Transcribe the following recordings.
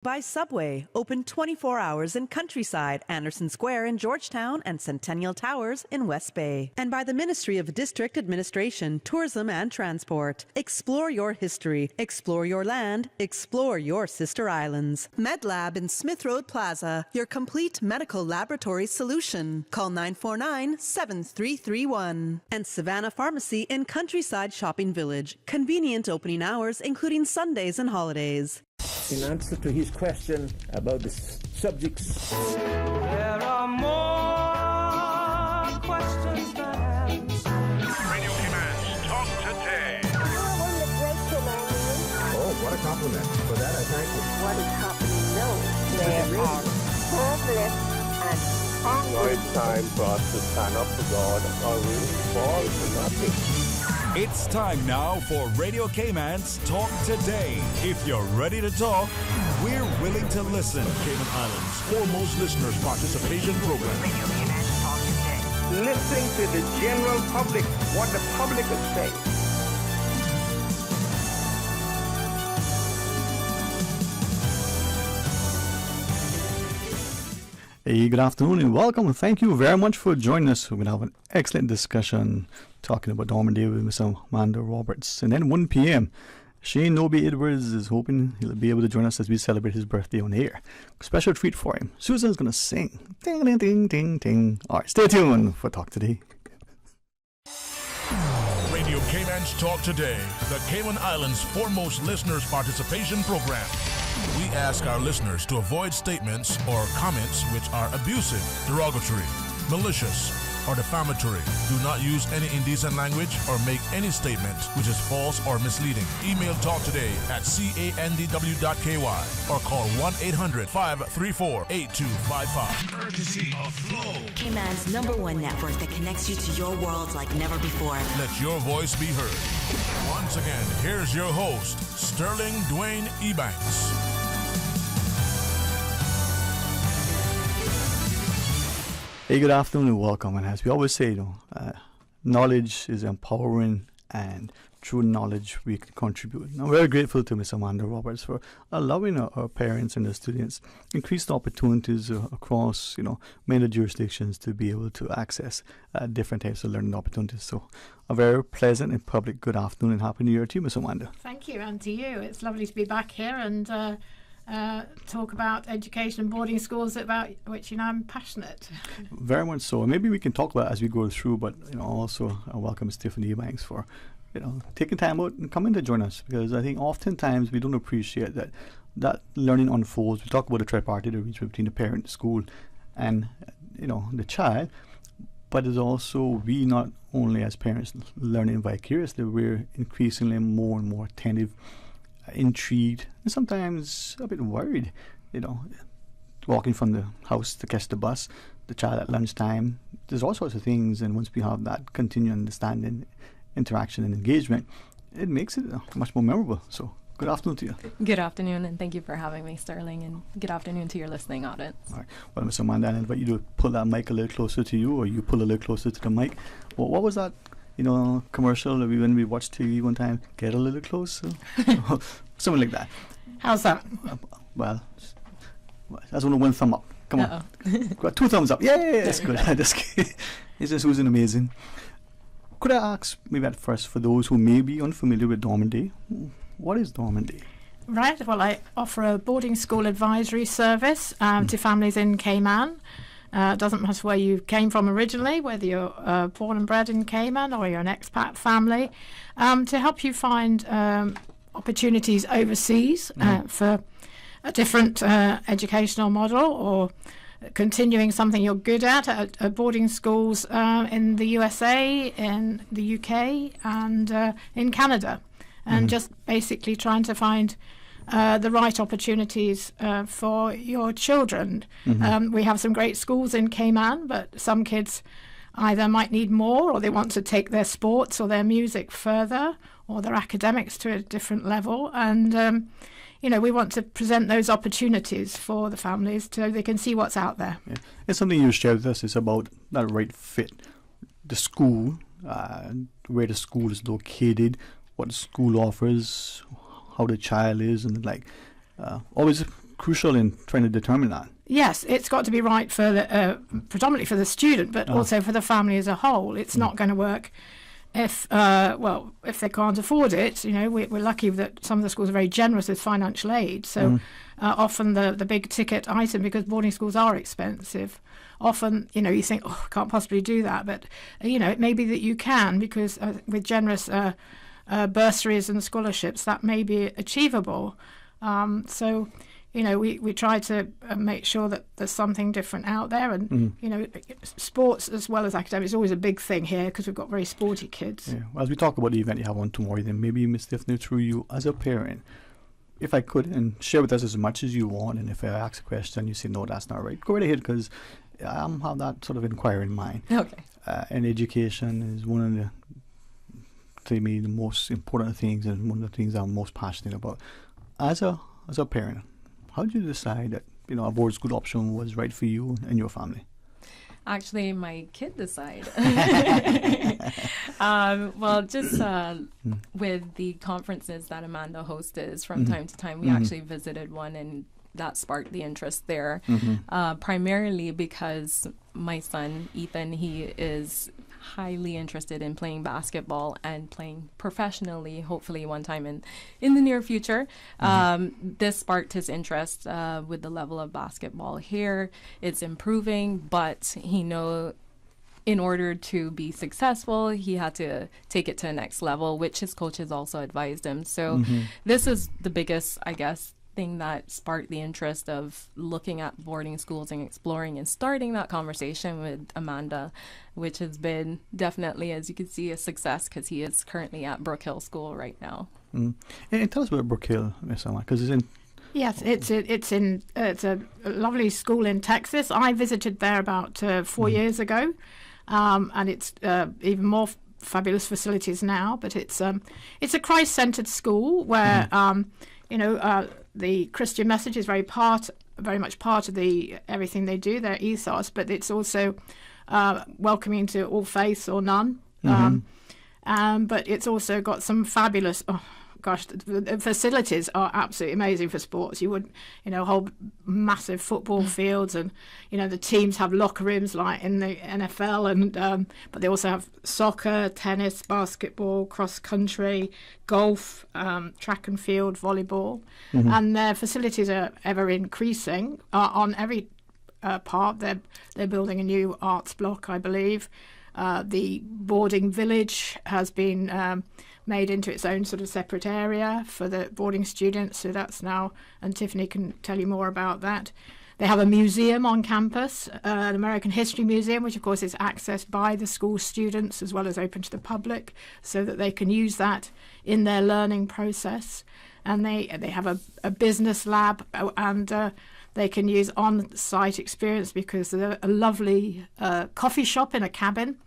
By Subway, open 24 hours in Countryside, Anderson Square in Georgetown, and Centennial Towers in West Bay. And by the Ministry of District Administration, Tourism and Transport. Explore your history, explore your land, explore your sister islands. MedLab in Smith Road Plaza, your complete medical laboratory solution. Call 949-7331. And Savannah Pharmacy in Countryside Shopping Village, convenient opening hours including Sundays and holidays. In answer to his question about the subjects. There are more questions than answers. Radio Ebanks, talk today. Oh, what a compliment. For that, I thank you. What is happening now? There are hopeless and hungry. Now it's time for us to stand up for God or we fall to nothing. It's time now for Radio Cayman's Talk Today. If you're ready to talk, we're willing to listen. Cayman Islands' foremost listeners participation program. Radio Cayman's Talk Today. Listening to the general public, what the public is saying. Hey, good afternoon and welcome. And thank you very much for joining us. We're going to have an excellent discussion talking about Dormant Day with Mr. Amanda Roberts. And then 1 p.m., Shane Noby Edwards is hoping he'll be able to join us as we celebrate his birthday on air. Special treat for him. Susan's going to sing. Ding, ding, ding, ding, ding. All right, stay tuned for Talk Today. Radio Cayman's Talk Today, the Cayman Islands' foremost listeners participation program. We ask our listeners to avoid statements or comments which are abusive, derogatory, malicious, or defamatory. Do not use any indecent language or make any statement which is false or misleading. Email talktoday@candw.ky or call 1-800-534-8255. Courtesy of Flow. Cayman's #1 network that connects you to your world like never before. Let your voice be heard. Once again, here's your host, Sterling Dwayne Ebanks. Hey, good afternoon and welcome. And as we always say, knowledge is empowering, and through knowledge we can contribute. And I'm very grateful to Ms. Amanda Roberts for allowing our parents and the students increased opportunities across, many jurisdictions to be able to access different types of learning opportunities. So a very pleasant and public good afternoon and Happy New Year to you, Ms. Amanda. Thank you, and to you. It's lovely to be back here and talk about education and boarding schools, about which I'm passionate. Very much so. And maybe we can talk about it as we go through, but also I welcome Stephanie Ebanks for taking time out and coming to join us, because I think oftentimes we don't appreciate that learning unfolds. We talk about the tripartite arrangement between the parent, the school, and the child, but it's also we not only as parents learning vicariously, we're increasingly more and more attentive, intrigued, and sometimes a bit worried, walking from the house to catch the bus, the child at lunchtime. There's all sorts of things, and once we have that continued understanding, interaction and engagement, it makes it much more memorable. So good afternoon to you. Good afternoon, and thank you for having me, Sterling, and good afternoon to your listening audience. All right. Well, Mr. Amanda, I invite you to pull that mic a little closer to you, or you pull a little closer to the mic. Well, what was that commercial that when we watched TV one time? Get a little closer. Something like that. How's that? Well, that's only one thumb up. Come on. Got 2 thumbs up. Yeah, that's good. It's just Susan amazing. Could I ask, maybe at first, for those who may be unfamiliar with Dormant Day, what is Dormant Day? Right. Well, I offer a boarding school advisory service to families in Cayman. It doesn't matter where you came from originally, whether you're born and bred in Cayman or you're an expat family, to help you find opportunities overseas for a different educational model, or continuing something you're good at boarding schools in the USA, in the UK, and in Canada, and just basically trying to find the right opportunities for your children. We have some great schools in Cayman, but some kids either might need more, or they want to take their sports or their music further, or their academics to a different level. And we want to present those opportunities for the families so they can see what's out there. Yeah. It's something you shared with us. It's about that right fit. The school, where the school is located, what the school offers, how the child is, and always crucial in trying to determine that. Yes, it's got to be right for the predominantly for the student, but also for the family as a whole. It's not going to work if they can't afford it. You know, we're lucky that some of the schools are very generous with financial aid. So often the big ticket item, because boarding schools are expensive, often, you know, you think, oh, I can't possibly do that. But, you know, it may be that you can, because with generous bursaries and scholarships, that may be achievable. So, you know, we try to make sure that there's something different out there. And, you know, sports as well as academics is always a big thing here because we've got very sporty kids. Yeah. Well, as we talk about the event you have on tomorrow, then maybe, Ms. Tiffany, through you as a parent, if I could, and share with us as much as you want, and if I ask a question you say, no, that's not right, go right ahead, because I have that sort of inquiry in mind. Okay. And education is one of the, to me, the most important things, and one of the things I'm most passionate about. As a parent, how did you decide that, you know, a board school option was right for you and your family? Actually, my kid decided. Just with the conferences that Amanda hosts from time to time, we actually visited one, and that sparked the interest there. Primarily because my son, Ethan, he is highly interested in playing basketball and playing professionally, hopefully one time in the near future. This sparked his interest with the level of basketball here. It's improving, but he know in order to be successful, he had to take it to the next level, which his coaches also advised him. So this is the biggest, I guess, thing that sparked the interest of looking at boarding schools and exploring and starting that conversation with Amanda, which has been definitely, as you can see, a success, because he is currently at Brook Hill School right now. And tell us about Brook Hill, Miss Emma, because it's in... Yes, it's a lovely school in Texas. I visited there about 4 years ago, and it's even more fabulous facilities now. But it's a Christ-centered school where the Christian message is very much part of everything they do, their ethos. But it's also welcoming to all faiths or none. But it's also got some fabulous. The facilities are absolutely amazing for sports. You would, whole massive football fields, and the teams have locker rooms like in the NFL, and but they also have soccer, tennis, basketball, cross country, golf, track and field, volleyball, and their facilities are ever increasing on every part. They're building a new arts block, I believe. The boarding village has been made into its own sort of separate area for the boarding students, so that's now, and Tiffany can tell you more about that. They have a museum on campus, an American History Museum, which of course is accessed by the school students as well as open to the public, so that they can use that in their learning process. And they have a business lab, and they can use on-site experience, because there's a lovely coffee shop in a cabin,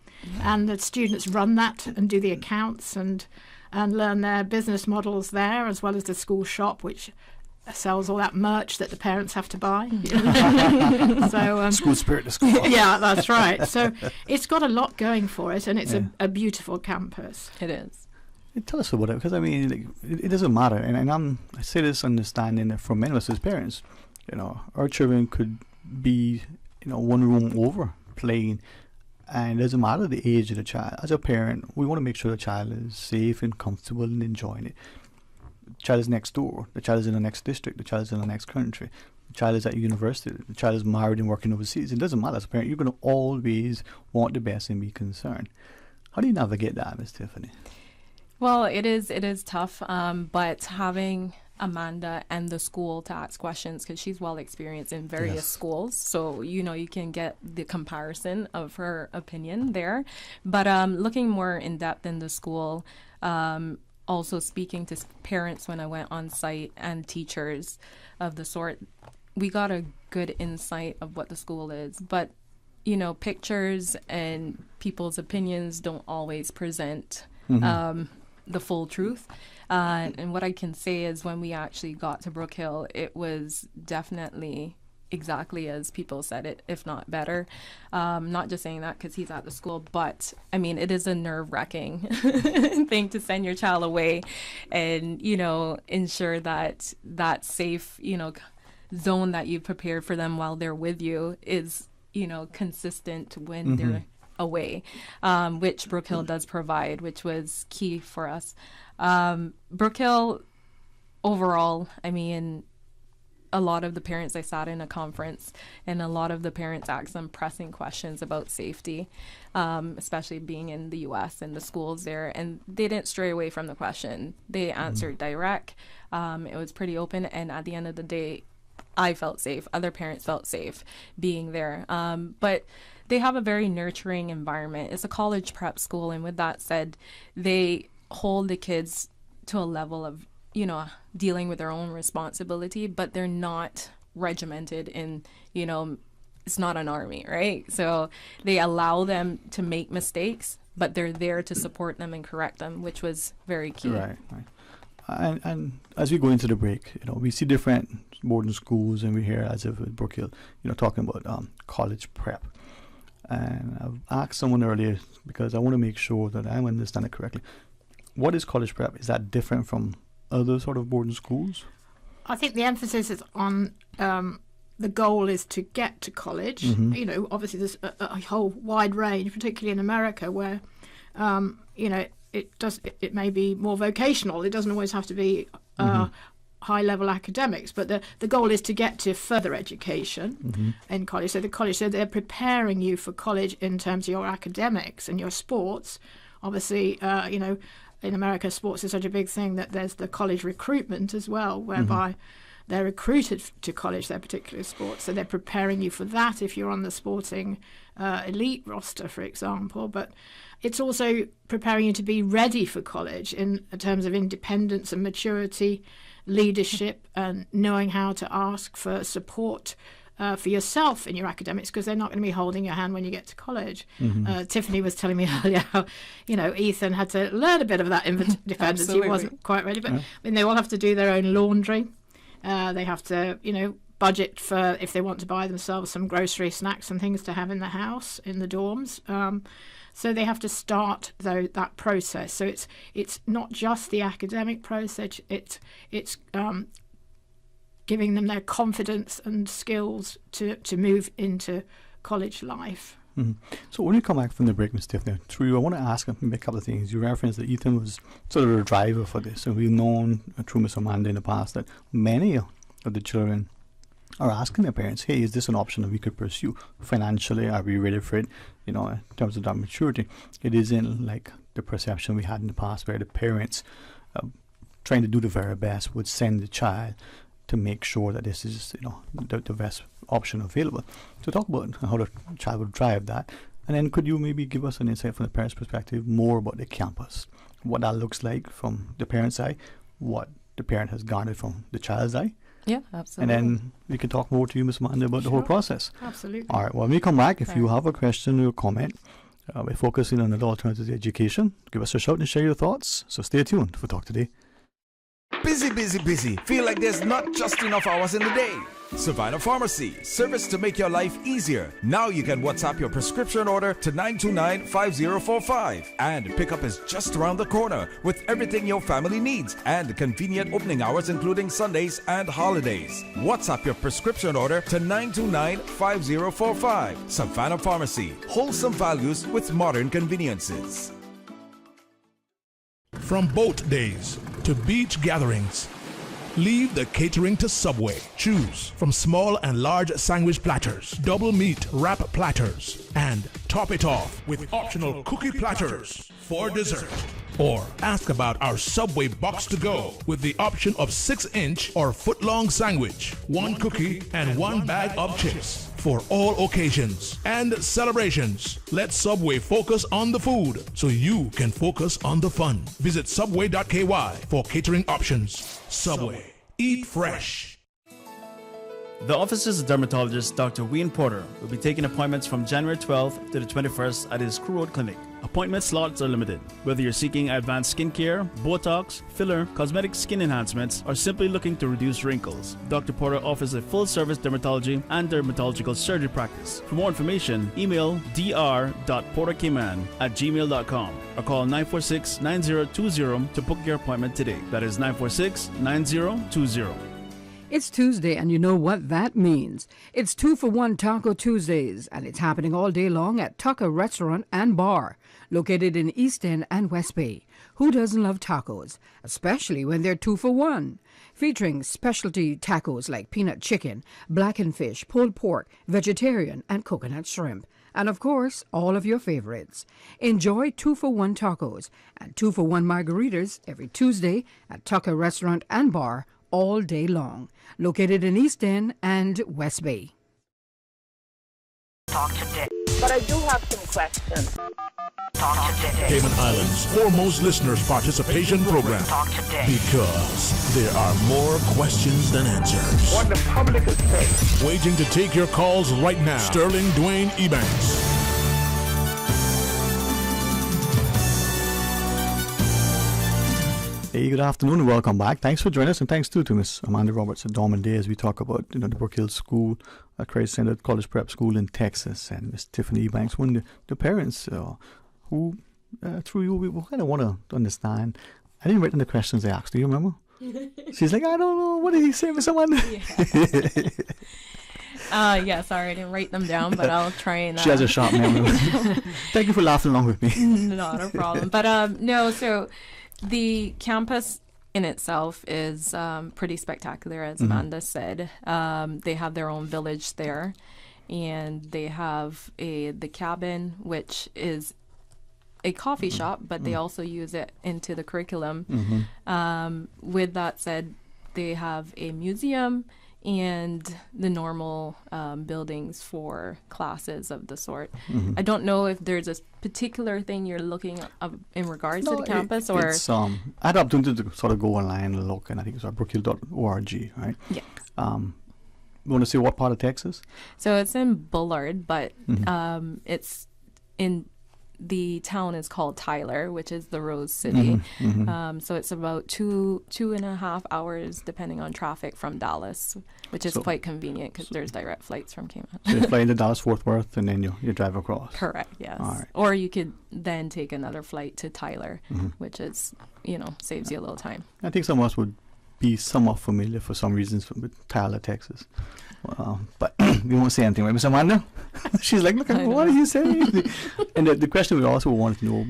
and the students run that and do the accounts and learn their business models there, as well as the school shop, which sells all that merch that the parents have to buy. So school spirit to school. Yeah, that's right. So it's got a lot going for it, and it's a beautiful campus. It is. Tell us about it, because I mean, it doesn't matter, and I say this understanding that for many of us as parents, our children could be, one room over playing, and it doesn't matter the age of the child. As a parent, we want to make sure the child is safe and comfortable and enjoying it. The child is next door. The child is in the next district. The child is in the next country. The child is at university. The child is married and working overseas. It doesn't matter. As a parent, you're going to always want the best and be concerned. How do you navigate that, Ms. Tiffany? Well, it is tough, but having Amanda and the school to ask questions, because she's well experienced in various schools, so you can get the comparison of her opinion there. But looking more in depth in the school, also speaking to parents when I went on site and teachers of the sort, we got a good insight of what the school is. But pictures and people's opinions don't always present the full truth. And what I can say is, when we actually got to Brook Hill, it was definitely exactly as people said it, if not better. Not just saying that because he's at the school, but I mean, it is a nerve-wracking thing to send your child away and, ensure that that's safe, zone that you've prepared for them while they're with you is, consistent when they're away, which Brook Hill does provide, which was key for us. Brook Hill, overall, I mean, a lot of the parents, I sat in a conference, and a lot of the parents asked them pressing questions about safety, especially being in the U.S. and the schools there, and they didn't stray away from the question. They answered direct. It was pretty open, and at the end of the day, I felt safe. Other parents felt safe being there. But they have a very nurturing environment. It's a college prep school, and with that said, they hold the kids to a level of, dealing with their own responsibility, but they're not regimented in, it's not an army, right? So they allow them to make mistakes, but they're there to support them and correct them, which was very key. Right. And as we go into the break, we see different boarding schools, and we hear, as if with Brook Hill, talking about college prep. And I've asked someone earlier, because I want to make sure that I understand it correctly. What is college prep? Is that different from other sort of boarding schools? I think the emphasis is on the goal is to get to college. Obviously there's a whole wide range, particularly in America, where it may be more vocational. It doesn't always have to be high level academics, but the goal is to get to further education in college. So they're preparing you for college in terms of your academics and your sports. Obviously, in America, sports is such a big thing that there's the college recruitment as well, whereby they're recruited to college, their particular sports. So they're preparing you for that if you're on the sporting elite roster, for example. But it's also preparing you to be ready for college in terms of independence and maturity, leadership, and knowing how to ask for support for yourself in your academics, because they're not going to be holding your hand when you get to college. Tiffany was telling me earlier how, Ethan had to learn a bit of that independence. He wasn't quite ready, but they all have to do their own laundry. They have to, budget for if they want to buy themselves some grocery, snacks and things to have in the house, in the dorms. So they have to start that process. So it's not just the academic process. It's giving them their confidence and skills to move into college life. So when you come back from the break, Ms. Tiffany, through you, I want to ask a couple of things. You referenced that Ethan was sort of a driver for this, and we've known through Ms. Amanda in the past that many of the children are asking their parents, hey, is this an option that we could pursue financially? Are we ready for it? In terms of that maturity, it isn't like the perception we had in the past where the parents, trying to do the very best, would send the child to make sure that this is, the best option available. So talk about how the child would drive that. And then could you maybe give us an insight from the parent's perspective more about the campus, what that looks like from the parent's eye, what the parent has garnered from the child's eye? Yeah, absolutely. And then we can talk more to you, Ms. Amanda, about the whole process. Absolutely. All right, well, when we come back, if you have a question or comment, we're focusing on adult alternative education. Give us a shout and share your thoughts. So stay tuned for Talk Today. Busy, busy, busy. Feel like there's not just enough hours in the day. Savannah Pharmacy, service to make your life easier. Now you can WhatsApp your prescription order to 929-5045. And pickup is just around the corner with everything your family needs and convenient opening hours including Sundays and holidays. WhatsApp your prescription order to 929-5045. Savannah Pharmacy, wholesome values with modern conveniences. From boat days to beach gatherings, leave the catering to Subway. Choose from small and large sandwich platters, double meat wrap platters, and top it off with optional cookie platters for dessert. Or ask about our Subway box to go with the option of 6-inch or foot-long sandwich, 1 cookie, and 1 bag of chips. For all occasions and celebrations, let Subway focus on the food so you can focus on the fun. Visit subway.ky for catering options. Subway. Eat fresh. The office's dermatologist, Dr. Wayne Porter, will be taking appointments from January 12th to the 21st at his Crew Road Clinic. Appointment slots are limited. Whether you're seeking advanced skincare, Botox, filler, cosmetic skin enhancements, or simply looking to reduce wrinkles, Dr. Porter offers a full-service dermatology and dermatological surgery practice. For more information, email dr.porterkman@gmail.com or call 946-9020 to book your appointment today. That is 946-9020. It's Tuesday, and you know what that means. It's 2-for-1 Taco Tuesdays, and it's happening all day long at Tucker Restaurant and Bar, located in East End and West Bay. Who doesn't love tacos, especially when they're 2-for-1? Featuring specialty tacos like peanut chicken, blackened fish, pulled pork, vegetarian, and coconut shrimp. And of course, all of your favorites. Enjoy 2-for-1 tacos and 2-for-1 margaritas every Tuesday at Tucker Restaurant and Bar all day long. Located in East End and West Bay. Talk today. But I do have some questions. Talk today. Cayman Islands' foremost listeners participation program. Talk today. Because there are more questions than answers. What the public is saying. Waiting to take your calls right now. Sterling Dwayne Ebanks. Hey, good afternoon and welcome back. Thanks for joining us, and thanks too to Miss Amanda Roberts at Dorman Day as we talk about the Brook Hill School, Christ Center College Prep School in Texas, and Miss Tiffany Ebanks, one of the parents who, through you, we kind of want to understand. I didn't write down the questions they asked. Do you remember? She's like, I don't know. What did he say, Miss Amanda? Yeah, sorry, I didn't write them down, but I'll try and... She has a sharp memory. Thank you for laughing along with me. Not a problem. But no, so... The campus in itself is pretty spectacular, as Amanda said. They have their own village there, and they have the cabin, which is a coffee shop, but they also use it into the curriculum. With that said, they have a museum and the normal buildings for classes of the sort. I don't know if there's a particular thing you're looking at in regards to the campus, or it's, I had the opportunity to sort of go online and look, and I think it's brookhill.org, right? Yeah. You want to say what part of Texas? So it's in Bullard, but it's in... The town is called Tyler, which is the Rose City. So it's about two and a half hours, depending on traffic, from Dallas, which is quite convenient because there's direct flights from Cayman. So you fly into Dallas, Fort Worth, and then you drive across. Correct, yes. All right. Or you could then take another flight to Tyler, which is, saves you a little time. I think some of us would be somewhat familiar for some reasons with Tyler, Texas. But we won't say anything, right, Miss Amanda? She's like, look, what are you saying? And the question we also wanted to know,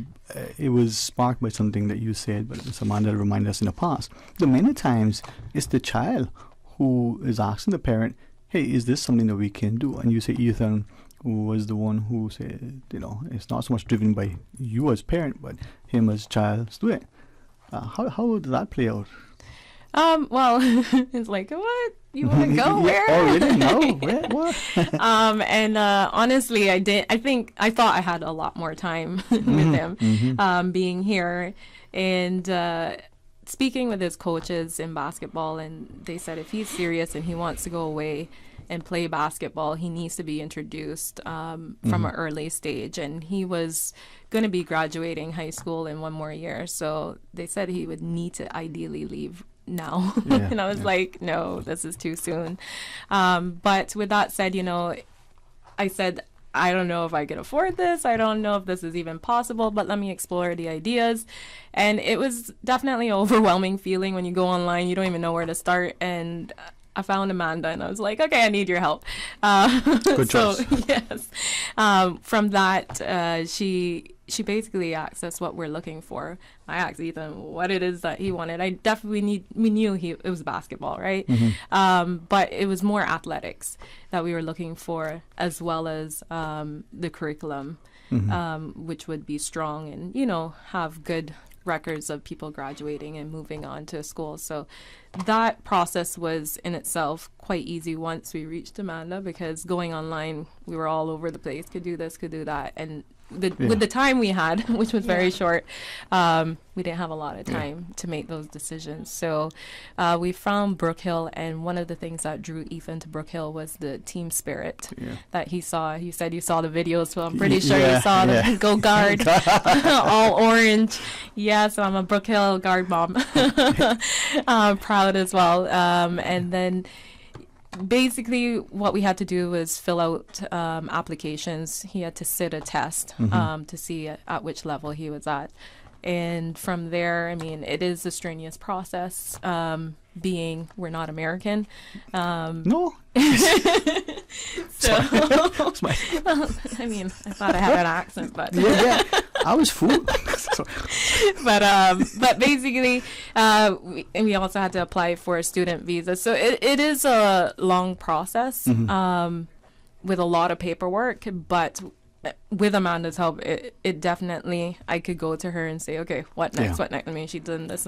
it was sparked by something that you said, but Miss Amanda reminded us in the past. The many times it's the child who is asking the parent, hey, is this something that we can do? And you say Ethan was the one who said, it's not so much driven by you as parent, but him as child student. How did that play out? Well, it's like, what? You want to go where? Oh, really? No. Where? What? And honestly, I thought I had a lot more time with him being here, and speaking with his coaches in basketball, and they said if he's serious and he wants to go away and play basketball, he needs to be introduced from an early stage. And he was going to be graduating high school in one more year, so they said he would need to ideally leave now. And I was like, no, this is too soon. But with that said, I said, I don't know if I could afford this. I don't know if this is even possible, but let me explore the ideas. And it was definitely an overwhelming feeling when you go online, you don't even know where to start. And I found Amanda, and I was like, okay, I need your help. Good choice. So, yes. From that, she basically asked us what we're looking for. I asked Ethan what it is that he wanted. We knew it was basketball, right? But it was more athletics that we were looking for, as well as the curriculum, which would be strong and, have good records of people graduating and moving on to school. So that process was in itself quite easy once we reached Amanda, because going online, we were all over the place, could do this, could do that. And with the time we had, which was very short, we didn't have a lot of time to make those decisions. So we found Brook Hill, and one of the things that drew Ethan to Brook Hill was the team spirit that he saw. You said you saw the videos, so I'm pretty sure you saw the Go Guard, all orange. Yeah, so I'm a Brook Hill guard mom. Proud as well. And then basically what we had to do was fill out applications. He had to sit a test to see at which level he was at. And from there, I mean, it is a strenuous process. being we're not American. No. So, I mean, I thought I had an accent, but yeah, I was fooled. but basically, we also had to apply for a student visa. So it is a long process with a lot of paperwork, but with Amanda's help, it definitely, I could go to her and say, okay, what next? What next? I mean, she's done this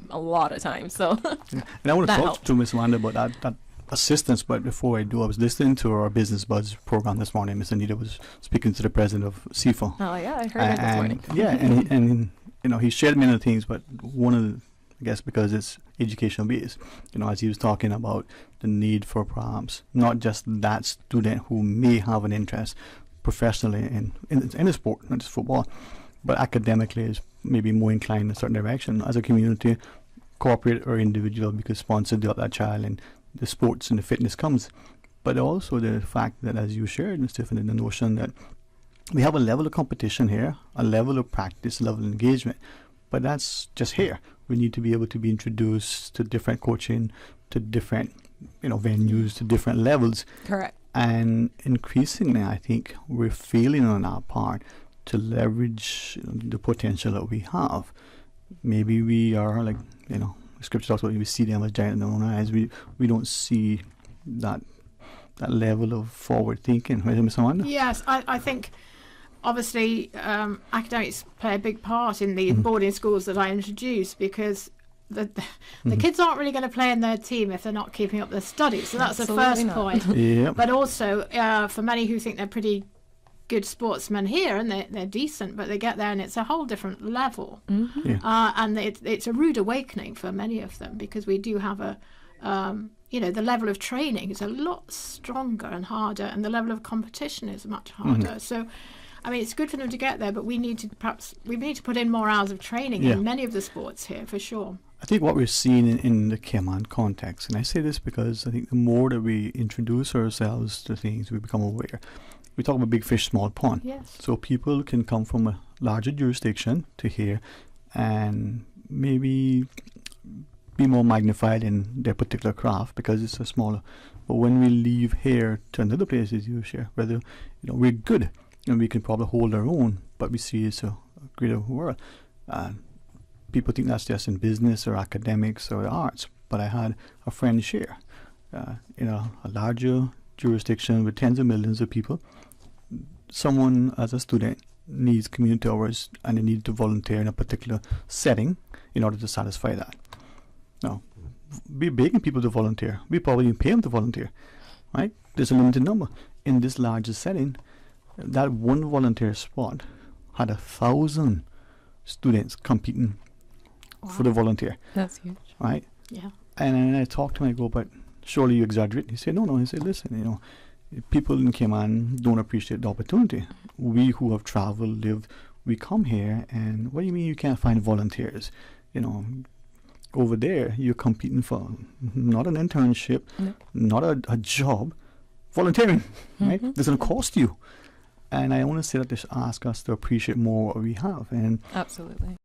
a lot of times, so. And I want to talk to Miss Amanda about that assistance, but before I do, I was listening to our Business Buzz program this morning. Miss Anita was speaking to the president of CIFA. Oh yeah, I heard it this morning. Yeah, and you know, he shared many other things, but one of the, I guess because it's educational based, you know, as he was talking about the need for perhaps not just that student who may have an interest professionally in a sport, not just football, but academically is maybe more inclined in a certain direction. As a community, corporate or individual, we could sponsor that child, and the sports and the fitness comes. But also the fact that, as you shared, Ms. Tiffany, the notion that we have a level of competition here, a level of practice, a level of engagement, but that's just here. We need to be able to be introduced to different coaching, to different, you know, venues, to different levels. Correct. And increasingly, I think we're failing on our part to leverage the potential that we have. Maybe we are, like, you know, Scripture talks about, we see them as giant in their own eyes. We don't see that level of forward thinking, right, Ms. Amanda? Yes, I think obviously academics play a big part in the boarding schools that I introduce, because the kids aren't really going to play in their team if they're not keeping up their studies. So that's Absolutely the first point. Yep. But also for many who think they're pretty good sportsmen here, and they're decent, but they get there and it's a whole different level. And it's a rude awakening for many of them, because we do have a you know, the level of training is a lot stronger and harder, and the level of competition is much harder. So I mean, it's good for them to get there, but we need to put in more hours of training in many of the sports here, for sure. I think what we're seeing in the Cayman context, and I say this because I think the more that we introduce ourselves to things, we become aware. We talk about big fish, small pond. Yes. So people can come from a larger jurisdiction to here and maybe be more magnified in their particular craft because it's a smaller. But when we leave here to another place, as you share, whether, you know, we're good and we can probably hold our own, but we see it's a greater world. People think that's just in business or academics or the arts. But I had a friend share, in a larger jurisdiction with tens of millions of people, someone as a student needs community hours and they need to volunteer in a particular setting in order to satisfy that. Now, we're begging people to volunteer. We probably even pay them to volunteer, right? There's a limited number. In this larger setting, that one volunteer spot had 1,000 students competing for the volunteer. That's huge. Right? Yeah. And I talked to him, I go, but surely you exaggerate. He said, no. He said, listen, you know, people in Cayman don't appreciate the opportunity. We who have traveled, lived, we come here, and what do you mean you can't find volunteers? You know, over there, you're competing for not an internship, not a job, volunteering, right? It's going to cost you. And I want to say that they should ask us to appreciate more what we have. And absolutely.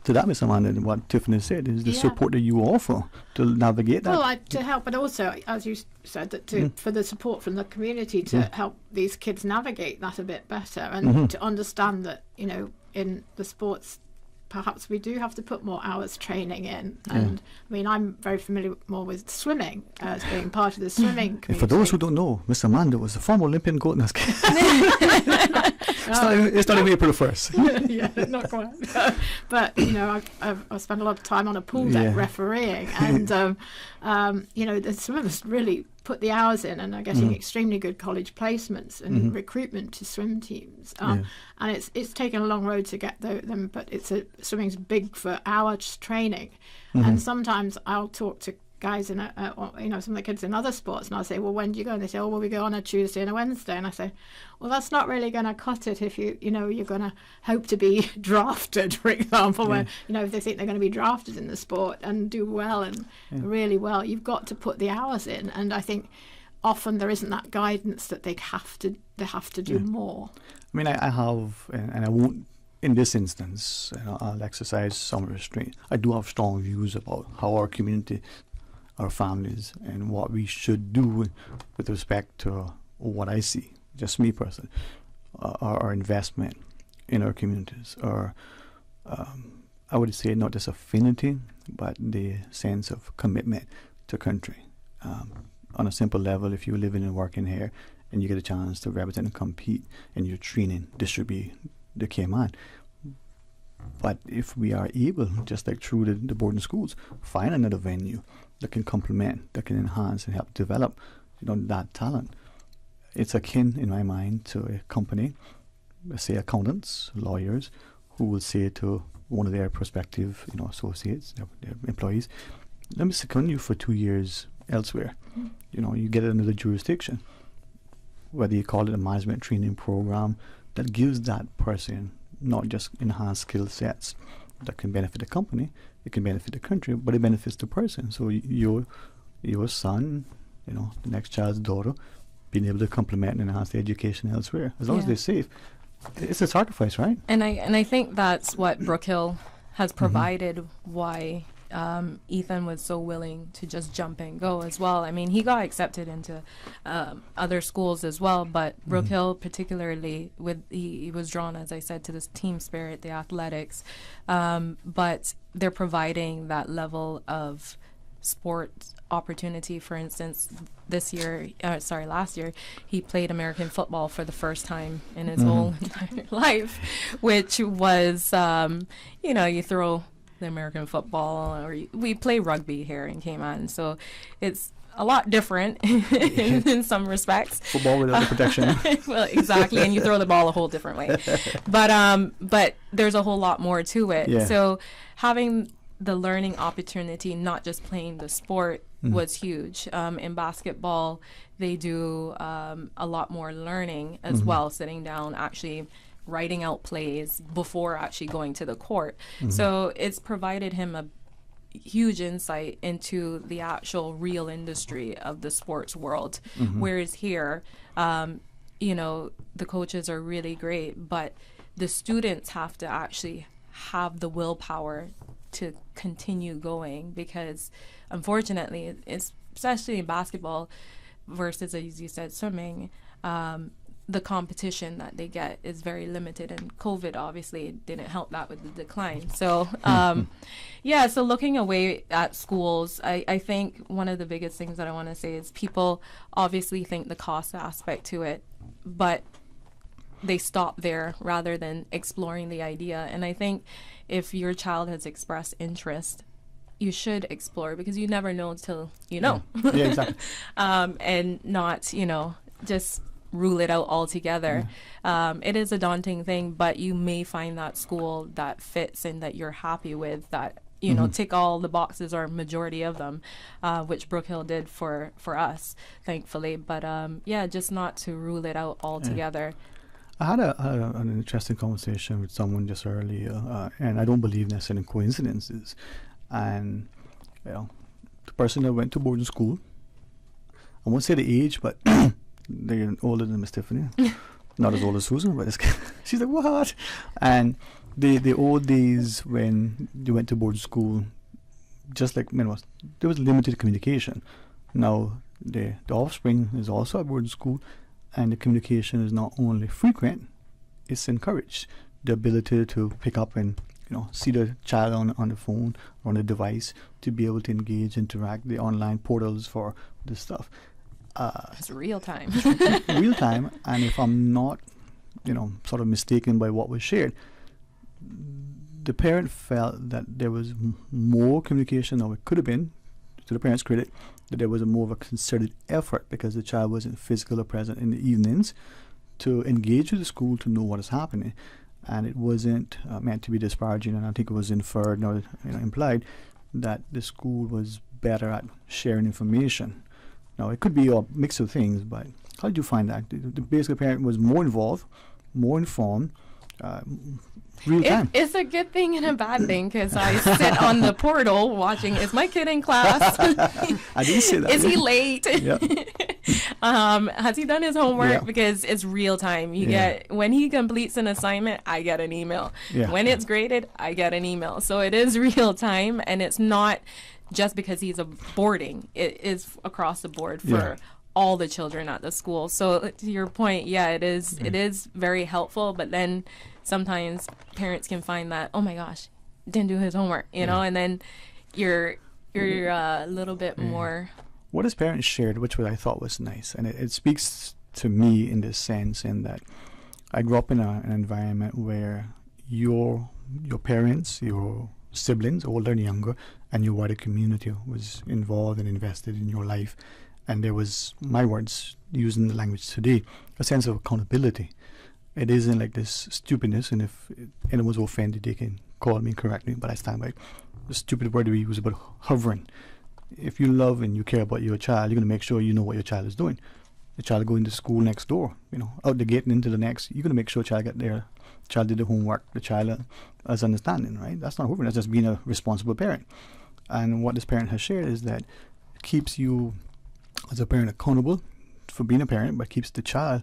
To that, Ms. Amanda, what Tiffany said is the support that you offer to navigate that. Well, to help, but also, as you said, that for the support from the community to help these kids navigate that a bit better, and to understand that, you know, in the sports, perhaps we do have to put more hours training in. And I mean, I'm very familiar more with swimming as being part of the swimming community. And for those who don't know, Miss Amanda was a former Olympian goat. It's not even April 1st. Yeah, not quite. But you know, I've spent a lot of time on a pool deck refereeing, and you know, the swimmers really put the hours in and are getting extremely good college placements and recruitment to swim teams. And it's taken a long road to get them, but swimming's big for hours training. And sometimes I'll talk to guys in you know, some of the kids in other sports, and I'll say, well, when do you go? And they say, oh, well, we go on a Tuesday and a Wednesday. And I say, well, that's not really going to cut it if you know, you're going to hope to be drafted, for example, where, you know, if they think they're going to be drafted in the sport and do well and really well, you've got to put the hours in. And I think often there isn't that guidance that they have to do more. I mean, I have, and I won't, in this instance, I'll exercise some restraint. I do have strong views about how our community our families and what we should do with respect to what I see, just me personally, our investment in our communities, or I would say not just affinity, but the sense of commitment to country. On a simple level, if you're living and working here and you get a chance to represent and compete in your training, this should be the Cayman. But if we are able, just like through the boarding schools, find another venue that can complement, that can enhance and help develop, that talent, it's akin, in my mind, to a company, let's say accountants, lawyers, who will say to one of their prospective, associates, their employees, let me second you for 2 years elsewhere. You get another jurisdiction, whether you call it a management training program that gives that person not just enhanced skill sets that can benefit the company, it can benefit the country, but it benefits the person. So your son, the next child's daughter, being able to complement and enhance their education elsewhere, as long as they're safe. It's a sacrifice, right? And I think that's what Brook Hill has provided, why Ethan was so willing to just jump and go as well. I mean, he got accepted into other schools as well, but Brook Hill particularly, he was drawn, as I said, to this team spirit, the athletics, but they're providing that level of sport opportunity. For instance, last year, he played American football for the first time in his whole entire life, which was, you throw the American football, or we play rugby here in Cayman, so it's a lot different in some respects. Football without the protection. Well, exactly, and you throw the ball a whole different way. But there's a whole lot more to it. Yeah. So having the learning opportunity, not just playing the sport, was huge. In basketball, they do a lot more learning as well, sitting down, actually writing out plays before actually going to the court. So it's provided him a huge insight into the actual real industry of the sports world. Whereas here, the coaches are really great, but the students have to actually have the willpower to continue going, because unfortunately, especially in basketball versus, as you said, swimming, the competition that they get is very limited, and COVID obviously didn't help that with the decline. So so looking away at schools, I think one of the biggest things that I want to say is people obviously think the cost aspect to it, but they stop there rather than exploring the idea. And I think if your child has expressed interest, you should explore, because you never know until you know. Yeah, exactly. And not, just rule it out altogether. It is a daunting thing, but you may find that school that fits and that you're happy with, that tick all the boxes, or majority of them, which Brook Hill did for us, thankfully. But just not to rule it out altogether. I had an interesting conversation with someone just earlier, and I don't believe necessarily in coincidences. And the person that went to boarding school, I won't say the age, but they're older than Miss Tiffany. Not as old as Susan, but she's like, what? And the old days when you went to boarding school, just like there was limited communication. Now the offspring is also at boarding school, and the communication is not only frequent, it's encouraged. The ability to pick up and see the child on the phone or on the device, to be able to engage, interact, the online portals for this stuff. It's real time. Real time. And if I'm not, sort of mistaken by what was shared, the parent felt that there was more communication, or it could have been, to the parent's credit, that there was more of a concerted effort, because the child wasn't physically present in the evenings to engage with the school, to know what is happening. And it wasn't meant to be disparaging, and I think it was inferred or implied that the school was better at sharing information. Now, it could be a mix of things, but how did you find that? The basic parent was more involved, more informed, real time. It's a good thing and a bad thing, because I sit on the portal watching, is my kid in class? I didn't say that. Is he late? Yep. Has he done his homework? Yeah. Because it's real time. You get, when he completes an assignment, I get an email. Yeah. When it's graded, I get an email. So it is real time, and it's not just because he's a boarding. It is across the board for all the children at the school. So to your point, it is very helpful, but then sometimes parents can find that, oh my gosh, didn't do his homework, you know, and then you're a little bit more. What his parents shared, which I thought was nice, and it speaks to me in this sense, in that I grew up in an environment where your parents, your siblings, older and younger, and your wider community was involved and invested in your life. And there was, my words, using the language today, a sense of accountability. It isn't like this stupidness, and if anyone's offended, they can call me and correct me, but I stand by the stupid word we use about hovering. If you love and you care about your child, you're going to make sure you know what your child is doing. The child going to school next door, you know, out the gate and into the next, you're going to make sure the child got there. The child did the homework, the child has understanding, right? That's not hovering, that's just being a responsible parent. And what this parent has shared is that it keeps you as a parent accountable for being a parent, but keeps the child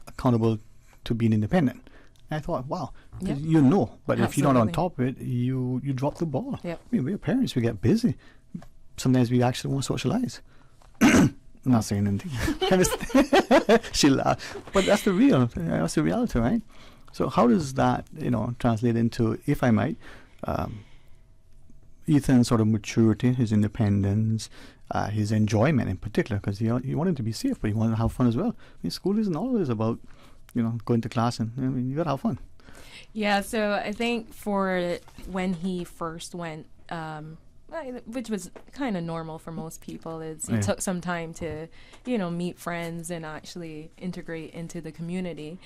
accountable to being independent. And I thought, wow, you know, but if you're not on top of it, you drop the ball. Yep. I mean, we're parents, we get busy. Sometimes we actually want to socialize. I'm not saying anything. She laughed. But that's the reality, right? So how does that, you know, translate into, if I might, Ethan's sort of maturity, his independence, his enjoyment in particular, because he wanted to be safe, but he wanted to have fun as well. I mean, school isn't always about, you know, going to class, and I mean, you got to have fun. Yeah, so I think for when he first went, which was kind of normal for most people, is it took some time to, you know, meet friends and actually integrate into the community.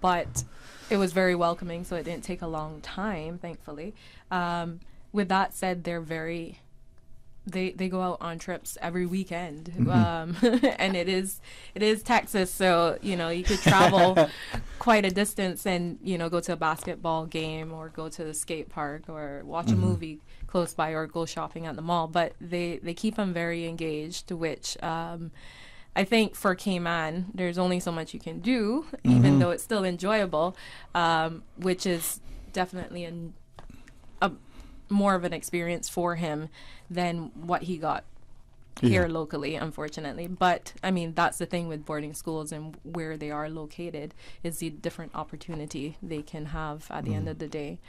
But it was very welcoming, so it didn't take a long time, thankfully. With that said, they're very... They go out on trips every weekend, and it is Texas, so you know you could travel quite a distance and you know go to a basketball game or go to the skate park or watch a movie close by or go shopping at the mall. But they keep them very engaged, which I think for Cayman there's only so much you can do, even though it's still enjoyable, which is definitely a more of an experience for him than what he got here locally, unfortunately. But I mean, that's the thing with boarding schools and where they are located, is the different opportunity they can have at the end of the day.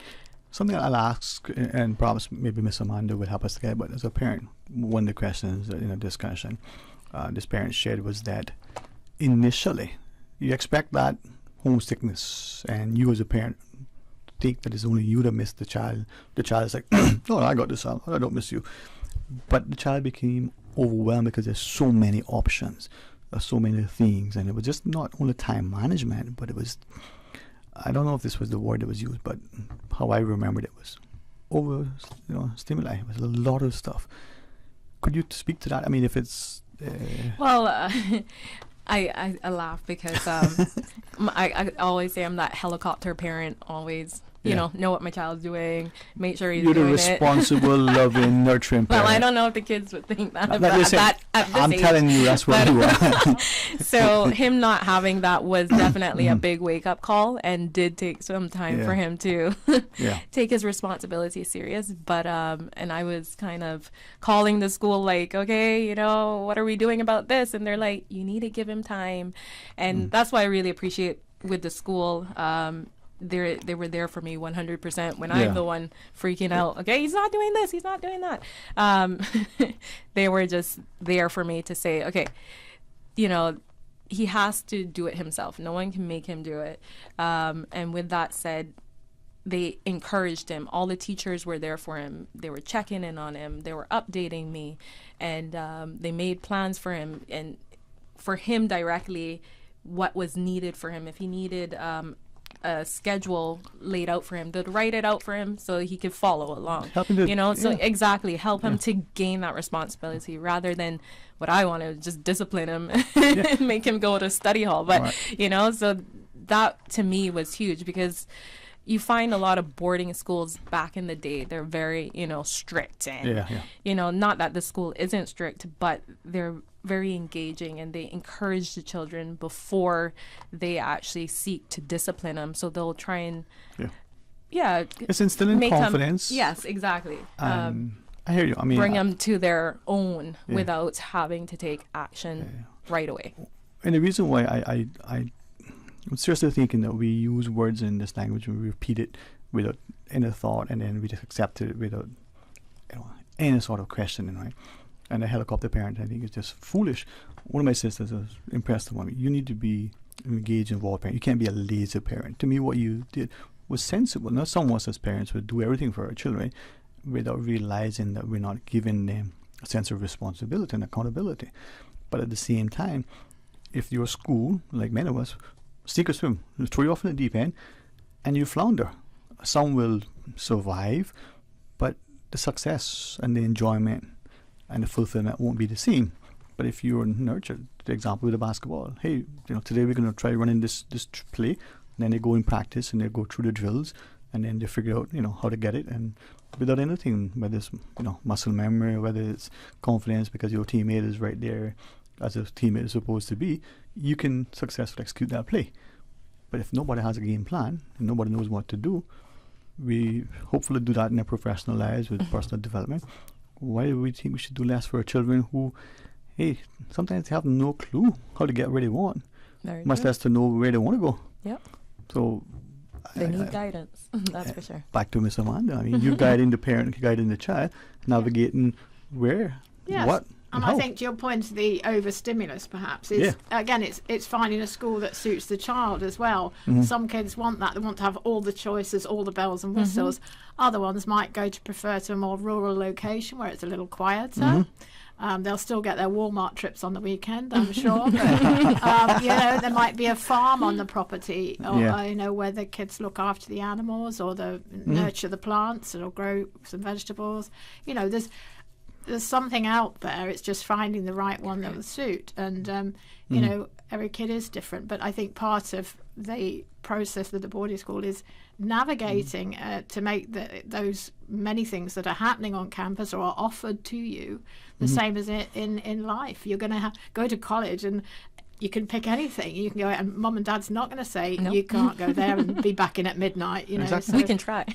Something I'll ask, and perhaps maybe Miss Amanda will help us get, but as a parent, one of the questions in a discussion this parent shared was that initially you expect that homesickness, and you as a parent think that it's only you that miss the child. The child is like, oh, I got this out, I don't miss you. But the child became overwhelmed because there's so many options, there's so many things, and it was just not only time management, but it was, I don't know if this was the word that was used, but how I remembered it was over, you know, stimuli. It was a lot of stuff. Could you speak to that? I mean, if it's well, I laugh because I always say I'm that helicopter parent, always you know what my child's doing, make sure he's doing it. You're the responsible, loving, nurturing parent. Well, I don't know if the kids would think that. I'm telling you, that's what you are. So him not having that was definitely a big wake-up call, and did take some time for him to take his responsibility serious. But and I was kind of calling the school like, okay, you know, what are we doing about this? And they're like, you need to give him time. And that's why I really appreciate with the school, they were there for me 100% when I'm the one freaking out. Okay, he's not doing this, he's not doing that. They were just there for me to say, okay, you know, he has to do it himself. No one can make him do it. And with that said, they encouraged him. All the teachers were there for him. They were checking in on him. They were updating me, and they made plans for him, and for him directly what was needed for him. If he needed a schedule laid out for him, they'd write it out for him so he could follow along. Help him to, you know, so exactly, help him to gain that responsibility, rather than what I want to just discipline him and make him go to study hall. But you know, so that to me was huge, because you find a lot of boarding schools back in the day, they're very, you know, strict, and you know, not that the school isn't strict, but they're very engaging, and they encourage the children before they actually seek to discipline them. So they'll try and it's instilling confidence. Yes, exactly. And I hear you. I mean, bring them to their own without having to take action right away. And the reason why I'm seriously thinking that we use words in this language and we repeat it without any thought, and then we just accept it without any sort of questioning, right? And a helicopter parent, I think, is just foolish. One of my sisters was impressed upon me. You need to be engaged, involved parent. You can't be a lazy parent. To me, what you did was sensible. Now, some of us as parents would do everything for our children without realizing that we're not giving them a sense of responsibility and accountability. But at the same time, if your school, like many of us, sink or swim, throw you off in the deep end, and you flounder, some will survive, but the success and the enjoyment and the fulfillment won't be the same. But if you're nurtured, the example with the basketball, hey, today we're going to try running this play, and then they go in practice and they go through the drills, and then they figure out how to get it, and without anything, whether it's muscle memory, whether it's confidence because your teammate is right there as a teammate is supposed to be, you can successfully execute that play. But if nobody has a game plan and nobody knows what to do, we hopefully do that in our professional lives with personal development. Why do we think we should do less for our children who, hey, sometimes they have no clue how to get where they want, much less to know where they want to go. Yep. So they need guidance. That's for sure. Back to Miss Amanda. I mean, you're guiding the parent, you're guiding the child, navigating where, what. And I think to your point, the overstimulus perhaps is again, it's finding a school that suits the child as well. Mm-hmm. Some kids want that; they want to have all the choices, all the bells and whistles. Mm-hmm. Other ones might prefer to a more rural location where it's a little quieter. Mm-hmm. They'll still get their Walmart trips on the weekend, I'm sure. But, there might be a farm on the property, or where the kids look after the animals, or nurture the plants, or grow some vegetables. There's something out there. It's just finding the right one that will suit. And, every kid is different. But I think part of the process of the boarding school is navigating to make those many things that are happening on campus or are offered to you the same as in life. You're going to go to college and you can pick anything. You can go, and mum and dad's not going to say you can't go there and be back in at midnight. Exactly. So we can try.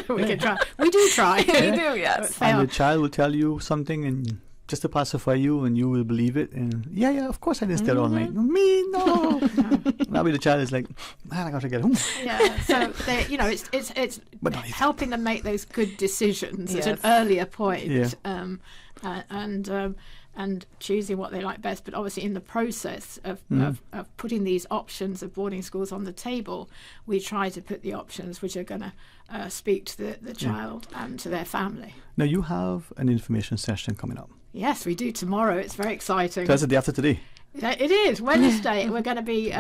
We can try. We do try. We do, yes. And the child will tell you something, and just to pacify you, and you will believe it. And of course I didn't stay all night. Me, no. Now the child is like, man, I got to get home. Yeah. So it's helping them make those good decisions at an earlier point. Yeah. And choosing what they like best, but obviously in the process of putting these options of boarding schools on the table, we try to put the options which are going to speak to the child and to their family. Now you have an information session coming up. Yes, we do tomorrow. It's very exciting. So that's the day after today. It is Wednesday. We're going to be.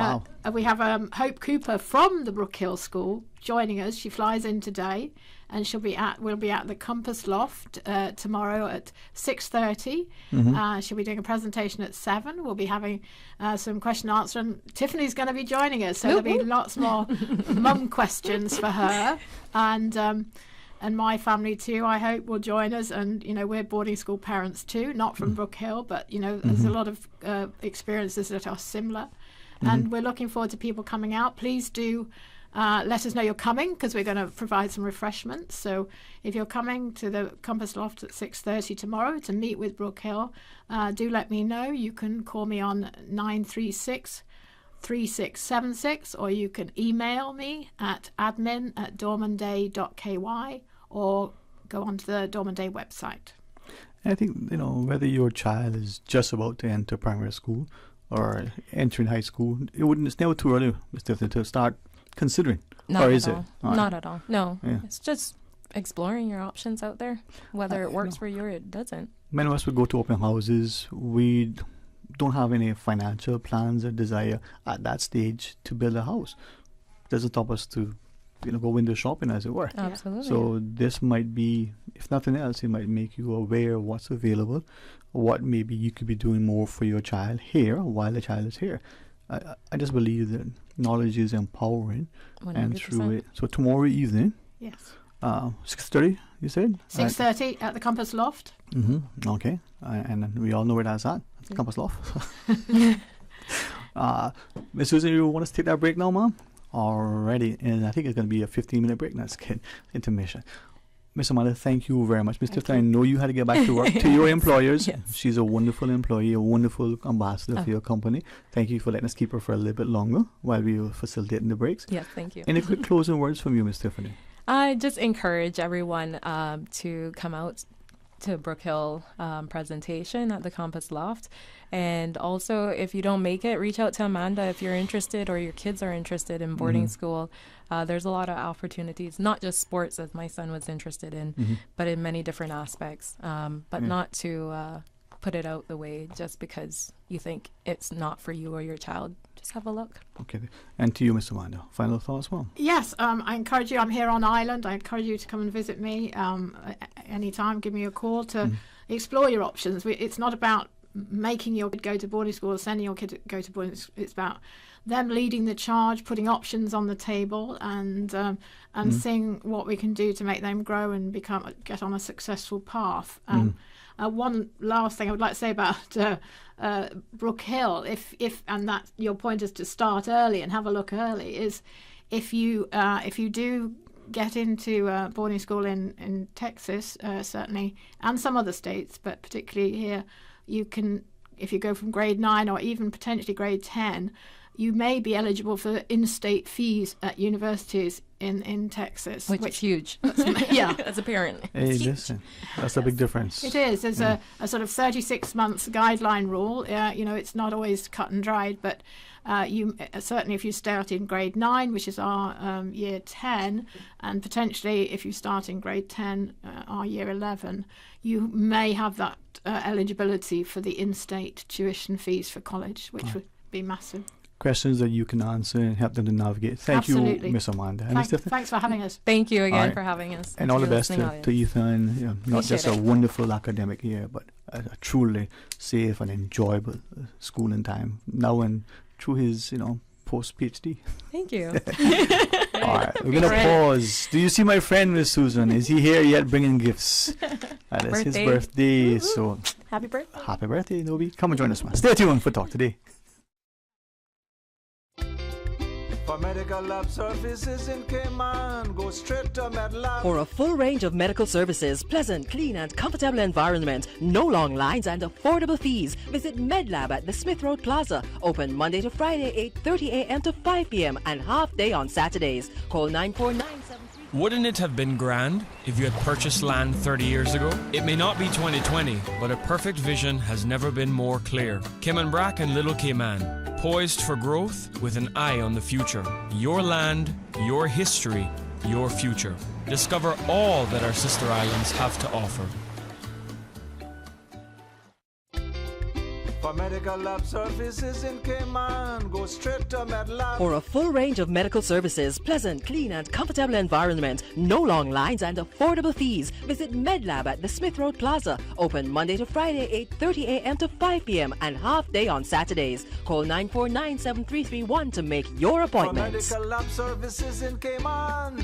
We have Hope Cooper from the Brook Hill School joining us. She flies in today, and we'll be at the Compass Loft tomorrow at 6:30. Mm-hmm. She'll be doing a presentation at 7. We'll be having some question and answer, and Tiffany's going to be joining us. So there'll be lots more mum questions for her, and my family too, I hope, will join us. And, we're boarding school parents too, not from Brook Hill, but, there's a lot of experiences that are similar. And we're looking forward to people coming out. Please do let us know you're coming, because we're going to provide some refreshments. So if you're coming to the Compass Loft at 6:30 tomorrow to meet with Brook Hill, do let me know. You can call me on 936-3676, or you can email me at admin@dormanday.ky, or go onto the Dorman Day website. I think, whether your child is just about to enter primary school or entering high school, it's never too early, to start considering. Not or at is all. it? Not at all. No. Yeah. It's just exploring your options out there, whether it works for you or it doesn't. Many of us would go to open houses. We don't have any financial plans or desire at that stage to build a house. It doesn't stop us to go window shopping, as it were. Absolutely. So this might be, if nothing else, it might make you aware of what's available, what maybe you could be doing more for your child here while the child is here. I just believe that knowledge is empowering, 100%. And through it. So tomorrow evening, 6:30, you said? 6:30 at the Compass Loft. Mm-hmm. Okay, and we all know where that's at. The Compass Loft. Miss Susan, you want us to take that break now, Mom? Alrighty, and I think it's going to be a 15-minute break. Let's get intermission. Miss Amanda, thank you very much. Mr. Tiffany, I know you had to get back to work. To your employers, yes. She's a wonderful employee, a wonderful ambassador for your company. Thank you for letting us keep her for a little bit longer while we were facilitating the breaks. Yes, thank you. Any quick closing words from you, Miss Tiffany? I just encourage everyone to come out to Brook Hill presentation at the Compass Loft. And also, if you don't make it, reach out to Amanda if you're interested or your kids are interested in boarding school. There's a lot of opportunities, not just sports, as my son was interested in, but in many different aspects. But not to put it out the way just because you think it's not for you or your child. Just have a look. Okay. And to you, Miss Amanda, final thoughts as well? Yes, I encourage you. I'm here on island. I encourage you to come and visit me anytime. Give me a call to explore your options. It's not about making your kid go to boarding school or sending your kid to go to boarding school. It's about them leading the charge, putting options on the table, and seeing what we can do to make them grow and get on a successful path. One last thing I would like to say about Brook Hill, if and that your point is to start early and have a look early, is if you do get into boarding school in Texas, certainly, and some other states, but particularly here, you can, if you go from grade 9 or even potentially grade 10, you may be eligible for in-state fees at universities in Texas. Which is huge. Yeah. As a parent. Hey, listen, that's a big difference. It is. There's a sort of 36 months guideline rule. It's not always cut and dried, but you certainly if you start in grade 9, which is our year 10, and potentially if you start in grade 10, our year 11, you may have that eligibility for the in-state tuition fees for college, which would be massive. Questions that you can answer and help them to navigate. Thank Absolutely. you, Miss Amanda. Thanks for having us. Thank you again for having us. And all the best to Ethan. Not just a wonderful academic year, but a truly safe and enjoyable schooling time now and through his, post-PhD. Thank you. All right, we're going to pause. Do you see my friend, Miss Susan? Is he here yet bringing gifts? It's his birthday. So happy birthday. Happy birthday, Nobi. Come and join us, man. Stay tuned for Talk Today. For medical lab services in Cayman, go straight to MedLab. For a full range of medical services, pleasant, clean and comfortable environment, no long lines and affordable fees, visit MedLab at the Smith Road Plaza. Open Monday to Friday, 8:30 a.m. to 5 p.m. and half day on Saturdays. Call 94973. Wouldn't it have been grand if you had purchased land 30 years ago? It may not be 2020, but a perfect vision has never been more clear. Cayman Brac and Little Cayman, poised for growth with an eye on the future. Your land, your history, your future. Discover all that our sister islands have to offer. For medical lab services in Cayman, go straight to MedLab. For a full range of medical services, pleasant, clean and comfortable environment, no long lines and affordable fees, visit MedLab at the Smith Road Plaza. Open Monday to Friday, 8:30 a.m. to 5 p.m. and half day on Saturdays. Call 949-7331 to make your appointment. For medical lab services in Cayman,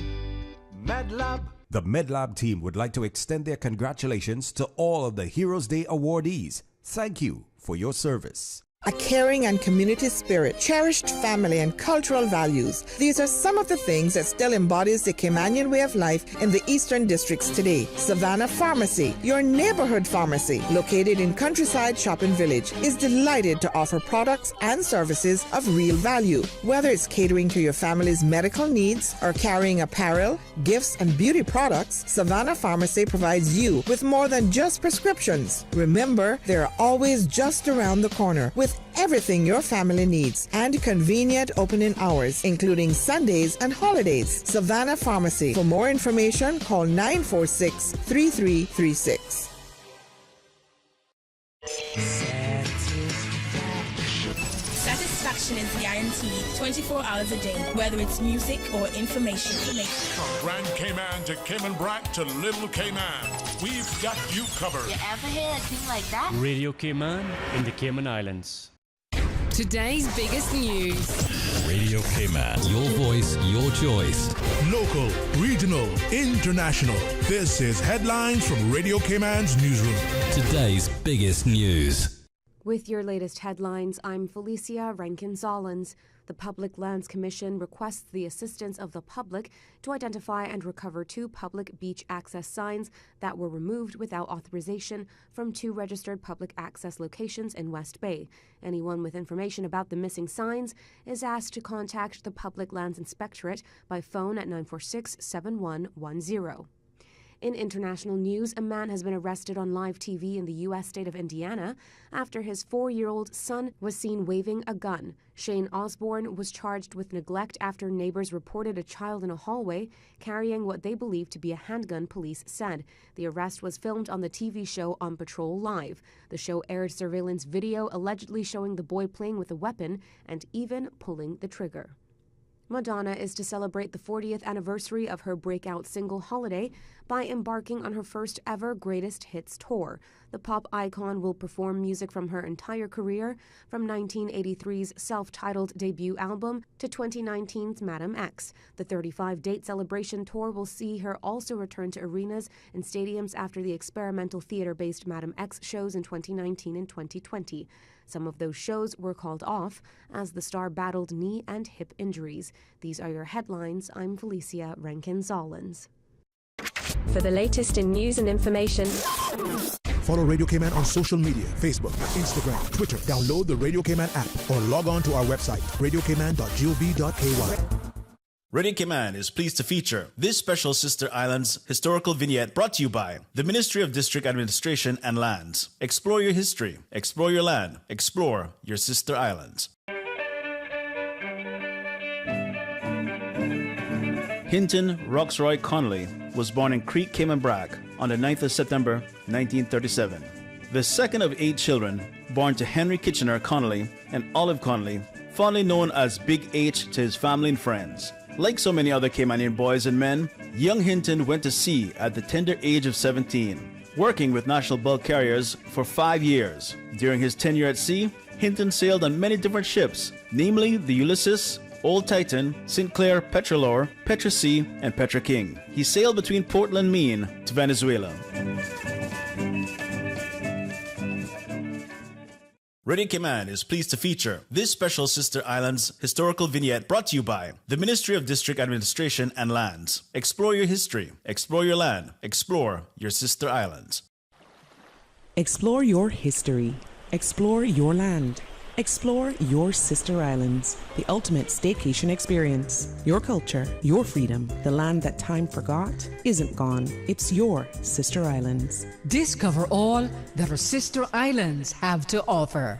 MedLab. The MedLab team would like to extend their congratulations to all of the Heroes Day awardees. Thank you for your service. A caring and community spirit, cherished family and cultural values. These are some of the things that still embodies the Caymanian way of life in the Eastern Districts today. Savannah Pharmacy, your neighborhood pharmacy, located in Countryside Shopping Village, is delighted to offer products and services of real value. Whether it's catering to your family's medical needs or carrying apparel, gifts, and beauty products, Savannah Pharmacy provides you with more than just prescriptions. Remember, they're always just around the corner with everything your family needs and convenient opening hours, including Sundays and holidays. Savannah Pharmacy. For more information, call 946-3336. Satisfaction is guaranteed 24 hours a day, whether it's music or information. From Grand Cayman to Cayman Brac to Little Cayman, we've got you covered. You ever hear a thing like that? Radio Cayman in the Cayman Islands. Today's biggest news. Radio Cayman, your voice, your choice. Local, regional, international. This is Headlines from Radio Cayman's newsroom. Today's biggest news. With your latest headlines, I'm Felicia Rankin-Zollins. The Public Lands Commission requests the assistance of the public to identify and recover 2 public beach access signs that were removed without authorization from 2 registered public access locations in West Bay. Anyone with information about the missing signs is asked to contact the Public Lands Inspectorate by phone at 946-7110. In international news, a man has been arrested on live TV in the U.S. state of Indiana after his 4-year-old son was seen waving a gun. Shane Osborne was charged with neglect after neighbors reported a child in a hallway carrying what they believed to be a handgun, police said. The arrest was filmed on the TV show On Patrol Live. The show aired surveillance video allegedly showing the boy playing with a weapon and even pulling the trigger. Madonna is to celebrate the 40th anniversary of her breakout single Holiday by embarking on her first ever Greatest Hits tour. The pop icon will perform music from her entire career, from 1983's self-titled debut album to 2019's Madam X. The 35-date celebration tour will see her also return to arenas and stadiums after the experimental theater-based Madam X shows in 2019 and 2020. Some of those shows were called off as the star battled knee and hip injuries. These are your headlines. I'm Felicia Rankin-Zollins. For the latest in news and information, follow Radio Cayman on social media, Facebook, Instagram, Twitter. Download the Radio Cayman app or log on to our website, radiocayman.gov.ky. Radio Cayman is pleased to feature this special Sister Islands historical vignette brought to you by the Ministry of District Administration and Lands. Explore your history, explore your land, explore your Sister Islands. Hinton Roxroy Connolly was born in Creek, Cayman Brac on the 9th of September 1937. The second of 8 children born to Henry Kitchener Connolly and Olive Connolly, fondly known as Big H to his family and friends. Like so many other Caymanian boys and men, young Hinton went to sea at the tender age of 17, working with national bulk carriers for 5 years. During his tenure at sea, Hinton sailed on many different ships, namely the Ulysses, Old Titan, St. Clair, Petrolor, Petra Sea, and Petra King. He sailed between Portland, Maine to Venezuela. Radio Cayman is pleased to feature this special Sister Islands historical vignette brought to you by the Ministry of District Administration and Lands. Explore your history, explore your land, explore your Sister Islands. Explore your history, explore your land, explore your Sister Islands, the ultimate staycation experience. Your culture, your freedom, the land that time forgot isn't gone. It's your Sister Islands. Discover all that our Sister Islands have to offer.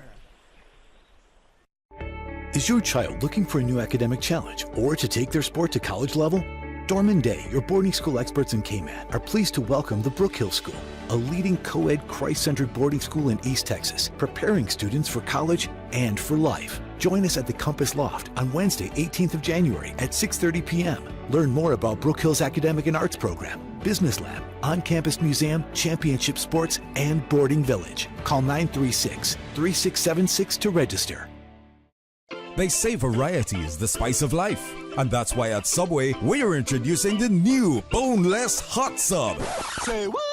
Is your child looking for a new academic challenge or to take their sport to college level? Dorman Day, your boarding school experts in Cayman, are pleased to welcome the Brook Hill School, a leading co-ed Christ-centered boarding school in East Texas, preparing students for college and for life. Join us at the Compass Loft on Wednesday, 18th of January at 6:30 p.m. Learn more about Brook Hill's academic and arts program, business lab, on-campus museum, championship sports, and boarding village. Call 936-3676 to register. They say variety is the spice of life. And that's why at Subway, we're introducing the new Boneless Hot Sub. Say what?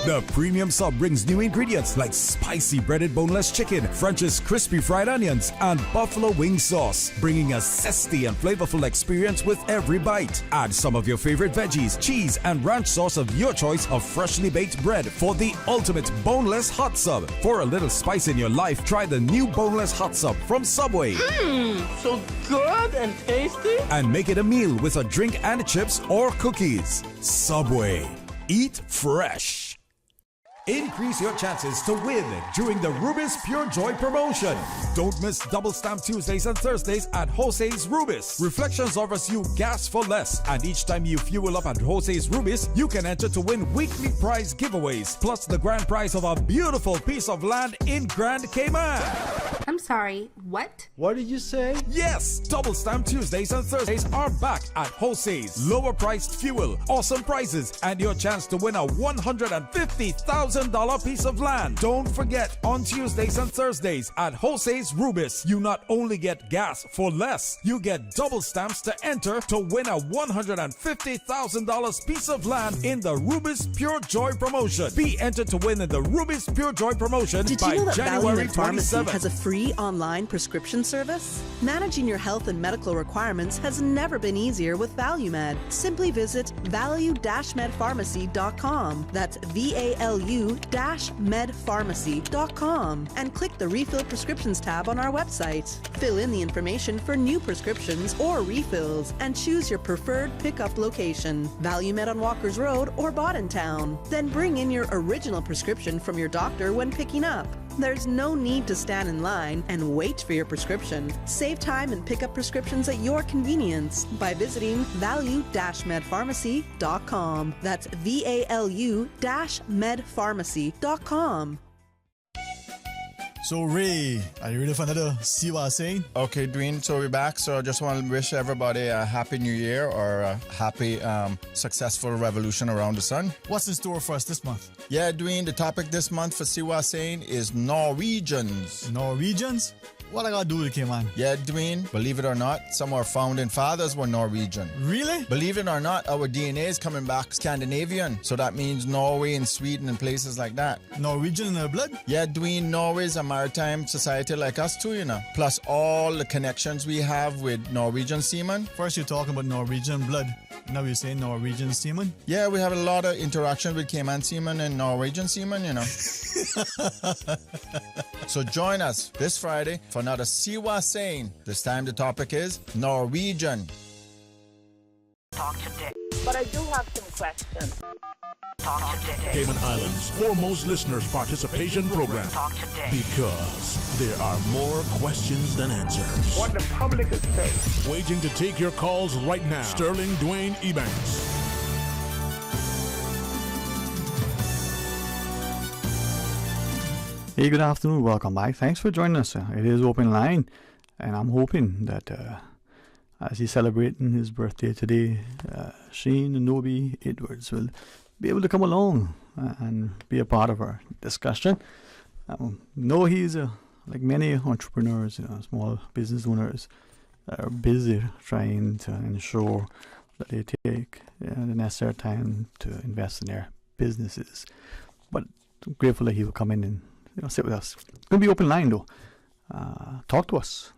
The premium sub brings new ingredients like spicy breaded boneless chicken, French's crispy fried onions, and buffalo wing sauce, bringing a zesty and flavorful experience with every bite. Add some of your favorite veggies, cheese, and ranch sauce of your choice of freshly baked bread for the ultimate boneless hot sub. For a little spice in your life, try the new Boneless Hot Sub from Subway. So good and tasty. And make it a meal with a drink and chips or cookies. Subway. Eat fresh. Increase your chances to win during the Rubis Pure Joy promotion. Don't miss Double Stamp Tuesdays and Thursdays at Jose's Rubis. Reflections offers you gas for less, and each time you fuel up at Jose's Rubis, you can enter to win weekly prize giveaways, plus the grand prize of a beautiful piece of land in Grand Cayman. I'm sorry, what? What did you say? Yes, Double Stamp Tuesdays and Thursdays are back at Jose's. Lower priced fuel, awesome prices, and your chance to win a $150,000 piece of land. Don't forget, on Tuesdays and Thursdays at Jose's Rubis, you not only get gas for less, you get double stamps to enter to win a $150,000 piece of land in the Rubis Pure Joy promotion. Be entered to win in the Rubis Pure Joy promotion by January 27th. Has a free online prescription service? Managing your health and medical requirements has never been easier with ValueMed. Simply visit value-medpharmacy.com. That's VALU-medpharmacy.com and click the Refill Prescriptions tab on our website. Fill in the information for new prescriptions or refills and choose your preferred pickup location. ValueMed on Walker's Road or Town. Then bring in your original prescription from your doctor when picking up. There's no need to stand in line and wait for your prescription. Save time and pick up prescriptions at your convenience by visiting value-medpharmacy.com. That's VALU-medpharmacy.com. So Ray, are you ready for another See What I'm Saying? Okay, Dwayne, so we're back. So I just want to wish everybody a happy new year or a happy, successful revolution around the sun. What's in store for us this month? Yeah, Dwayne, the topic this month for See What I'm Saying is Norwegians. Norwegians? What I gotta do with it, man? Yeah, Dwayne, believe it or not, some of our founding fathers were Norwegian. Really? Believe it or not, our DNA is coming back Scandinavian. So that means Norway and Sweden and places like that. Norwegian in their blood? Yeah, Dwayne, Norway is a maritime society like us too, you know. Plus all the connections we have with Norwegian seamen. First you're talking about Norwegian blood. Now you're saying Norwegian seamen? Yeah, we have a lot of interaction with Cayman seamen and Norwegian seamen, you know. So join us this Friday for another See What I'm Saying. This time the topic is Norwegian. Talk today. But I do have some questions. Talk today. Cayman Islands' foremost listeners participation program. Talk today. Because there are more questions than answers. What the public is saying. Waiting to take your calls right now. Sterling Dwayne Ebanks. Hey, good afternoon. Welcome back. Thanks for joining us. It is open line, and I'm hoping that as he's celebrating his birthday today, Shane and Nobi Edwards will be able to come along and be a part of our discussion. No, he's like many entrepreneurs, small business owners, are busy trying to ensure that they take the necessary time to invest in their businesses. But I'm grateful that he will come in and sit with us. It's going to be open line though. Talk to us.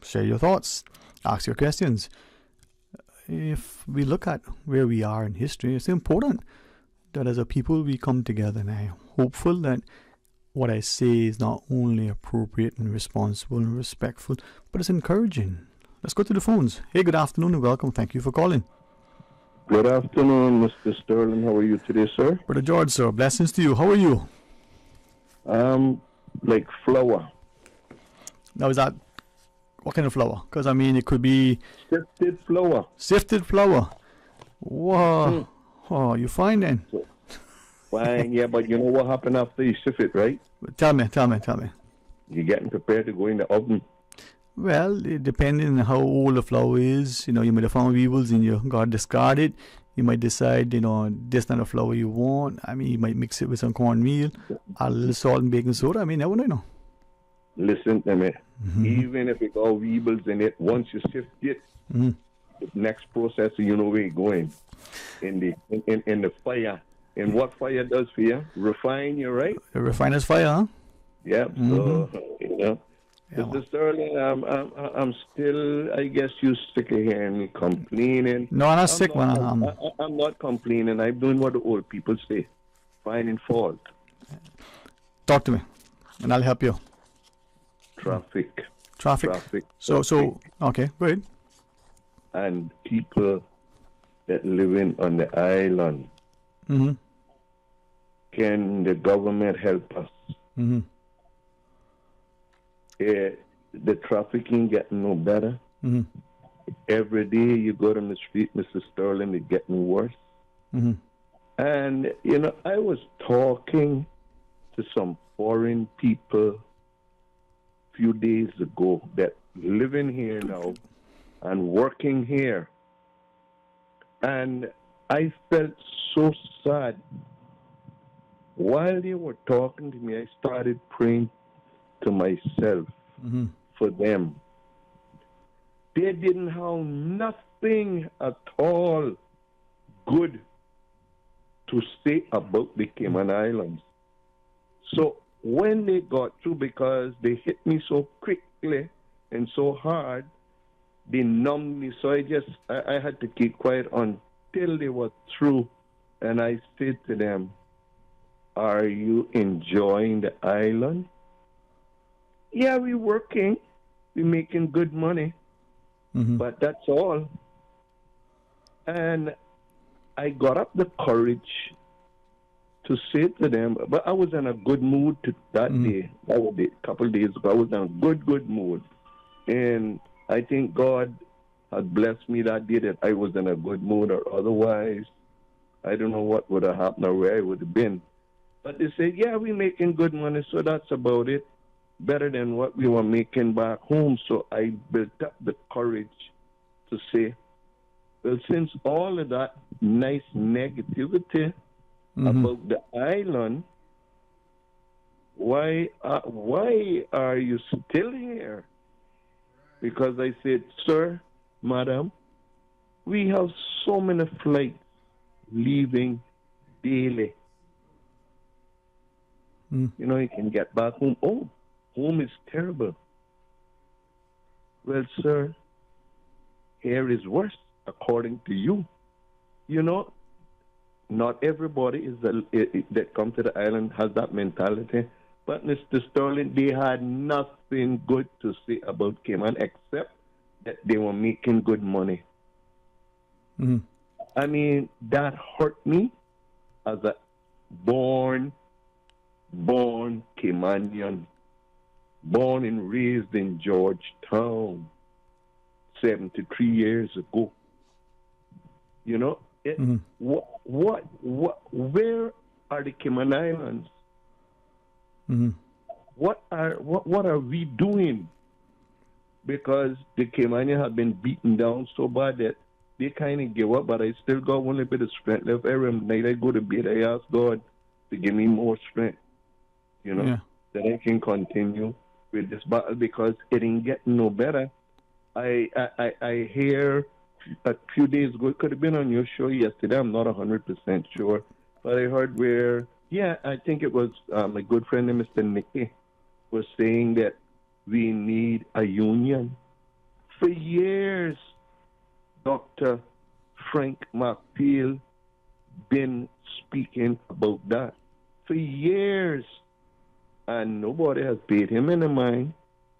Share your thoughts. Ask your questions. If we look at where we are in history, it's important that as a people we come together, and I'm hopeful that what I say is not only appropriate and responsible and respectful, but it's encouraging. Let's go to the phones. Hey, good afternoon and welcome. Thank you for calling. Good afternoon, Mr. Sterling. How are you today, sir? Brother George, sir. Blessings to you. How are you? Like flour. Now, is that what kind of flour? Because, I mean, it could be... Sifted flour. Sifted flour. Whoa. Oh, you fine then? So, fine, yeah, but you know what happened after you sift it, right? Tell me. You're getting prepared to go in the oven. Well, depending on how old the flour is, you might have found weevils and you got to discard it. You might decide, this not the flour you want. I mean, you might mix it with some cornmeal, a little salt and baking soda. I mean, never know. Listen to me. Even if it got weevils in it, once you sift it, the next process, you know where you're going. In the fire. And what fire does for you? Refine you, right? The refiner's fire, huh? Yep. So, Mr. Sterling, I'm still, I guess you sick of hearing me complaining. No, I'm not sick, man. I'm not complaining. I'm doing what the old people say. Finding fault. Talk to me, and I'll help you. Traffic. So, okay, go ahead. And people that living on the island. Can the government help us? The trafficking getting no better. Every day you go on the street, Mr. Sterling, it's getting worse. And, I was talking to some foreign people few days ago that living here now and working here, and I felt so sad. While they were talking to me, I started praying to myself for them. They didn't have nothing at all good to say about the Cayman Islands. So when they got through, because they hit me so quickly and so hard, they numbed me. So I had to keep quiet until they were through. And I said to them, are you enjoying the island? Yeah, we're working. We're making good money. But that's all. And I got up the courage to say to them, but I was in a good mood that day. That was a couple of days ago. I was in a good mood. And I think God had blessed me that day that I was in a good mood, or otherwise, I don't know what would have happened or where I would have been. But they said, yeah, we're making good money, so that's about it. Better than what we were making back home. So I built up the courage to say, well, since all of that nice negativity about the island, why are you still here? Because I said, sir, madam, we have so many flights leaving daily. You know, you can get back home. Oh, home is terrible. Well, sir, here is worse, according to you. You know, not everybody that come to the island has that mentality. But Mr. Sterling, they had nothing good to say about Cayman except that they were making good money. I mean, that hurt me as a born Caymanian, born and raised in Georgetown 73 years ago. You know, where are the Cayman Islands? What are we doing? Because the Caymanians have been beaten down so bad that they kind of give up, but I still got one little bit of strength left. Every night I go to bed, I ask God to give me more strength, you know, that I can continue with this battle, because it ain't getting no better. I hear a few days ago, it could have been on your show yesterday, I'm not 100% sure, but I heard where, I think it was my good friend Mr. Nicky was saying that we need a union. For years, Dr. Frank McPeel been speaking about that. For years. And nobody has paid him any mind.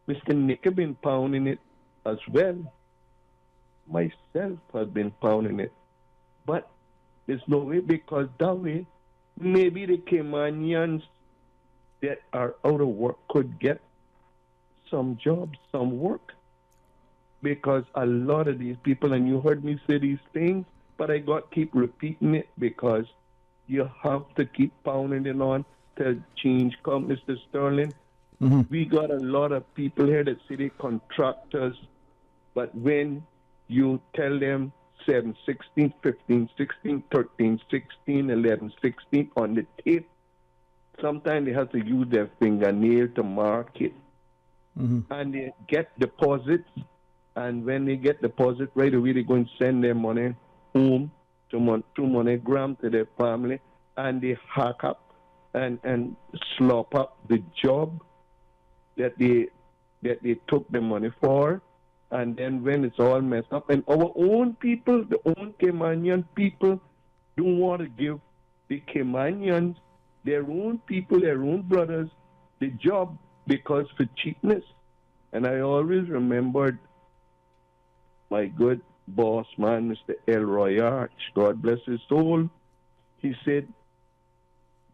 Mr. Nick has been pounding it as well. Myself has been pounding it. But there's no way, because that way, maybe the Caymanians that are out of work could get some jobs, some work. Because a lot of these people, and you heard me say these things, but I got to keep repeating it, because you have to keep pounding it on till change come, Mr. Sterling. We got a lot of people here that say they contractors, but when you tell them 7, 16, 15, 16, 13, 16, 11, 16 on the tape, sometimes they have to use their fingernail to mark it. And they get deposits, and when they get deposit, right away they're going to send their money home to MoneyGram to their family, and they hack up and slop up the job that they took the money for. And then when it's all messed up, and our own people, the own Caymanian people, don't want to give the Caymanians, their own people, their own brothers, the job, because for cheapness. And I always remembered my good boss man, Mr. Elroy Arch, God bless his soul. He said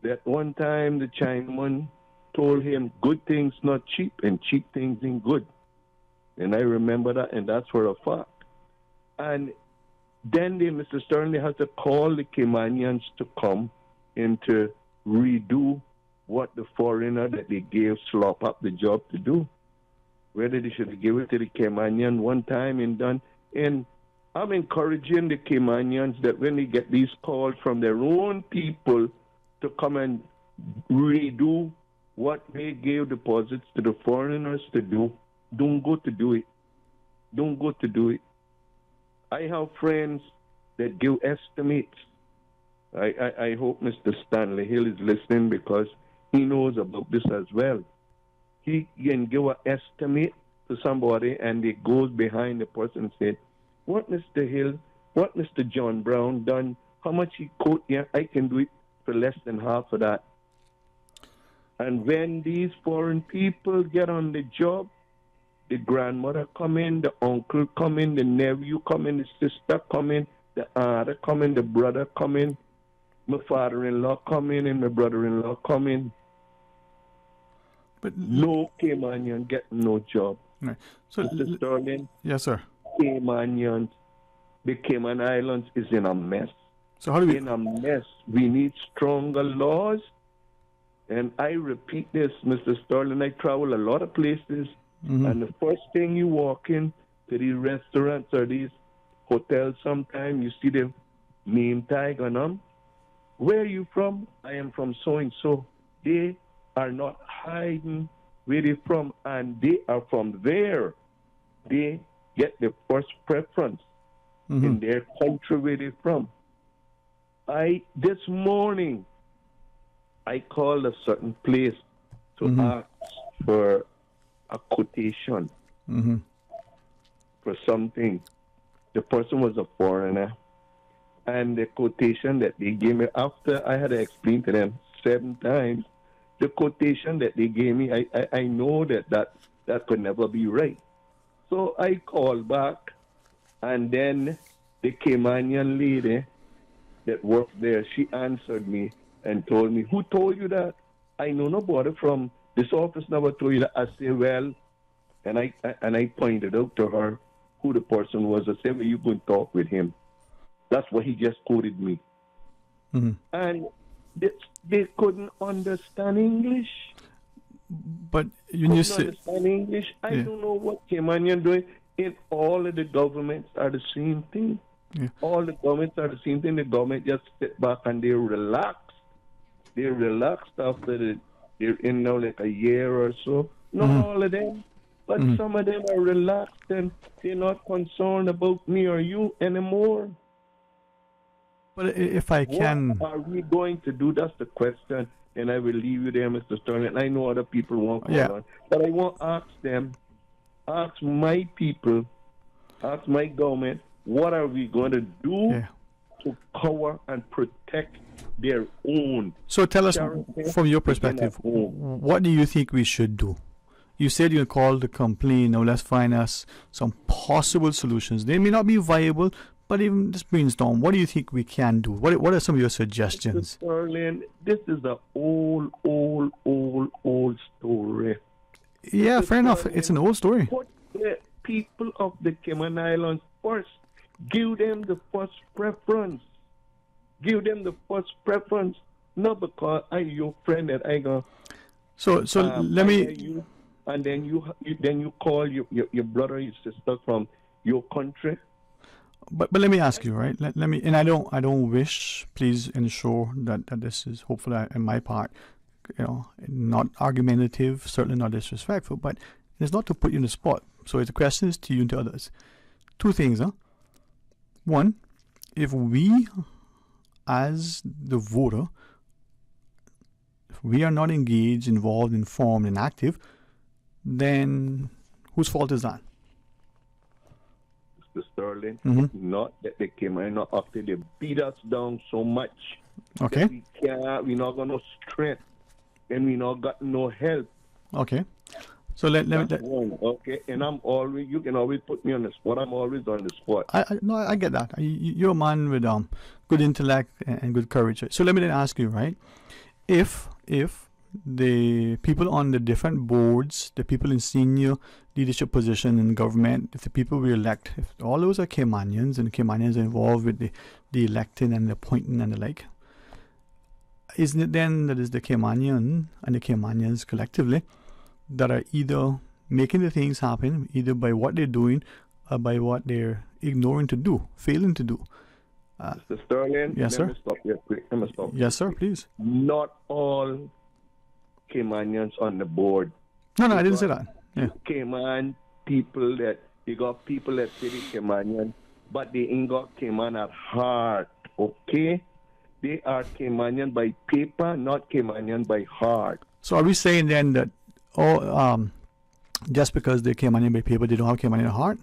that one time the Chinaman told him, good things not cheap, and cheap things ain't good. And I remember that, and that's for a fact. And then Mr. Sterling, has to call the Caymanians to come and to redo what the foreigner that they gave slop up the job to do. whether they should give it to the Caymanian one time and done. And I'm encouraging the Caymanians that when they get these calls from their own people to come and redo what they gave deposits to the foreigners to do, don't go to do it. Don't go to do it. I have friends that give estimates. I hope Mr. Stanley Hill is listening because he knows about this as well. He can give an estimate to somebody and it goes behind the person and says, what Mr. Hill, what Mr. John Brown done, how much he quote, yeah, I can do it for less than half of that. And when these foreign people get on the job, the grandmother come in, the uncle come in, the nephew come in, the sister come in, the aunt come in, the brother come in, my father-in-law come in, and my brother-in-law come in. But no Caymanian get no job. Right. So, Mr. Sterling, yes, sir. Caymanians, the Cayman Islands is in a mess. So how do we? In a mess. We need stronger laws. And I repeat this, Mr. Sterling, I travel a lot of places, and the first thing you walk in to these restaurants or these hotels, sometimes you see the name tag on them. Where are you from? I am from so-and-so. They are not hiding where they're from, and they are from there. They get the first preference in their country where they're from. This morning, I called a certain place to ask for a quotation for something. The person was a foreigner, and the quotation that they gave me, after I had to explain to them 7 times, the quotation that they gave me, I know that could never be right. So I called back, and then the Caymanian lady that worked there, she answered me and told me, who told you that? I know nobody from this office never told you that. I say, well, and I pointed out to her who the person was. I said, well, you go and talk with him. That's what he just quoted me. And they couldn't understand English. But you say understand English. I don't know what Caymanian doing. In all of the governments are the same thing. Yeah. All the governments are the same thing. The government just sit back and they relax. They're relaxed after they're in now like a year or so. Not all of them, but some of them are relaxed and they're not concerned about me or you anymore. But if I can... What are we going to do? That's the question. And I will leave you there, Mr. Sterling. I know other people won't call on. But I want to ask them, ask my people, ask my government, what are we going to do to cover and protect their own? So tell us, from your perspective, what do you think we should do? You said you called to complain. Now let's find us some possible solutions. They may not be viable, but even just brainstorm. What do you think we can do? What are some of your suggestions? Mr. Sterling, this is an old story. Yeah, fair enough. It's an old story. Put the people of the Cayman Islands first. Give them the first preference. Give them the first preference. Not because I'm your friend that I go. So let me. And then you call your brother, your sister from your country. But let me ask you, right? Let me, and I don't wish. Please ensure that this is hopefully in my part, not argumentative, certainly not disrespectful, but it's not to put you in the spot. So the question is to you and to others. 2 things, One, if we, as the voter, if we are not engaged, involved, informed, and active, then whose fault is that? Mr. Sterling, not that they came in, not after they beat us down so much. Okay. We not got no strength, and we not got no help. Okay. So let me. Okay, and I'm always. You can always put me on the spot. I'm always on the spot. I get that. You're a man with good intellect and good courage. So let me then ask you, right? If the people on the different boards, the people in senior leadership position in government, if the people we elect, if all those are Caymanians and Caymanians are involved with the electing and the appointing and the like, isn't it then that is the Caymanian and the Caymanians collectively that are either making the things happen either by what they're doing or by what they're ignoring to do, failing to do. Mr. Sterling, yes, sir. Let me stop you quick. Yes, sir, please. Not all Caymanians on the board. No, I didn't say that. Yeah. Cayman people that, you got people that say they Caymanian, but they ain't got Cayman at heart, okay? They are Caymanian by paper, not Caymanian by heart. So are we saying then that just because they're Caymanian by paper, they don't have Caymanian at heart?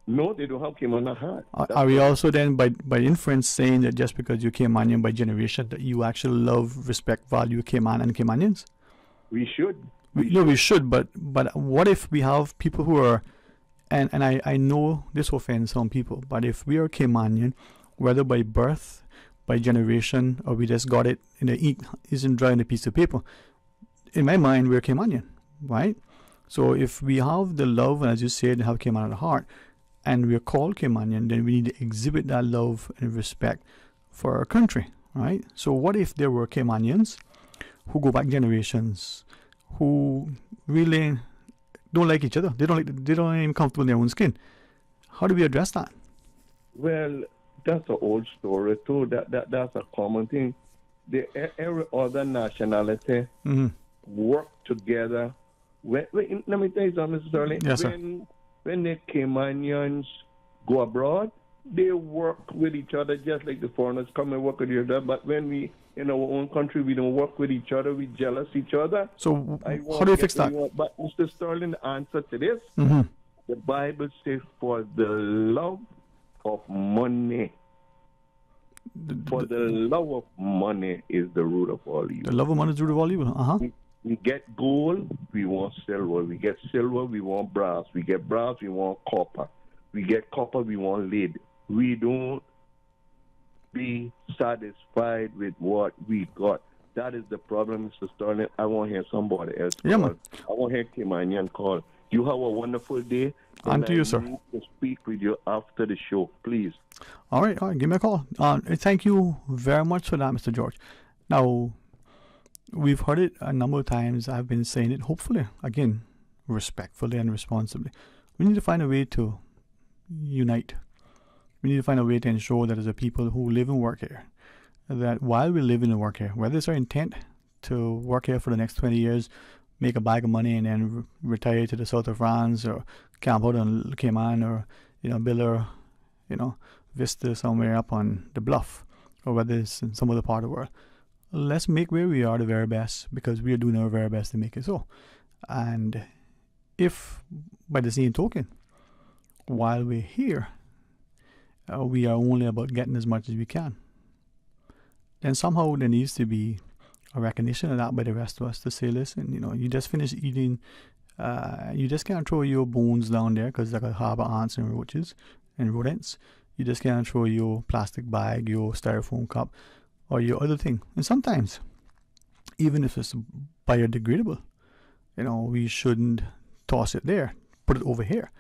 No, they don't have Caymanian at heart. Are we also then by inference saying that just because you're Caymanian by generation, that you actually love, respect, value Cayman and Caymanians? We should. We should, but what if we have people who are, and I know this offends some people, but if we are Caymanian, whether by birth, by generation, or we just got it in the ink isn't dry on a piece of paper, in my mind we're Caymanian, right? So if we have the love, and as you said, have Cayman at the heart, and we're called Caymanian, then we need to exhibit that love and respect for our country, right? So what if there were Caymanians who go back generations, who really don't like each other? They don't even comfortable in their own skin. How do we address that? Well, that's an old story too. That's a common thing. Every other nationality work together. Let me tell you something, Mr. Sterling. Yes, sir. When the Caymanians go abroad, they work with each other just like the foreigners come and work with each other. But when we in our own country, we don't work with each other. We jealous each other. So how do you fix that? But Mr. Sterling, the answer to this, the Bible says, for the love of money. For the love of money is the root of all evil. The love of money is the root of all evil. We get gold, we want silver. We get silver, we want brass. We get brass, we want copper. We get copper, we want lead. We don't be satisfied with what we got. That is the problem, Mr. Sterling. I want to hear somebody else call. Yeah, man. I want to hear Caymanian call. You have a wonderful day. And to you, sir. I need to speak with you after the show, please. All right, give me a call. Thank you very much for that, Mr. George. Now, we've heard it a number of times. I've been saying it, hopefully, again, respectfully and responsibly. We need to find a way to unite. We need to find a way to ensure that as a people who live and work here, that while we live and work here, whether it's our intent to work here for the next 20 years, make a bag of money and then retire to the south of France or camp out on Cayman or, build a, vista somewhere up on the bluff, or whether it's in some other part of the world. Let's make where we are the very best, because we are doing our very best to make it so. And if, by the same token, while we're here, we are only about getting as much as we can, then somehow there needs to be a recognition of that by the rest of us to say, listen, you just finished eating, you just can't throw your bones down there because they could harbor ants and roaches and rodents. You just can't throw your plastic bag, your styrofoam cup, or your other thing. And sometimes, even if it's biodegradable, we shouldn't toss it there, put it over here.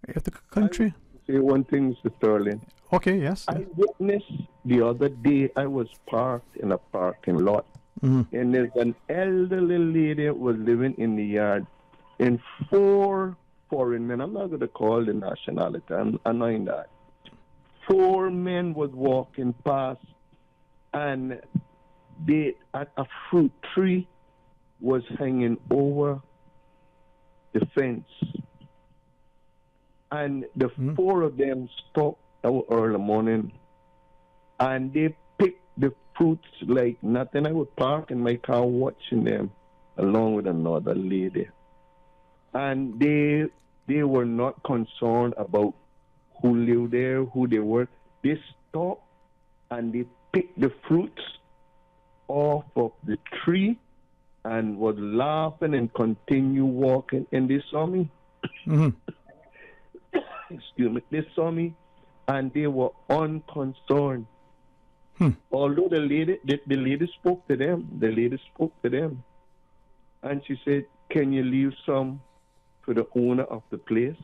If the country... I say one thing, Mr. Sterling. Okay, yes. I witnessed the other day, I was parked in a parking lot, and there's an elderly lady who was living in the yard, and 4 foreign men, I'm not going to call the nationality, I'm annoying that. 4 men was walking past, and a fruit tree was hanging over the fence. And the 4 of them stopped early morning, and they picked the fruits like nothing. I would park in my car watching them along with another lady. And they were not concerned about who lived there, who they were. They stopped and they picked the fruits off of the tree and was laughing and continue walking. And they saw me. Excuse me. They saw me and they were unconcerned. Although the lady spoke to them. And she said, "Can you leave some for the owner of the place?"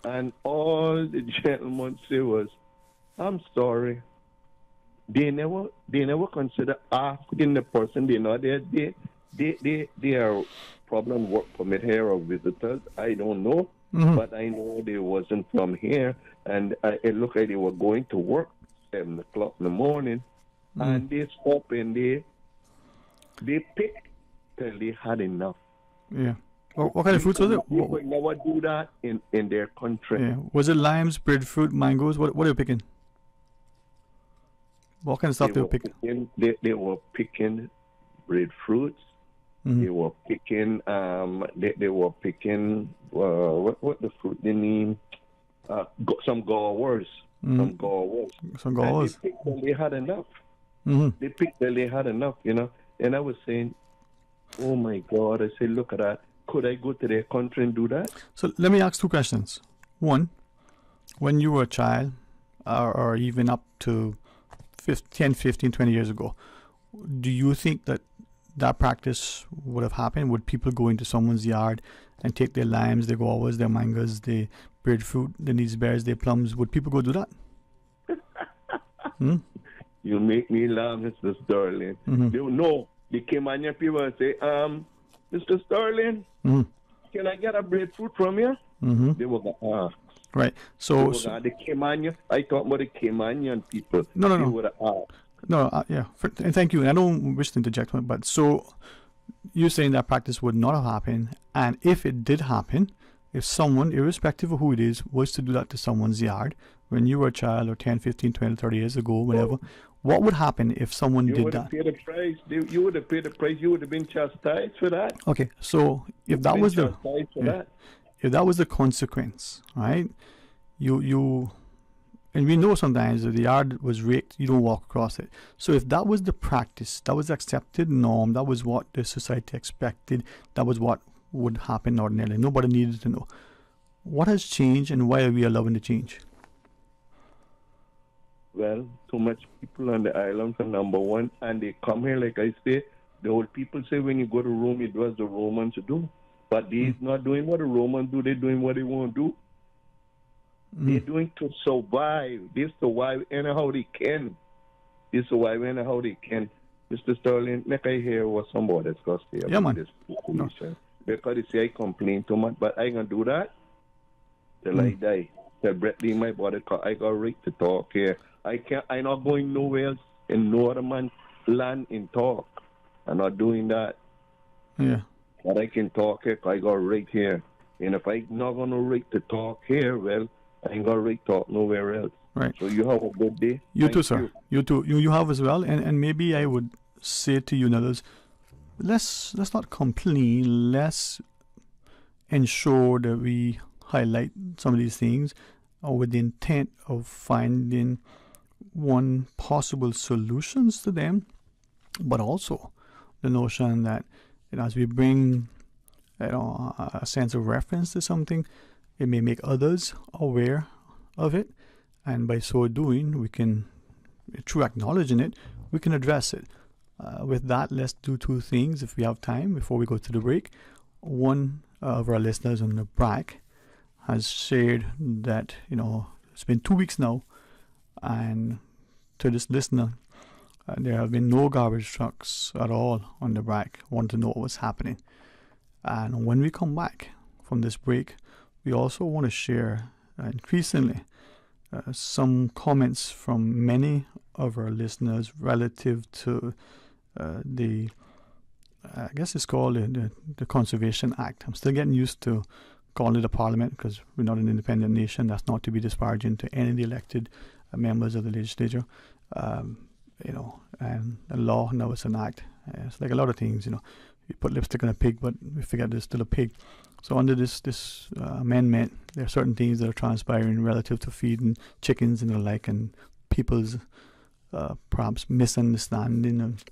And all the gentleman said was, "I'm sorry." They never consider asking the person. They know they are problem, work permit here or visitors. I don't know. But I know they wasn't from here. And it looked like they were going to work 7 o'clock in the morning. And they stop and they pick till they had enough. Yeah. What kind of fruits was it? They would never do that in their country. Yeah. Was it limes, breadfruit, mangoes? What are you picking? What kind of stuff they were picking? They were picking breadfruits. They were picking what the fruit they name some gawers. Some gawers. They picked till they had enough. They picked till they had enough, you know. And I was saying, oh my God, I said, look at that. Could I go to their country and do that? So let me ask 2 questions. One, when you were a child, or even up to 10, 15, 20 years ago, do you think that practice would have happened? Would people go into someone's yard and take their limes, their guavas, their mangoes, their breadfruit, their bears, their plums? Would people go do that? You make me laugh, Mr. Sterling. They came on your people and say, Mr. Sterling, can I get a breadfruit from you? They were going to ask. Right. So the Caymanian, I talk about the Caymanian people. No. They would have asked. No, yeah, and thank you. And I don't wish to interject, but so you're saying that practice would not have happened, and if it did happen, if someone, irrespective of who it is, was to do that to someone's yard when you were a child or 10, 15, 20, 30 years ago, whatever, what would happen if someone did that? You would have paid the price. You would have paid the price. You would have been chastised for that. Okay, so if that was the consequence, right? And we know sometimes if the yard was raked, you don't walk across it. So if that was the practice, that was the accepted norm, that was what the society expected, that was what would happen ordinarily. Nobody needed to know. What has changed and why are we allowing the change? Well, too much people on the island for number one, and they come here, like I say, the old people say when you go to Rome, it was the Romans do. But they're not doing what the Romans do, they're doing what they want to do. They're doing to survive. They survive anyhow they can. Mr. Sterling, like I hear what somebody's got to say about this situation. Because they say I complain too much, but I ain't going to do that till I die. Till breath leave my body, because I got right to talk here. I'm not going nowhere else in no other man's land and talk. I'm not doing that. Yeah. But I can talk here because I got right here. And if I'm not going to right to talk here, well, I ain't got right to talk nowhere else. Right. So you have a good day. You too, sir. You too. You have as well. And maybe I would say to you and others, let's not complain. Let's ensure that we highlight some of these things with the intent of finding one possible solutions to them, but also the notion that as we bring a sense of reference to something, it may make others aware of it, and by so doing, we can, through acknowledging it, we can address it. With that, let's do 2 things if we have time before we go to the break. One of our listeners on the BRAC has shared that it's been 2 weeks now, and to this listener, there have been no garbage trucks at all on the BRAC. Want to know what was happening. And when we come back from this break, we also want to share increasingly some comments from many of our listeners relative to I guess it's called the Conservation Act. I'm still getting used to calling it a parliament because we're not an independent nation. That's not to be disparaging to any of the elected members of the legislature. And the law, now it's an act. It's like a lot of things, you put lipstick on a pig, but we forget there's still a pig. So under this amendment, there are certain things that are transpiring relative to feeding chickens and the like, and people's perhaps misunderstanding and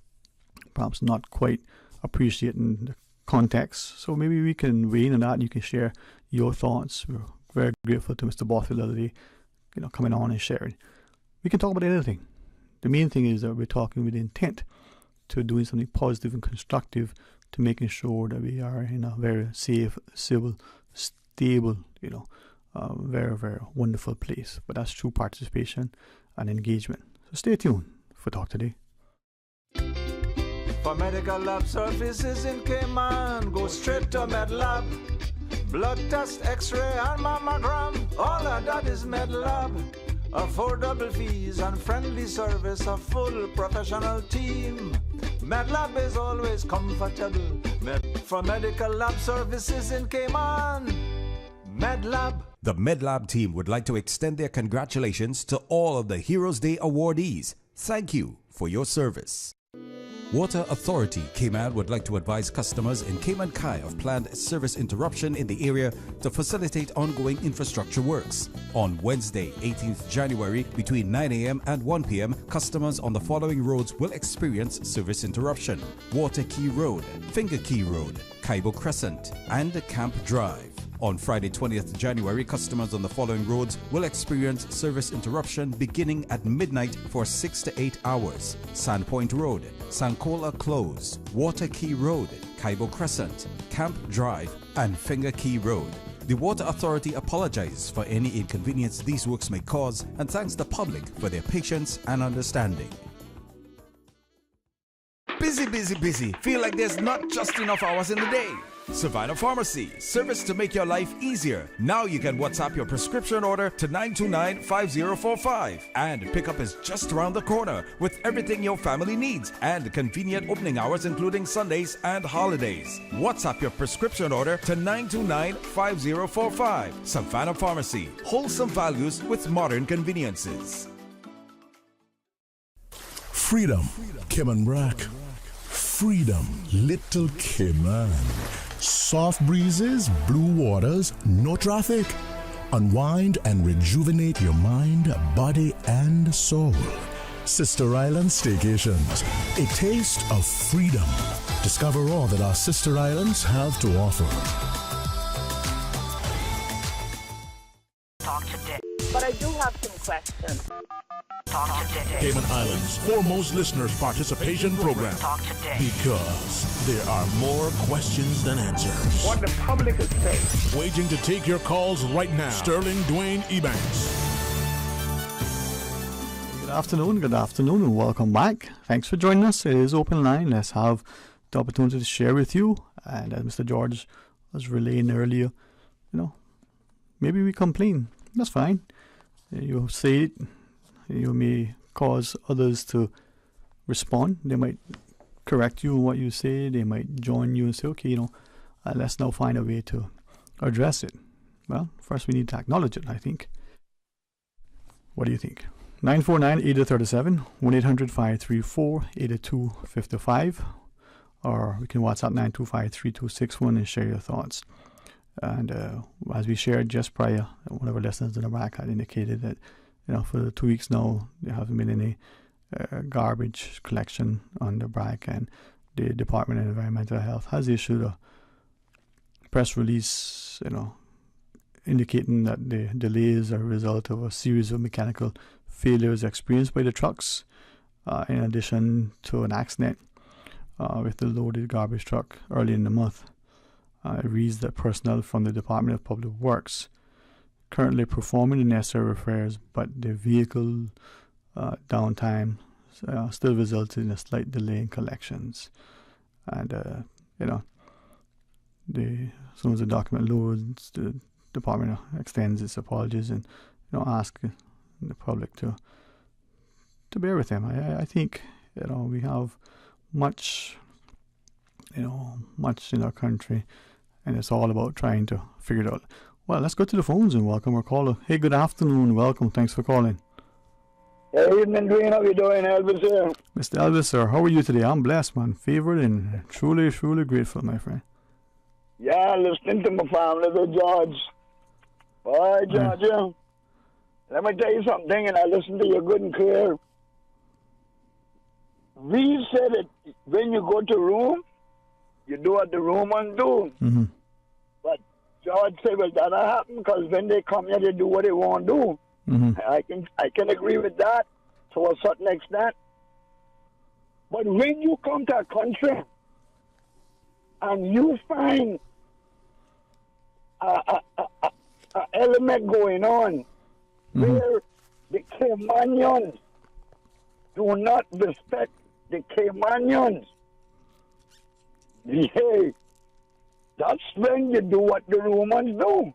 perhaps not quite appreciating the context. So maybe we can weigh in on that and you can share your thoughts. We're very grateful to Mr. Bothwell the other day, coming on and sharing. We can talk about anything. The main thing is that we're talking with intent to doing something positive and constructive, to making sure that we are in a very safe, civil, stable, very, very wonderful place. But that's through participation and engagement. So stay tuned for Talk Today. For medical lab services in Cayman, go straight to MedLab. Blood test, x-ray and mammogram, all of that is MedLab. Affordable fees and friendly service, a full professional team. MedLab is always comfortable. For medical lab services in Cayman, MedLab. The MedLab team would like to extend their congratulations to all of the Heroes Day awardees. Thank you for your service. Water Authority Cayman would like to advise customers in Cayman Kai of planned service interruption in the area to facilitate ongoing infrastructure works. On Wednesday, 18th January, between 9 a.m. and 1 p.m., customers on the following roads will experience service interruption: Water Key Road, Finger Key Road, Kaibo Crescent, and Camp Drive. On Friday, 20th January, customers on the following roads will experience service interruption beginning at midnight for 6 to 8 hours: Sandpoint Road, Sankola Close, Water Key Road, Kaibo Crescent, Camp Drive, and Finger Key Road. The Water Authority apologizes for any inconvenience these works may cause and thanks the public for their patience and understanding. Busy, busy, busy. Feel like there's not just enough hours in the day. Savannah Pharmacy, service to make your life easier. Now you can WhatsApp your prescription order to 929-5045. And pickup is just around the corner with everything your family needs and convenient opening hours including Sundays and holidays. WhatsApp your prescription order to 929-5045. Savannah Pharmacy, wholesome values with modern conveniences. Freedom, Cayman Rack. Freedom, Little Cayman. Soft breezes, blue waters, no traffic. Unwind and rejuvenate your mind, body, and soul. Sister Island Staycations, a taste of freedom. Discover all that our sister islands have to offer. Talk today. But I do have some questions. Talk today. Cayman Islands' foremost listeners participation program. Talk today. Because there are more questions than answers. What the public is saying. Waiting to take your calls right now. Sterling Dwayne Ebanks. Good afternoon, and welcome back. Thanks for joining us. It is open line. Let's have the opportunity to share with you. And as Mr. George was relaying earlier, maybe we complain. That's fine. You say it. You may cause others to respond. They might correct you on what you say. They might join you and say, okay, let's now find a way to address it. Well, first we need to acknowledge it, I think. What do you think? 949-8037, 1-800-534-8255, or we can WhatsApp 925-3261 and share your thoughts. And as we shared just prior, one of our listeners in the back had indicated that for 2 weeks now, there hasn't been any garbage collection on the BRAC, and the Department of Environmental Health has issued a press release, indicating that the delays are a result of a series of mechanical failures experienced by the trucks, in addition to an accident with the loaded garbage truck early in the month. It reads that personnel from the Department of Public Works currently performing the necessary repairs, but the vehicle downtime still resulted in a slight delay in collections. And as soon as the document loads, the department extends its apologies and ask the public to bear with them. I think we have much in our country, and it's all about trying to figure it out. Well, let's go to the phones and welcome our caller. Hey, good afternoon. Welcome. Thanks for calling. Hey, evening, Dwayne. How you doing? Elvis here. Mr. Elvis, sir. How are you today? I'm blessed, man. Favored and truly, truly grateful, my friend. Yeah, listening to my family, the George. Boy, Georgia. Let me tell you something, and I listen to you good and clear. We said it when you go to room, you do what the room wants to do. Mm-hmm. But George said, well, that'll happen because when they come here, they do what they want to do. Mm-hmm. I can agree with that to a certain extent. But when you come to a country and you find a element going on where the Caymanians do not respect the Caymanians, hey, that's when you do what the Romans do.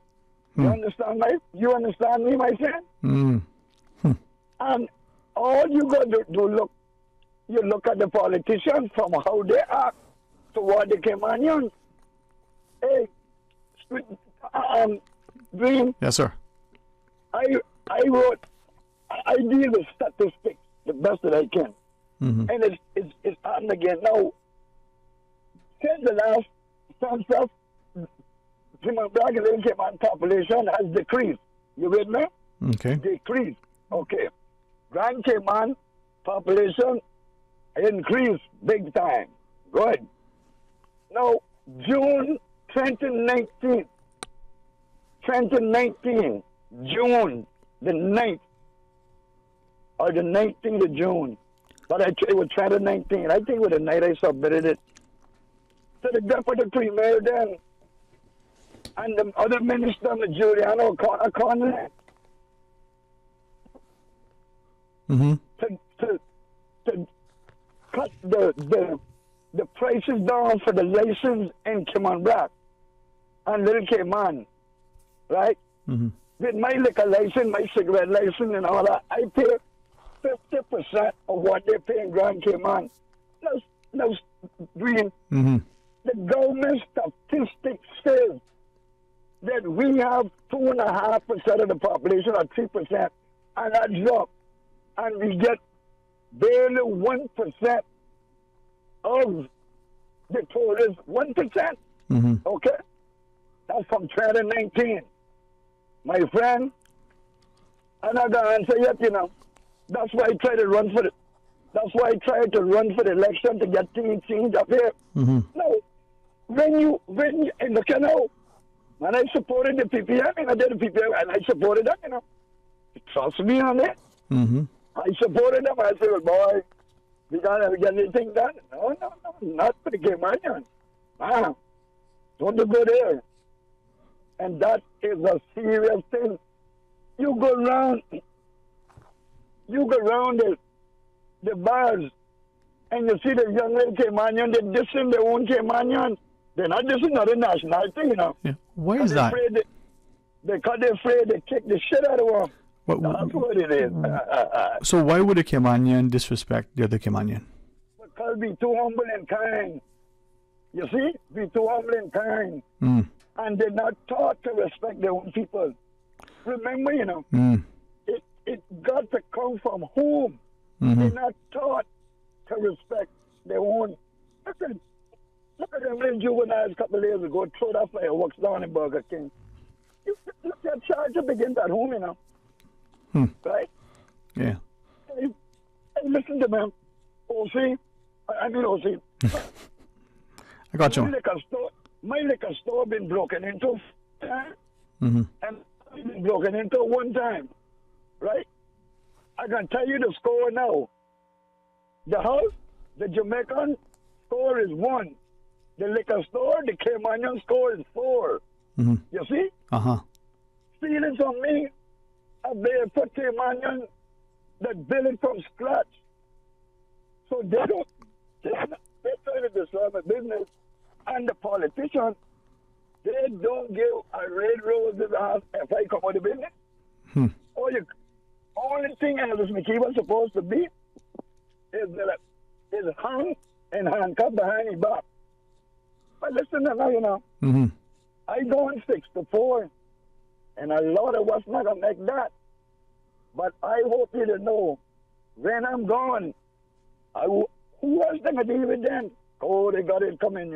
You understand me, my friend? And all you got to do, you look at the politicians from how they act toward the Caymanians. Hey, Dwayne. Yes, sir. I deal with statistics the best that I can. And it's happening again. Now, since the last census, Plymouth Black and Cayman population has decreased. You with me? Okay. Decreased. Okay. Grand Cayman population increased big time. Good. Now, June 2019, June the 9th, or the 19th of June, but it was 2019. I think with the night I submitted it to the deputy premier then, and the other minister, Juliano Conley, to cut the prices down for the license in Cayman Black and Little Cayman, right? With my liquor license, my cigarette license, and all that, I pay 50% of what they pay in Grand Cayman. Now, Dwayne, the government statistics says that we have 2.5% of the population, or 3%, and that drop, and we get barely 1% of the tourists. 1%. Okay, that's from 2019. My friend, I'm not gonna answer yet. That's why I try to run for it. That's why I tried to run for the election to get things changed up here. No, when you look at now, when I supported the PPM, and I did the PPM, and I supported them, trust me on it. I supported them. I said, well, boy, we gotta get anything done. No, not for the Caymanians. Don't go there. And that is a serious thing. You go around the bars, and you see the young lady Caymanian, they're dissing their own Caymanian. They're not dissing other nationality, Yeah. Why is that? Because they're afraid they kick the shit out of them. That's what it is. So why would a Caymanian disrespect the other Caymanian? Because be too humble and kind. You see? Be too humble and kind. And they're not taught to respect their own people. Remember, it got to come from home. They're not taught to respect their own. Look at them little juveniles a couple of years ago, throw that fireworks down in Burger King. Look, that charge begins at home, Right? Yeah. Hey, listen to me. OC. I got you. My liquor store been broken into, and been broken into one time, right? I can tell you the score now. The house, the Jamaican score is 1. The liquor store, the Caymanian score is 4. You see? Stealing from me, they put Caymanian that build it from scratch. So they're trying to destroy my business. And the politicians, they don't give a red rose if I come out of business. Only thing Elvis McKee was supposed to be is hung and handcuffed behind his back. But listen now, I going 6-4, and a lot of us not going to make that. But I hope you to know, when I'm gone, who else going to deal with them? Oh, they got it coming,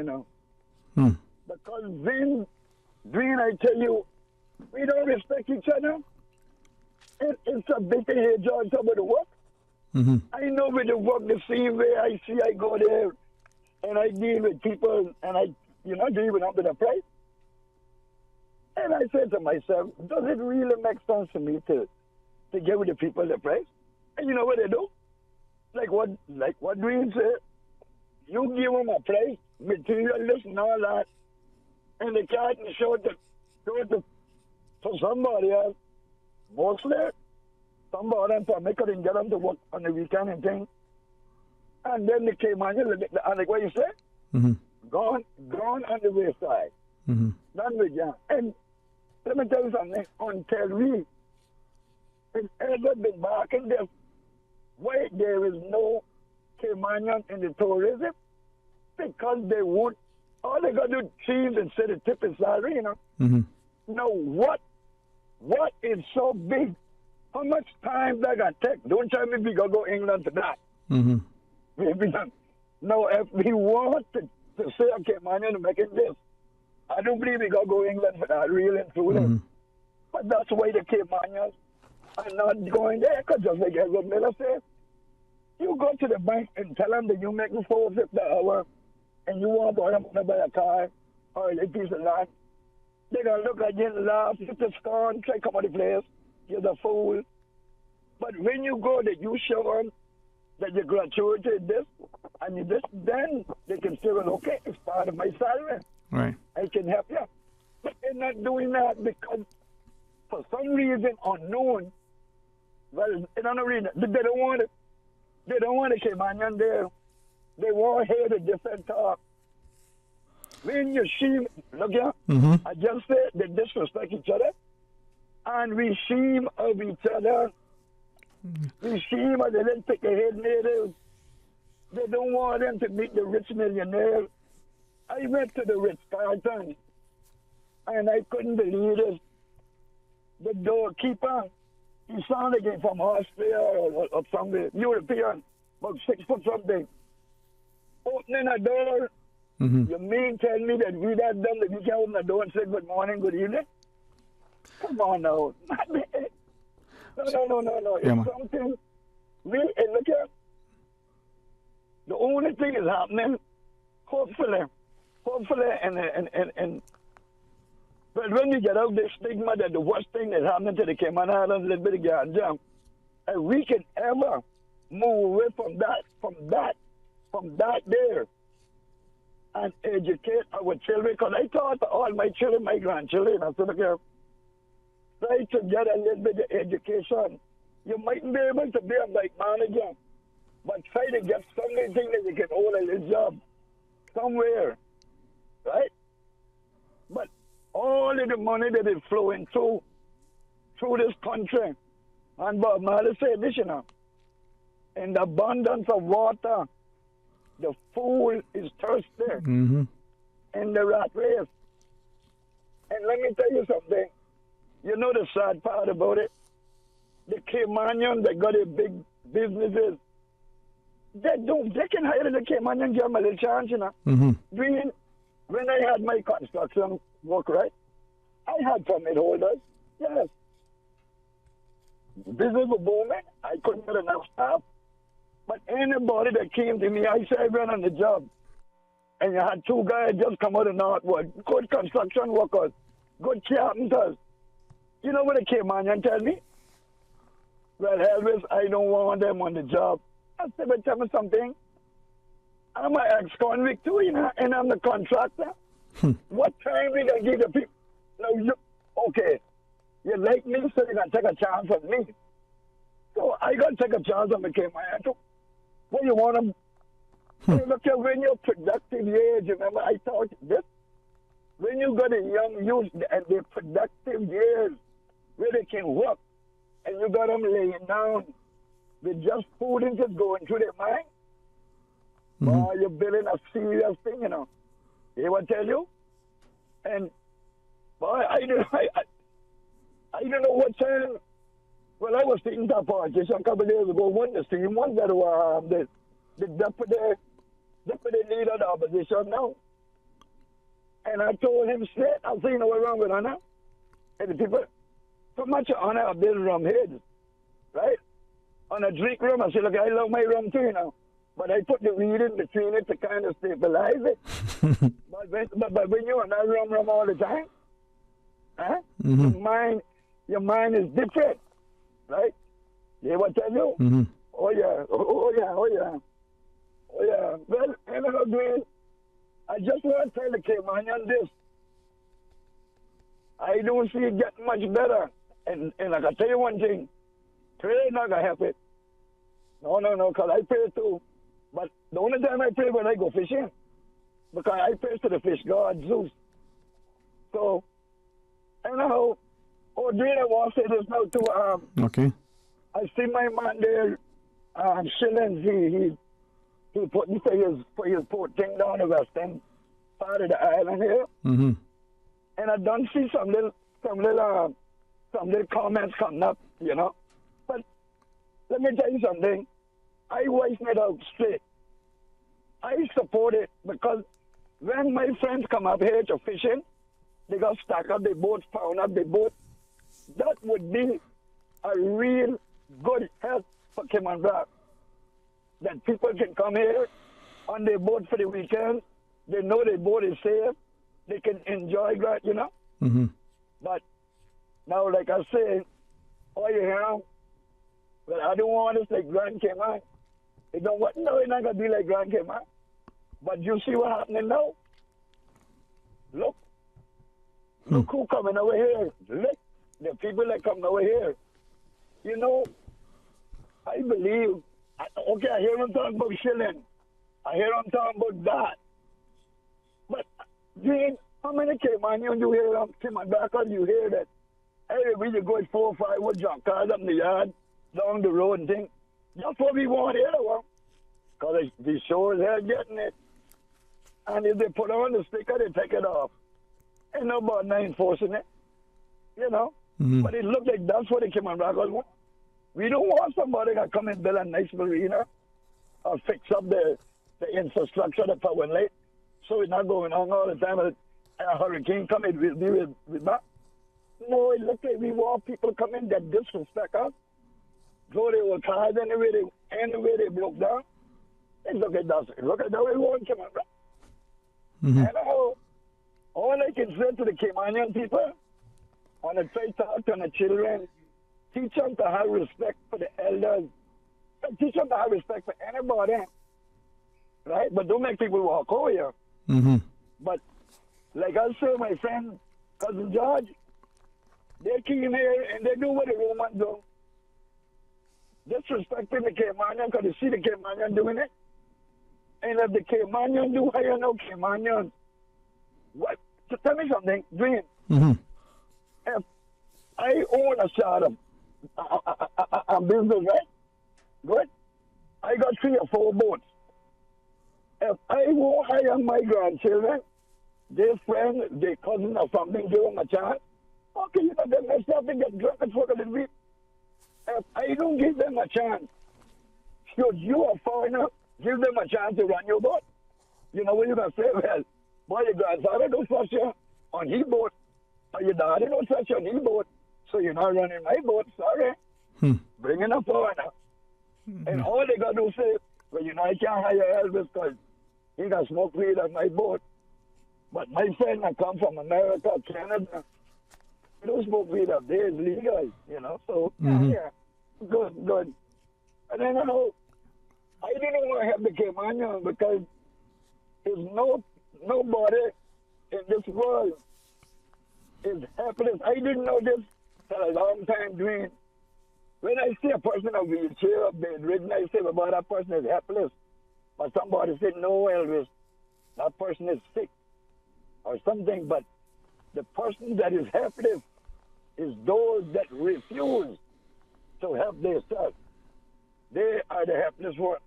Because then, I tell you, we don't respect each other. It's a big thing here, George, about the work. I know with the work the same way I go there, and I deal with people, and I, deal with them with the price. And I said to myself, does it really make sense for me to give the people the price? And you know what they do? Like what Dwayne said, you give them a price, materialist and all that, and they can't show it to somebody else. Mostly, somebody else for make it and get them to work on the weekend and things. And then they came on, and like what you said, gone on the wayside. Mm-hmm. Done with you. And let me tell you something. Until we have ever been back in this, why there is no Caymanian in the tourism? Because they won't. All they got to do is and say the tip is salary, you know. Mm-hmm. Now, what is so big? How much time that got take? Don't tell me we got to go England for that. Mm-hmm. Maybe not. No, if we want to say, okay, man, you're making this, I don't believe we got to go England for that, real and truly. Mm-hmm. But that's why the Caymanians are not going there, because just like Edward Miller said, you go to the bank and tell them that you're making $4.50 an hour and you want to buy a car or a piece of land. They're going to look at you and laugh, you just gone, try to come out of the place, you're the fool. But when you go that you show them that you graduated this, and you just, then they can say, well, okay, it's part of my salary. Right. I can help you. But they're not doing that because for some reason unknown, well, they don't read it. They don't want it. They don't want to keep on there. They want to hear the different talk. When you see, look here, I just said they disrespect each other, and we shame of each other. We shame of the little pick-a-head natives. They don't want them to meet the rich millionaire. I went to the Ritz-Carlton, and I couldn't believe it. The doorkeeper, he sounded like from Austria or somewhere, European, about 6 foot something. Opening a door, you mean tell me that we that dumb that we can open the door and say good morning, good evening? Come on now. No. Yeah, it's something. And look here. The only thing is happening, hopefully, and but when we get out this stigma that the worst thing that's happening to the Cayman Islands, a little bit of ganja, and we can ever move away from that there, and educate our children. Because I taught all my children, my grandchildren, I said, look here, try to get a little bit of education. You mightn't be able to be a bank manager, but try to get something that you can hold a little job somewhere, right? But all of the money that is flowing through this country, and Bob Marley said this, you know, in the abundance of water, the fool is thirsty in the rat race. And let me tell you something. You know the sad part about it? The Caymanian that got a big businesses, they can hire the Caymanian, give them a little chance, you know. When I had my construction work, right, I had permit holders, yes. Business was booming. I couldn't get enough staff. But anybody that came to me, I said I ran on the job. And you had 2 guys just come out of Northwood, good construction workers, good carpenters. You know what they came on and tell me? Well, Elvis, I don't want them on the job. I said, but tell me something. I'm an ex-convict too, you know, and I'm the contractor. What time we going to give the people? No, okay, you like me, so you're going to take a chance on me. So I got to take a chance on the Cayman too. What you want them? Look at when you're productive age, remember I taught you this? When you got a young youth and they're productive years where they can work, and you got them laying down with just food and just going through their mind, boy, you're building a serious thing, you know. They will tell you. And, boy, I don't know what time. Well, I was thinking that politician a couple of days ago, one the same ones that were the deputy leader of the opposition now. And I told him straight, I said, you know what's wrong with Honor? And the people, so much honor I build rum heads, right? On a drink rum, I said, look, I love my rum too, you know. But I put the weed in between it to kind of stabilize it. but when you're on that rum all the time, huh? Your mind is different, right? They will tell you, oh yeah. Well, anyhow, Dwayne, I just want to tell the Caymanian this. I don't see it getting much better. And I can tell you one thing, prayer not going to help it. No, because I pray too. But the only time I pray when I go fishing. because I pray to the fish god Zeus. So, anyhow, Dwayne, I want to say this now too. Okay. I see my man there, Shillings, he put me for his port thing down the western part of the island here. Mm-hmm. And I don't see some little comments coming up, you know. But let me tell you something. I voiced it out straight. I support it because when my friends come up here to fishing, they got stuck up, they boat found up, they boat. That would be a real good help for Cayman Brac. That people can come here on their boat for the weekend. They know their boat is safe. They can enjoy that, you know. Mm-hmm. But now, like I said, all you hear, well, I don't want this like Grand Cayman. It don't what? No, it's not gonna be like Grand Cayman. But you see what happening now? Look who coming over here. Look, the people that come over here. You know, I believe. Okay, I hear them talking about shilling. I hear them talking about that. But, Dwayne, how many Caymanians you hear them? Cayman back on you hear that? Every week you go at 4 or 5 with junk cars up in the yard, down the road and things. That's what we want here, well. Because the show is here getting it. And if they put on the sticker, they take it off. Ain't nobody not enforcing it. You know? Mm-hmm. But it look like that's what the Cayman Brackers want. We don't want somebody that come and build a nice marina or fix up the infrastructure, the power and light, so it's not going on all the time. A hurricane come, it will be with that. No, it looks like we want people come in that disrespect us, go their old cars anyway they broke down. And look at that. Look at that we want Cayman Brac. Mm-hmm. And all I can say to the Caymanian people, when I try to talk to the children, teach them to have respect for the elders. Teach them to have respect for anybody. Right? But don't make people walk over here. Mm-hmm. But like I say, my friend, Cousin George, they came here and they do what the Romans do. Disrespecting the Caymanian because they see the Caymanian doing it. And if the Caymanian do hire no Caymanian, what? So tell me something, Dwayne. Mm-hmm. If I own a shop I'm business, right? Good. I got 3 or 4 boats. If I won't hire my grandchildren, their friend, their cousin or something, give them a chance. Okay, you know, they mess up and get drunk and fuck a little bit. If I don't give them a chance, should you, a foreigner, give them a chance to run your boat? You know what you're going to say? Well, boy, your grandfather don't trust you on his boat, or your daddy don't trust you on his boat, so you're not running my boat, sorry. Bring in a foreigner. And all they got to say, well, you know, I can't hire Elvis because he got smoke weed on my boat. But my friend that come from America, Canada, he don't smoke weed up there. It's legal, you know. So, yeah, good. And then, I didn't want to have the Caymanian because there's nobody in this world is helpless. I didn't know this for a long time, Dwayne. When I see a person in a wheelchair, bedridden, I say, well, that person is helpless. But somebody said, no, Elvis, that person is sick or something. But the person that is helpless is those that refuse to help themselves. They are the helpless one.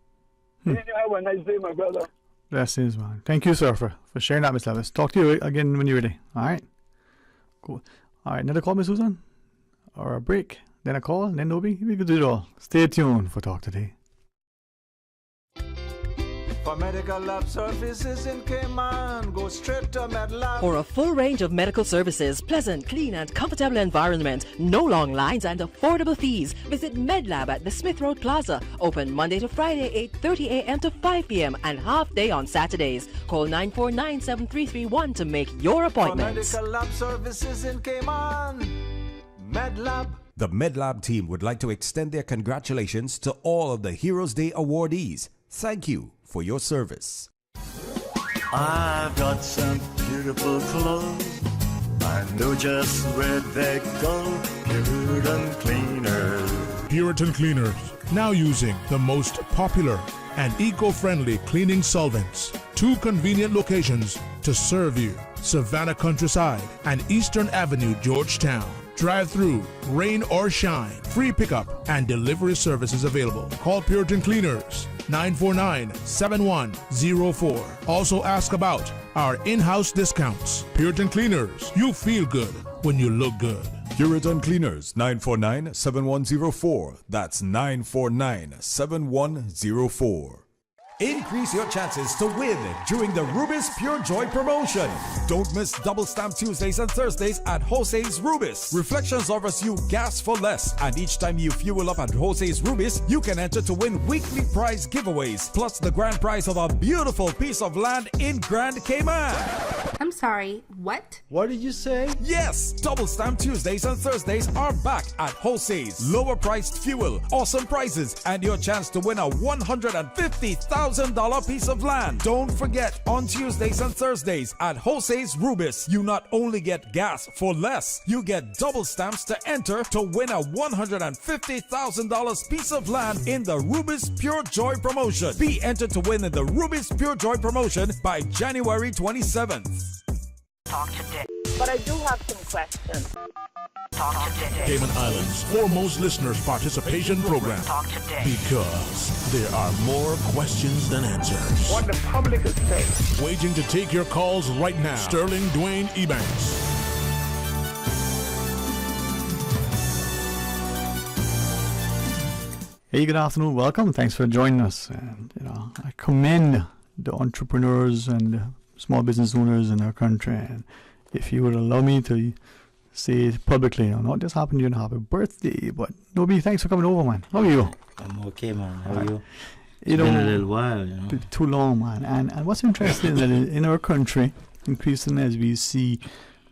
You have a nice day, my brother. Blessings, man. Thank you, sir, for sharing that, Mr. Elvis. Talk to you again when you're ready. All right? Cool. All right, another call, Miss Susan? Or a break? Then a call, then Nobi. We could do it all. Stay tuned for Talk Today. For medical lab services in Cayman, go straight to MedLab. For a full range of medical services, pleasant, clean and comfortable environment, no long lines and affordable fees, visit MedLab at the Smith Road Plaza. Open Monday to Friday, 8:30 a.m. to 5 p.m. and half day on Saturdays. Call 949-7331 to make your appointment. For medical lab services in Cayman, MedLab. The MedLab team would like to extend their congratulations to all of the Heroes Day awardees. Thank you for your service. I've got some beautiful clothes. I know just where they go. Puritan Cleaners. Puritan Cleaners, now using the most popular and eco-friendly cleaning solvents to 2 convenient locations to serve you: Savannah Countryside and Eastern Avenue, Georgetown. Drive-through, rain or shine, free pickup and delivery services available. Call Puritan Cleaners, 949-7104. Also ask about our in-house discounts. Puritan Cleaners, you feel good when you look good. Puritan Cleaners, 949-7104. That's 949-7104. Increase your chances to win during the Rubis Pure Joy promotion. Don't miss Double Stamp Tuesdays and Thursdays at Jose's Rubis. Reflections offers you gas for less, and each time you fuel up at Jose's Rubis, you can enter to win weekly prize giveaways, plus the grand prize of a beautiful piece of land in Grand Cayman. I'm sorry, what? What did you say? Yes, Double Stamp Tuesdays and Thursdays are back at Jose's. Lower priced fuel, awesome prizes, and your chance to win a $150,000 piece of land. Don't forget, on Tuesdays and Thursdays at Jose's Rubis, you not only get gas for less, you get double stamps to enter to win a $150,000 piece of land in the Rubis Pure Joy promotion. Be entered to win in the Rubis Pure Joy promotion by January 27th. Talk today. But I do have some questions. Talk today. Cayman Islands' foremost listeners participation program. Talk today. Because there are more questions than answers. What the public is saying. Waiting to take your calls right now. Sterling Dwayne Ebanks. Hey, good afternoon. Welcome. Thanks for joining us. And I commend the entrepreneurs and the small business owners in our country. And if you would allow me to say it publicly, not just happen to you and happy birthday, but Nobi, thanks for coming over, man. How are you? I'm okay, man. How are you? It's been a little while, Too long, man. And what's interesting is that in our country, increasingly as we see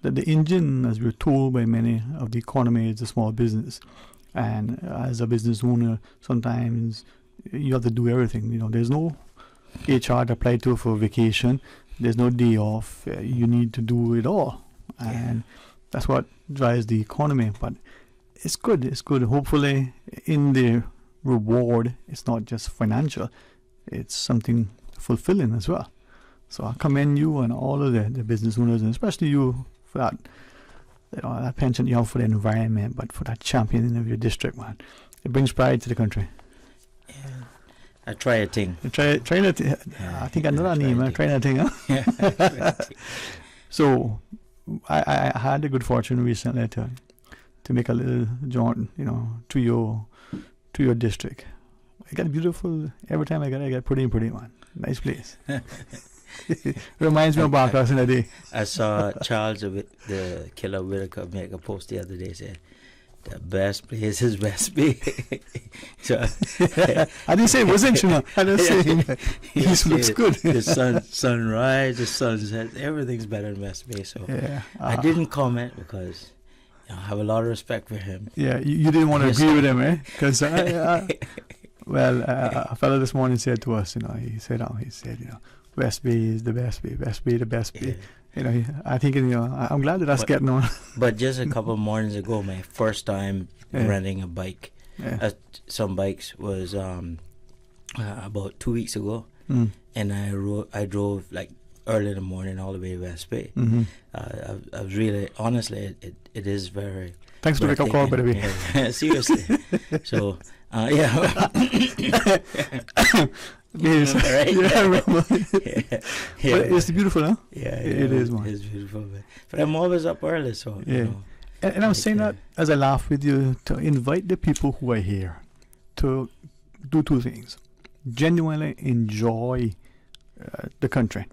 that the engine, as we're told by many of the economy, is a small business. And as a business owner, sometimes you have to do everything. There's no HR to apply to for vacation. There's no day off. You need to do it all. And that's what drives the economy. But it's good. It's good. Hopefully, in the reward, it's not just financial. It's something fulfilling as well. So I commend you and all of the business owners, and especially you for that, that penchant you have for the environment, but for that championing of your district, man. It brings pride to the country. I try a thing. Try that. I think I know that name. Try that thing, huh? So, I had the good fortune recently to make a little jaunt, to your district. I got beautiful. Every time I get pretty, man. Nice place. Reminds me of Barclays in the day. I saw Charles, the killer Whitaker, make a post the other day saying, the best place is West Bay. So, I didn't say it wasn't, I didn't say it looks good. The sunrise, the sunset, everything's better in West Bay. So I didn't comment because I have a lot of respect for him. Yeah, you didn't want to agree with him, eh? Because a fellow this morning said to us, he said, West Bay is the best Bay. West Bay, the best Bay. I think, I'm glad that that's getting on. But just a couple of mornings ago, my first time renting a bike, some bikes was about 2 weeks ago, and I drove like early in the morning all the way to West Bay. Mm-hmm. I was really, honestly, it is very. Thanks for the wake-up call, by the way. Yeah, seriously. So, Yes. Right? But it's beautiful, huh? Yeah, it is, man. It's beautiful, but I'm always up early, so And I'm saying that as I laugh with you, to invite the people who are here to do two things: genuinely enjoy the country.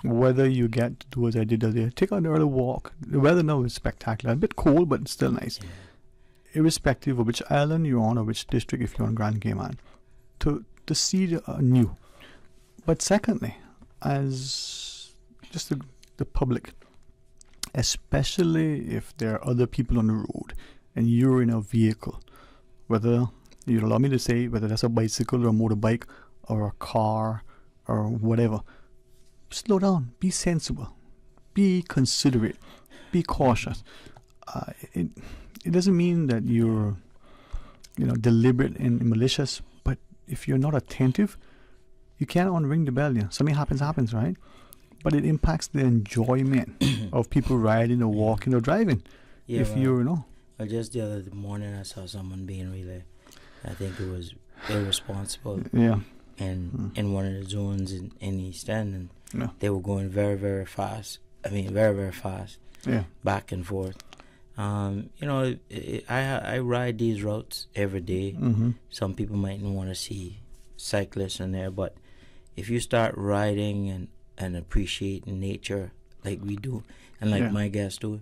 Whether you get to do as I did today, take an early walk. The weather now is spectacular. A bit cold, but it's still nice. Irrespective of which island you're on or which district, if you're on Grand Cayman, to see the new. But secondly, as just the public, especially if there are other people on the road and you're in a vehicle, whether you'd allow me to say whether that's a bicycle or a motorbike or a car or whatever, slow down, be sensible, be considerate, be cautious. It doesn't mean that you're deliberate and malicious, but if you're not attentive, you can't unring the bell. Something happens, right? But it impacts the enjoyment of people riding or walking or driving. Yeah, if you know. Well, just the other morning, I saw someone being really, I think it was irresponsible. Yeah. And in one of the zones in East End, and Yeah. they were going very, very fast. I mean, very, very fast. Yeah. Back and forth. I ride these routes every day. Mhm. Some people mightn't want to see cyclists in there, but if you start riding and appreciating nature like we do, and like Yeah. my guests do,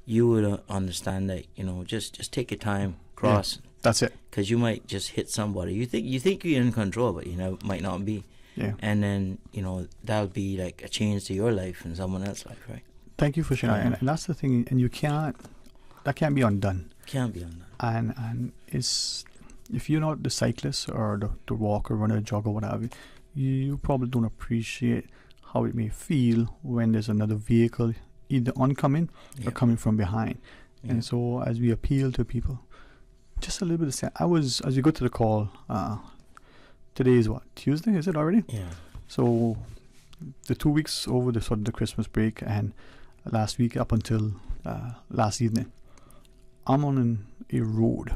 you would understand that, just take your time, cross. Yeah. That's it. Because you might just hit somebody. You think you're in control, but might not be. Yeah. And then that'll be like a change to your life and someone else's life, right? Thank you for sharing. Yeah. And that's the thing. And that can't be undone. Can't be undone. And it's, if you're not the cyclist or the walker, runner, jogger, whatever, you probably don't appreciate how it may feel when there's another vehicle either oncoming or coming from behind. Yeah. And so as we appeal to people, just a little bit of sense. As we go to the call, today is what, Tuesday, is it already? Yeah. So the 2 weeks over the sort of the Christmas break and last week up until last evening, I'm on a road.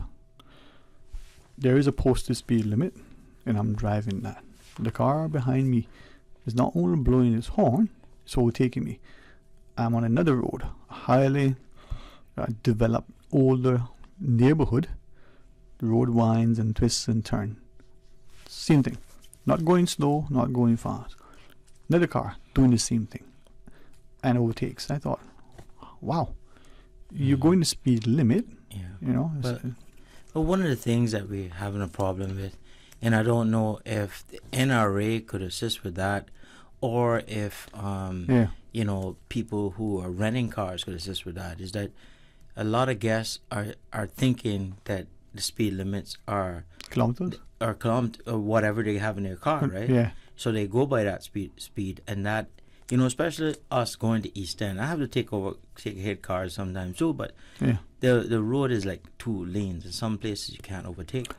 There is a posted speed limit, and I'm driving that. The car behind me is not only blowing its horn, it's overtaking me. I'm on another road, a highly developed, older neighborhood. The road winds and twists and turns. Same thing. Not going slow, not going fast. Another car doing the same thing and overtakes. I thought, wow, you're going the speed limit. Yeah. But one of the things that we're having a problem with, and I don't know if the NRA could assist with that, or if people who are renting cars could assist with that, is that a lot of guests are thinking that the speed limits are kilometers or whatever they have in their car, right? Yeah. So they go by that speed, and that, especially us going to East End, I have to take hit cars sometimes too, but the road is like 2 lanes. In some places you can't overtake,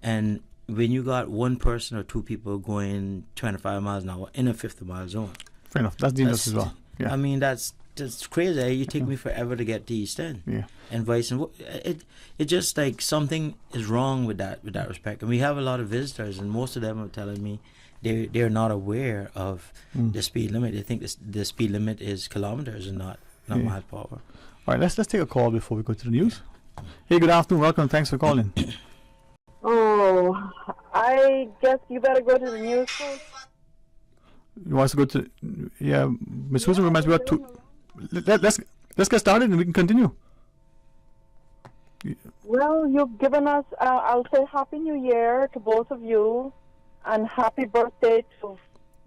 and when you got one person or 2 people going 25 miles an hour in a 50-mile zone, fair enough. That's dangerous as well. Yeah. I mean, that's crazy. You take me forever to get to East End. Yeah. And vice and it just like something is wrong with that respect. And we have a lot of visitors, and most of them are telling me they're not aware of the speed limit. They think the speed limit is kilometers and not miles per hour. All right, let's take a call before we go to the news. Hey, good afternoon. Welcome. Thanks for calling. Oh, I guess you better go to the news first. You want us to go to... Yeah, Ms. Susan reminds me about two... Let's get started and we can continue. Well, you've given us, I'll say Happy New Year to both of you, and happy birthday to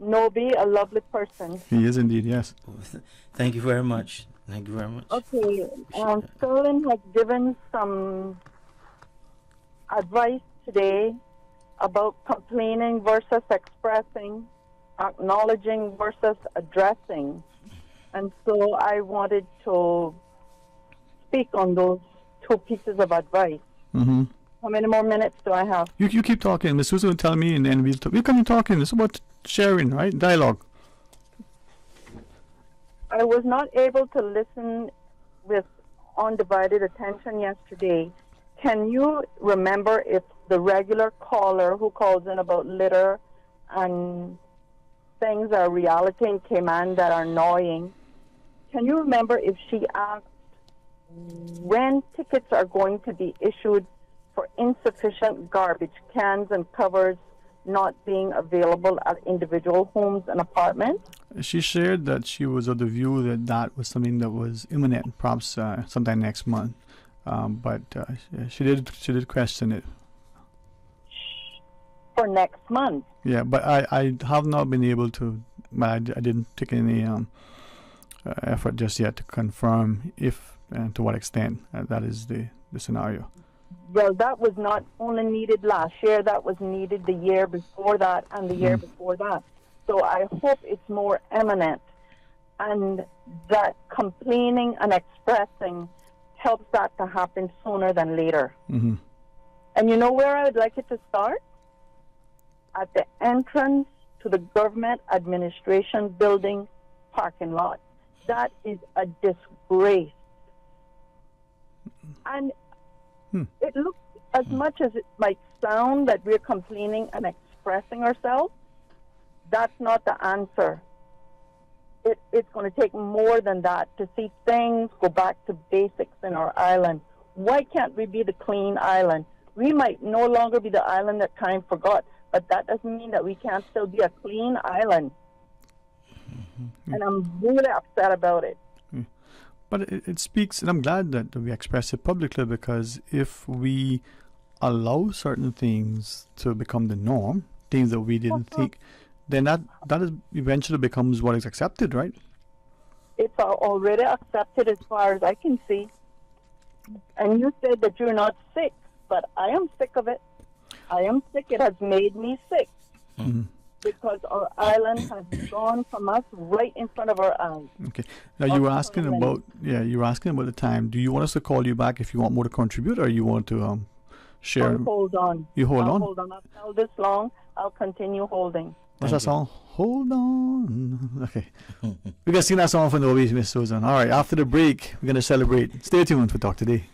Nobi, a lovely person. He is indeed, yes. Thank you very much. Thank you very much. Okay, Sterling has given some advice today about complaining versus expressing, acknowledging versus addressing. And so I wanted to speak on those 2 pieces of advice. Mm-hmm. How many more minutes do I have? You keep talking. Ms. Susan will tell me, and then we'll continue talking. It's about sharing, right? Dialogue. I was not able to listen with undivided attention yesterday. Can you remember if the regular caller who calls in about litter and things are reality in Cayman that are annoying, can you remember if she asked when tickets are going to be issued for insufficient garbage cans and covers not being available at individual homes and apartments? She shared that she was of the view that was something that was imminent, perhaps sometime next month. But she did question it. For next month? Yeah, but I have not been able to. I didn't take any effort just yet to confirm if and to what extent that is the scenario. Well, that was not only needed last year, that was needed the year before that and the year before that. So I hope it's more eminent, and that complaining and expressing helps that to happen sooner than later. Mm-hmm. And you know where I would like it to start? At the entrance to the government administration building parking lot. That is a disgrace. And it looks, as much as it might sound that we're complaining and expressing ourselves, that's not the answer. It's going to take more than that to see things go back to basics in our island. Why can't we be the clean island? We might no longer be the island that time forgot, but that doesn't mean that we can't still be a clean island. And I'm really upset about it. But it speaks, and I'm glad that we express it publicly, because if we allow certain things to become the norm, things that we didn't think, then that is eventually becomes what is accepted, right? It's already accepted as far as I can see. And you said that you're not sick, but I am sick of it. I am sick. It has made me sick. Because our island has gone from us right in front of our eyes. Okay. Now you were asking about the time. Do you want us to call you back if you want more to contribute, or you want to share? Hold on. You hold on? Hold on. I've held this long. I'll continue holding. What's that song? Hold on. Okay. We're going to sing that song for Novi, Miss Susan. All right. After the break, we're going to celebrate. Stay tuned for Talk Today.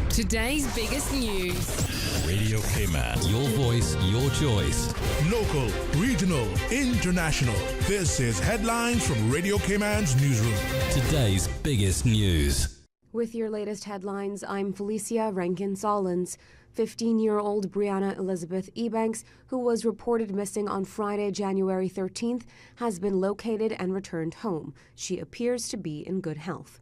Today's biggest news. Radio Cayman. Your voice, your choice. Local, regional, international. This is Headlines from Radio Cayman's newsroom. Today's biggest news. With your latest headlines, I'm Felicia Rankin-Solins. 15-year-old Brianna Elizabeth Ebanks, who was reported missing on Friday, January 13th, has been located and returned home. She appears to be in good health.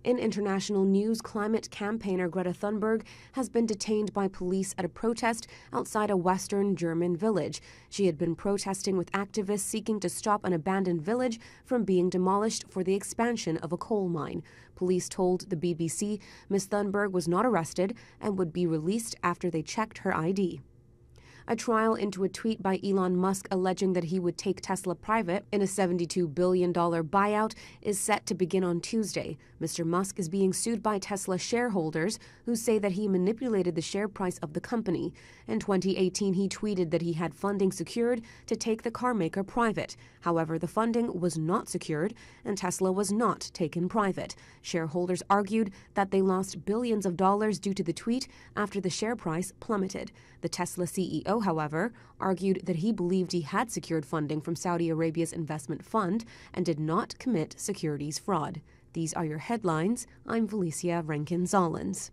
In international news, climate campaigner Greta Thunberg has been detained by police at a protest outside a western German village. She had been protesting with activists seeking to stop an abandoned village from being demolished for the expansion of a coal mine. Police told the BBC Ms. Thunberg was not arrested and would be released after they checked her ID. A trial into a tweet by Elon Musk alleging that he would take Tesla private in a $72 billion buyout is set to begin on Tuesday. Mr. Musk is being sued by Tesla shareholders who say that he manipulated the share price of the company. In 2018, he tweeted that he had funding secured to take the carmaker private. However, the funding was not secured and Tesla was not taken private. Shareholders argued that they lost billions of dollars due to the tweet after the share price plummeted. The Tesla CEO, however, argued that he believed he had secured funding from Saudi Arabia's investment fund and did not commit securities fraud. These are your headlines. I'm Felicia Rankin-Solins.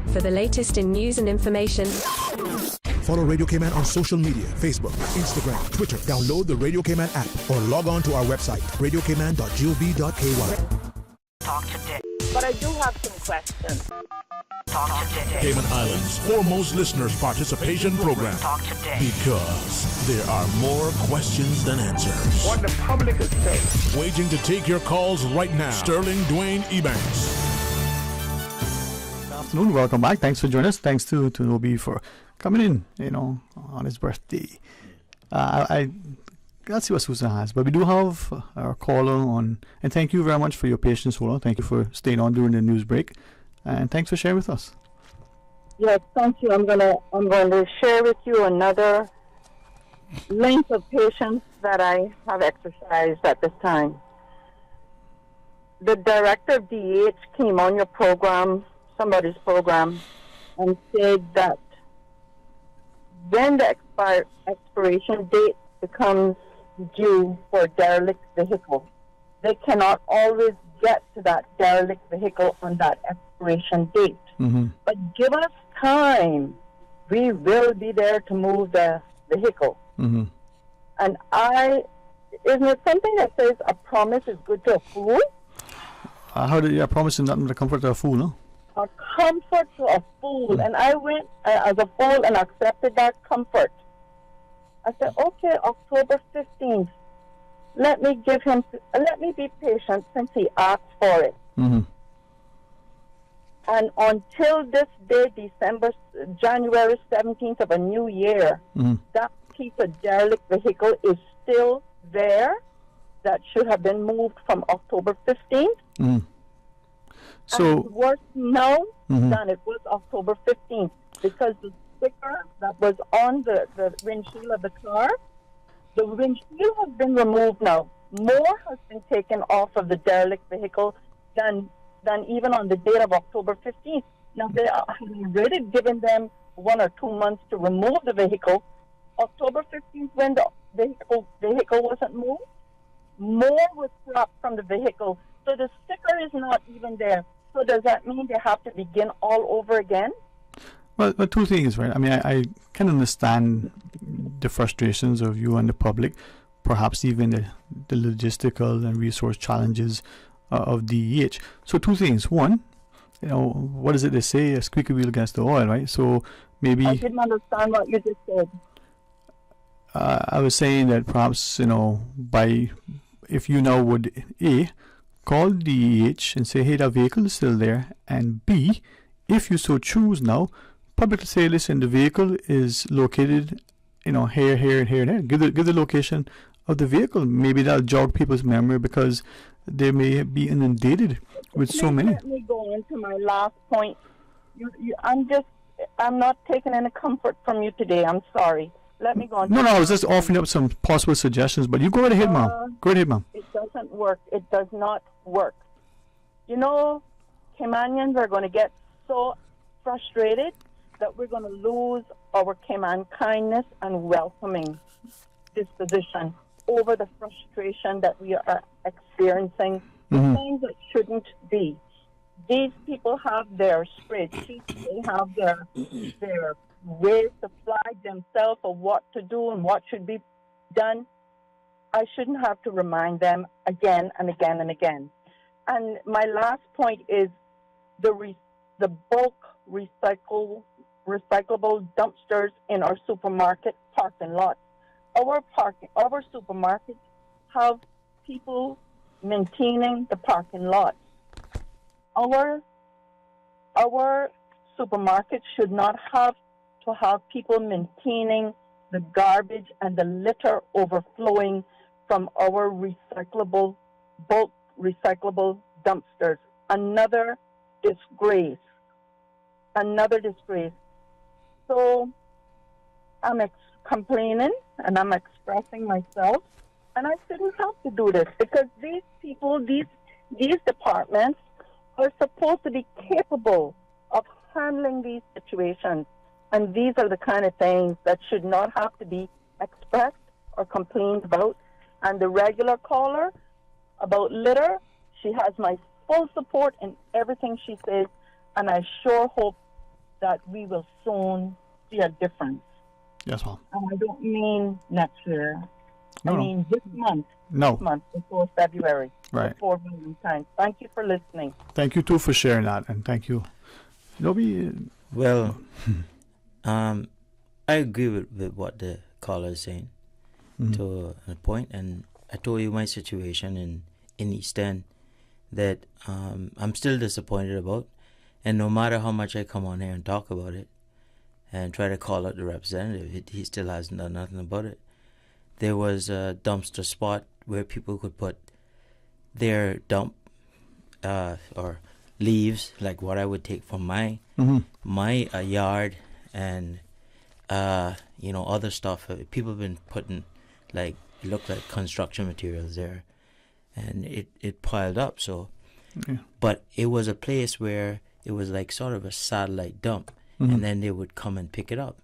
For the latest in news and information, Follow Radio Cayman on social media, Facebook, Instagram, Twitter. Download the Radio Cayman app or log on to our website, radiocayman.gov.ky. Talk today. But I do have some questions. Talk today. Cayman Islands' foremost listeners' participation program. Talk today. Because there are more questions than answers. What the public is saying. Waiting to take your calls right now. Sterling Dwayne Ebanks. Good afternoon. Welcome back. Thanks for joining us. Thanks to Nobi for coming in, on his birthday. Let's see what Susan has. But we do have our caller on. And thank you very much for your patience, caller. Thank you for staying on during the news break. And thanks for sharing with us. Yes, thank you. I'm going to share with you another length of patience that I have exercised at this time. The director of DH came on your program, somebody's program, and said that when the expiration date becomes due for a derelict vehicle, they cannot always get to that derelict vehicle on that expiration date. Mm-hmm. But give us time. We will be there to move the vehicle. Mm-hmm. And isn't it something that says a promise is good to a fool? How did you promise nothing to comfort a fool, no? A comfort to a fool. And I went as a fool and accepted that comfort. I said, okay, October 15th. Let me be patient since he asked for it. Mm-hmm. And until this day, January 17th of a new year, that piece of derelict vehicle is still there. That should have been moved from October 15th. Mm-hmm. So and it's worse now than it was October 15th because the sticker that was on the windshield of the car. The windshield has been removed now. More has been taken off of the derelict vehicle than even on the date of October 15th. Now, they have already given them 1 or 2 months to remove the vehicle. October 15th, when the vehicle wasn't moved, more was dropped from the vehicle. So the sticker is not even there. So does that mean they have to begin all over again? Well, two things, right? I mean, I can understand the frustrations of you and the public, perhaps even the logistical and resource challenges of DEH. So two things. One, what is it they say? A squeaky wheel against the oil, right? So maybe... I didn't understand what you just said. I was saying that perhaps, if you now would, A, call DEH and say, hey, that vehicle is still there, and B, if you so choose now, publicly say, listen, the vehicle is located, here, here, and here, and there. Give the location of the vehicle. Maybe that'll jog people's memory because they may be inundated with so many. Let me go into my last point. I'm not taking any comfort from you today. I'm sorry. Let me go on. No, I was just offering up some possible suggestions, but you go right ahead, Mom. Go right ahead, Mom. It doesn't work. It does not work. Caymanians are going to get so frustrated that we're going to lose our Cayman kindness and welcoming disposition over the frustration that we are experiencing. Things that shouldn't be. These people have their spreadsheets. They have their ways to flag themselves of what to do and what should be done. I shouldn't have to remind them again and again and again. And my last point is the bulk recyclable dumpsters in our supermarket parking lots. Our supermarkets have people maintaining the parking lots. Our supermarkets should not have to have people maintaining the garbage and the litter overflowing from our bulk recyclable dumpsters. Another disgrace. So I'm complaining and I'm expressing myself, and I shouldn't have to do this because these people, these departments are supposed to be capable of handling these situations. And these are the kind of things that should not have to be expressed or complained about. And the regular caller about litter, she has my full support in everything she says, and I sure hope that we will soon see a difference. Yes, Mom. And I don't mean next year. No, I mean this month. No. This month, before February. Right. Before Valentine's. Thank you for listening. Thank you, too, for sharing that, and thank you. Well, I agree with what the caller is saying to a point, and I told you my situation in East End that I'm still disappointed about, and no matter how much I come on here and talk about it and try to call out the representative, he still hasn't done nothing about it. There was a dumpster spot where people could put their dump or leaves, like what I would take from my yard, and other stuff. People have been putting, like, it looked like construction materials there, and it piled up. So, but it was a place where it was like sort of a satellite dump, and then they would come and pick it up,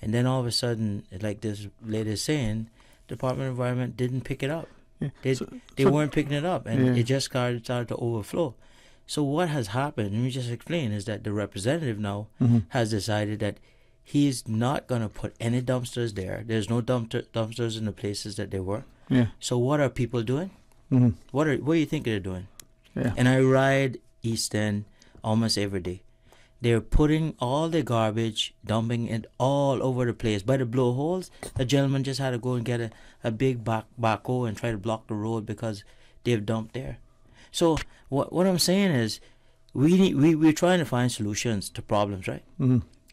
and then all of a sudden, like this lady's saying, Department of Environment didn't pick it up. They weren't picking it up, and it just started to overflow. So what has happened, let me just explain, is that the representative now has decided that he's not going to put any dumpsters there. There's no dumpsters in the places that they were. Yeah. So what are people doing? What do you think they're doing? Yeah. And I ride East End almost every day. They're putting all the garbage, dumping it all over the place. By the blowholes, a gentleman just had to go and get a big backhoe and try to block the road because they've dumped there. So what I'm saying is, we're trying to find solutions to problems, right?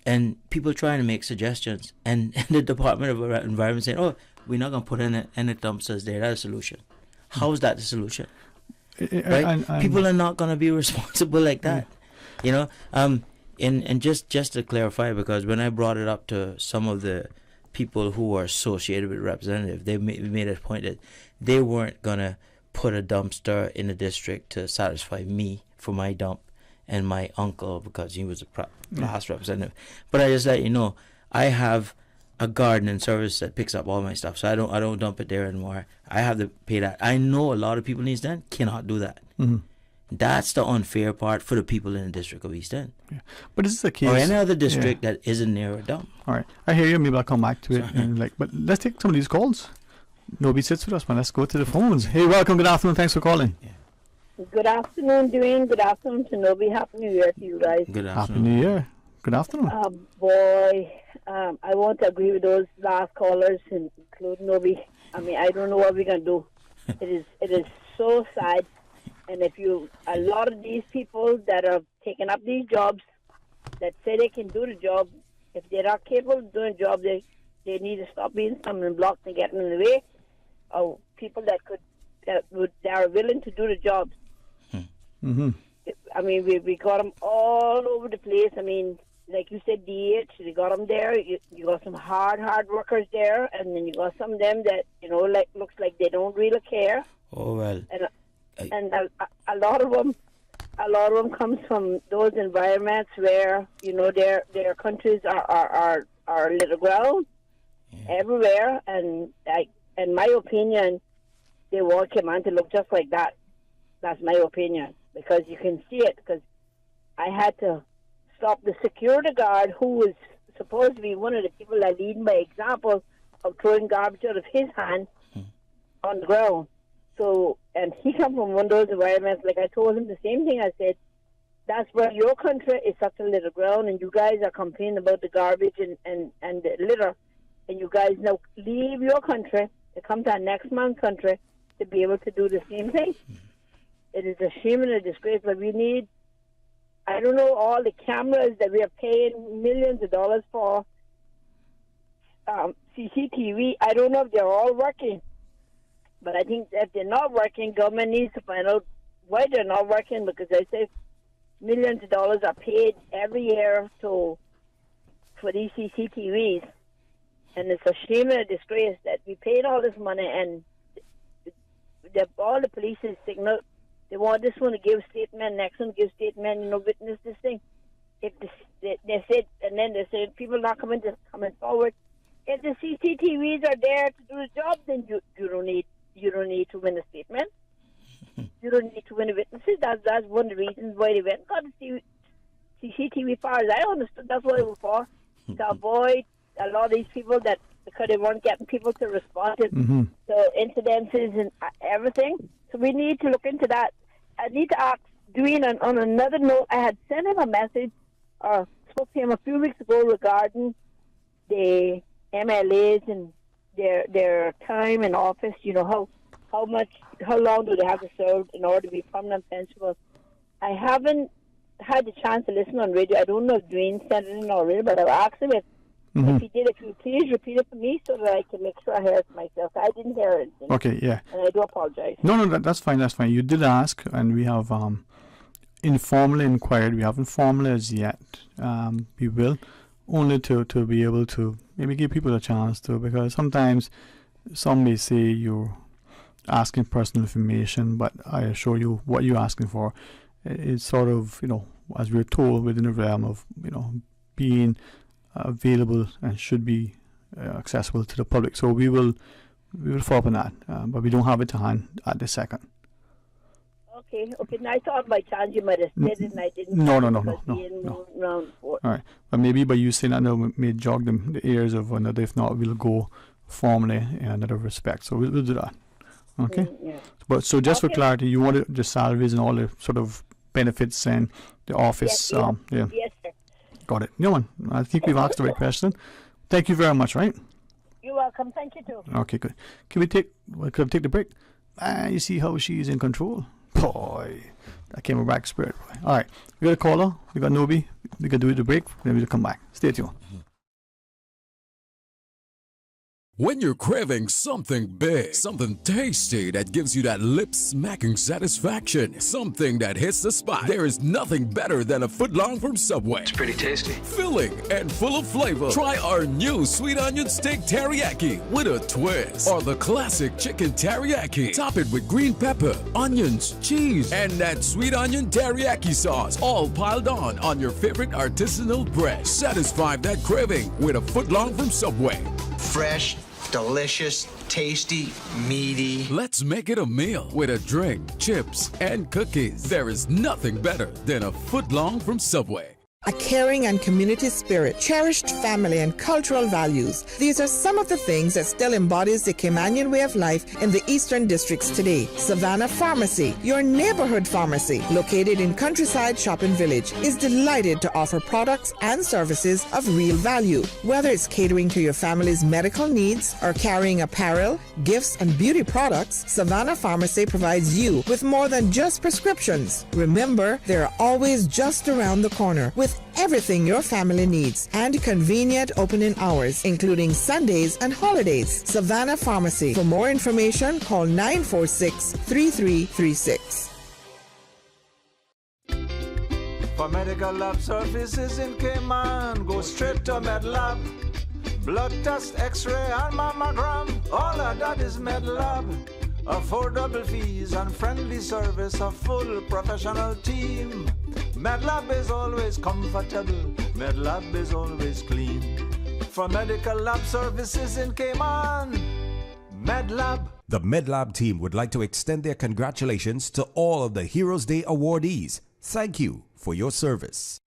And people trying to make suggestions, and the Department of Environment saying, "Oh, we're not going to put any dumpsters there. That's a solution." How is that the solution? Right? People are not going to be responsible like that. And just to clarify, because when I brought it up to some of the people who are associated with representative, they made a point that they weren't gonna put a dumpster in the district to satisfy me for my dump and my uncle because he was a past representative. But I just let you know, I have a gardening service that picks up all my stuff, so I don't dump it there anymore. I have to pay that. I know a lot of people in East End cannot do that. Mm-hmm. That's the unfair part for the people in the district of East End. Yeah. But this is the case. Or any other district that isn't near a dump. All right. I hear you. Maybe I'll come back to it. But let's take some of these calls. Nobody sits with us, man. Let's go to the phones. Hey, welcome. Good afternoon. Thanks for calling. Yeah. Good afternoon, Dwayne. Good afternoon to Nobi. Happy New Year to you guys. Good afternoon. Happy New Year. Good afternoon. I want to agree with those last callers, including Nobi. I mean, I don't know what we're going to do. It is so sad. And a lot of these people that are taking up these jobs that say they can do the job, if they're not capable of doing the job, they need to stop being stumbling blocks and getting in the way of people that are willing to do the jobs. Mm-hmm. I mean, we got them all over the place. I mean, like you said, DH, they got them there. You got some hard workers there, and then you got some of them that looks like they don't really care. Oh well. And a lot of them comes from those environments where their countries are little ground everywhere, and in my opinion, they want Cayman to look just like that. That's my opinion, because you can see it. Because I had to stop the security guard who was supposed to be one of the people that lead by example of throwing garbage out of his hand on the ground. So, and he come from one of those environments. Like I told him the same thing. I said, that's where your country is such a little ground, and you guys are complaining about the garbage and the litter, and you guys now leave your country to come to our next man's country to be able to do the same thing. It is a shame and a disgrace, but we need, I don't know, all the cameras that we are paying millions of dollars for, CCTV, I don't know if they're all working. But I think that they're not working, government needs to find out why they're not working, because they say millions of dollars are paid every year for these CCTVs. And it's a shame and a disgrace that we paid all this money and all the police is signal. They want this one to give statement, next one to give statement, witness this thing. If they said, and then they said people not coming forward. If the CCTVs are there to do the job, then you don't need to win a statement. You don't need to win a witnesses. That's one of the reasons why they went and got the CCTV. Far as I understood, that's what it was for, to avoid a lot of these people because they weren't getting people to respond to incidences and everything. So we need to look into that. I need to ask Dwayne on another note. I had sent him a message, or spoke to him a few weeks ago regarding the MLAs and their time in office. How long do they have to serve in order to be permanent pensionable? I haven't had the chance to listen on radio. I don't know if Dwayne sent it in already, but I've asked him if he did. If you please repeat it for me so that I can make sure I hear it myself. I didn't hear it. Okay, yeah. And I do apologize. No, that's fine. That's fine. You did ask, and we have informally inquired. We haven't formally as yet. We will, only to be able to maybe give people a chance to, because sometimes some may say you're asking personal information, but I assure you what you're asking for is sort of, as we're told, within the realm of, being available and should be accessible to the public. So we will follow up on that, but we don't have it to hand at this second. Okay. And I thought by chance you might have said it and I didn't. No. All right. But maybe by you saying that now may jog the ears of another. If not, we'll go formally in another respect. So we'll do that. Okay. Yeah. But so just for clarity, you wanted the salaries and all the sort of benefits and the office. Yes, sir. Got it. No one. I think we've asked the right question. Thank you very much. Right. You're welcome. Thank you too. Okay, good. Can we take the break? You see how she's in control. Boy, that came back spirit. All right, we got a caller. We got Nobi. We got to do the break. Then we'll come back. Stay tuned. When you're craving something big, something tasty that gives you that lip-smacking satisfaction, something that hits the spot, there is nothing better than a footlong from Subway. It's pretty tasty. Filling and full of flavor. Try our new sweet onion steak teriyaki with a twist. Or the classic chicken teriyaki. Top it with green pepper, onions, cheese, and that sweet onion teriyaki sauce, all piled on your favorite artisanal bread. Satisfy that craving with a footlong from Subway. Fresh, delicious, tasty, meaty. Let's make it a meal with a drink, chips, and cookies. There is nothing better than a footlong from Subway. A caring and community spirit, cherished family and cultural values. These are some of the things that still embodies the Caymanian way of life in the Eastern Districts today. Savannah Pharmacy, your neighborhood pharmacy, located in Countryside Shopping Village, is delighted to offer products and services of real value. Whether it's catering to your family's medical needs or carrying apparel, gifts, and beauty products, Savannah Pharmacy provides you with more than just prescriptions. Remember, they're always just around the corner with everything your family needs and convenient opening hours, including Sundays and holidays. Savannah Pharmacy. For more information, call 946-3336. For medical lab services in Cayman, go straight to MedLab. Blood test, x-ray, and mammogram, all of that is MedLab. Affordable fees and friendly service, a full professional team. MedLab is always comfortable, MedLab is always clean. For medical lab services in Cayman, MedLab. The MedLab team would like to extend their congratulations to all of the Heroes Day awardees. Thank you for your service.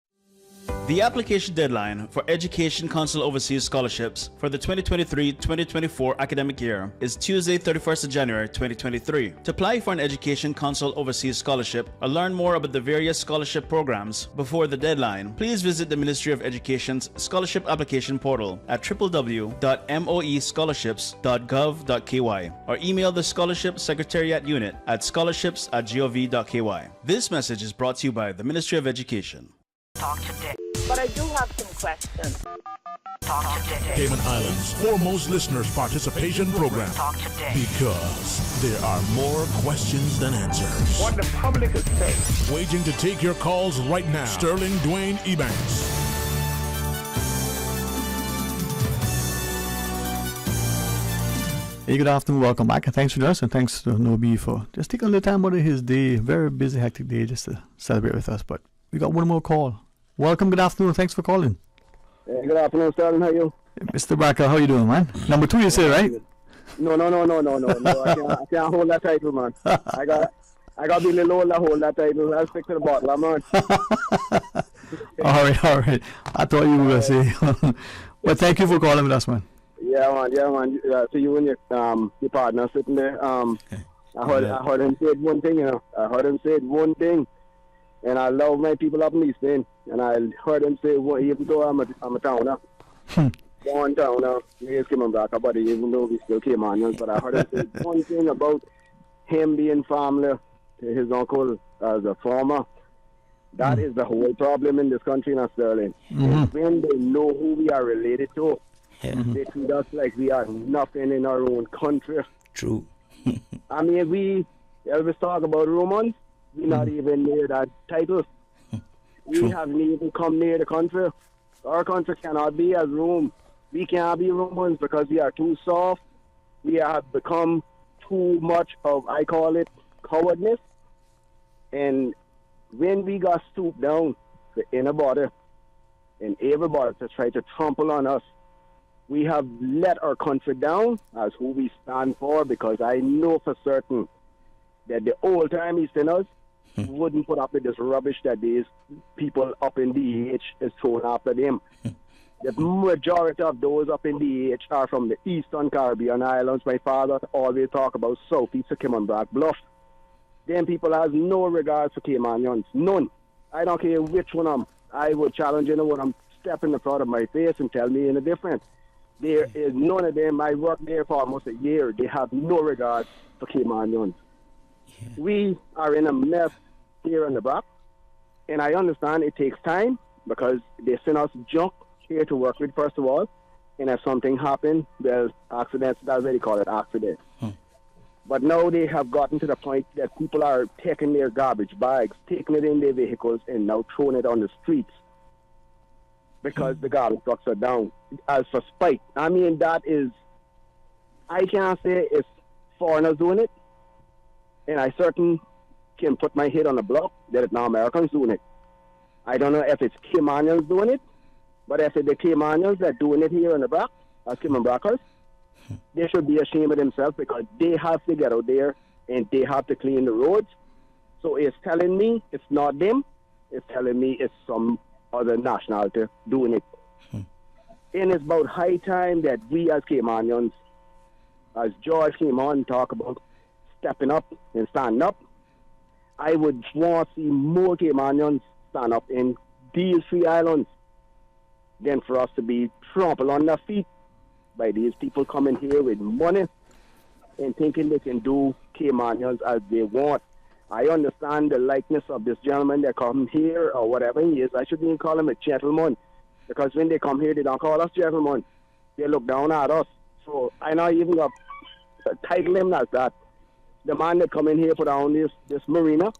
The application deadline for Education Council Overseas Scholarships for the 2023-2024 academic year is Tuesday, 31st of January 2023. To apply for an Education Council Overseas Scholarship or learn more about the various scholarship programs before the deadline, please visit the Ministry of Education's scholarship application portal at www.moescholarships.gov.ky or email the Scholarship Secretariat Unit at scholarships@gov.ky. This message is brought to you by the Ministry of Education. Talk today. But I do have some questions. Talk today. Cayman Islands' foremost listeners' participation program. Talk today. Because there are more questions than answers. What the public is saying. Waging to take your calls right now. Sterling Dwayne Ebanks. Hey, good afternoon. Welcome back. And thanks for us. And thanks to Nobi for just taking a little time out of his day. Very busy, hectic day just to celebrate with us. But we got one more call. Welcome, good afternoon. Thanks for calling. Hey, good afternoon, Sterling. How are you? Mr. Barker, how you doing, man? Number 2, you say, right? No. I can't hold that title, man. I got to be a little older to hold that title. I'll stick to the bottle, man. All right. I thought you were going to say. But thank you for calling with us, man. Yeah, man. So you and your partner sitting there. I heard him say one thing, And I love my people up in East End. And I heard him say, well, even though I'm a towner, born towner, he's coming back, but even though we still came on, but I heard him say one thing about him being family to his uncle as a farmer. That is the whole problem in this country, not Sterling. When they know who we are related to, they treat us like we are nothing in our own country. True. I mean, we always talk about Romans. We're not even near that title. We haven't even come near the country. Our country cannot be as Rome. We cannot be Romans because we are too soft. We have become too much of, I call it, cowardness. And when we got stooped down the inner border and everybody to try to trample on us, we have let our country down as who we stand for, because I know for certain that the old-time Easterners wouldn't put up with this rubbish that these people up in DH is throwing after them. The majority of those up in DH are from the Eastern Caribbean islands. My father always talk about Southeast of Cayman Black Bluff. Them people has no regard for Caymanians. None. I don't care which one of them. I would challenge anyone them step in the front of my face and tell me any different. There is none of them. I worked there for almost a year. They have no regard for Caymanians. We are in a mess here in the back, and I understand it takes time because they send us junk here to work with, first of all, and if something happened, well, accidents, that's what they call it, accident. But now they have gotten to the point that people are taking their garbage bags, taking it in their vehicles, and now throwing it on the streets because the garbage trucks are down as for spite. I mean, that is, I can't say it's foreigners doing it, and I certainly can put my head on the block that it's now Americans doing it. I don't know if it's Caymanians doing it, but if it's the Caymanians that doing it here in the Brock, as Cayman Brockers, they should be ashamed of themselves because they have to get out there and they have to clean the roads. So it's telling me it's not them. It's telling me it's some other nationality doing it. And it's about high time that we as Caymanians, as George came on and talk about stepping up and standing up, I would want to see more Caymanians stand up in these three islands than for us to be trampled on their feet by these people coming here with money and thinking they can do Caymanians as they want. I understand the likeness of this gentleman that come here or whatever he is. I shouldn't even call him a gentleman because when they come here, they don't call us gentlemen. They look down at us. So I not even got title him as that. The man that come in here put on this marina,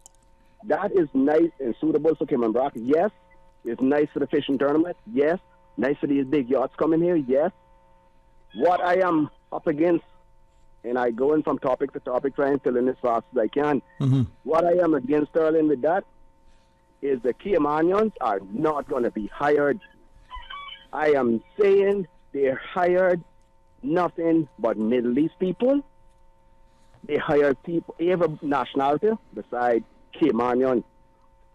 that is nice and suitable for Cayman Brock. Yes. It's nice for the fishing tournament. Yes. Nice for these big yachts coming here. Yes. What I am up against, and I go in from topic to topic trying to learn as fast as I can. What I am against, Sterling, with that is the Caymanians are not going to be hired. I am saying they're hired nothing but Middle East people. They hire people, every nationality besides Caymanian.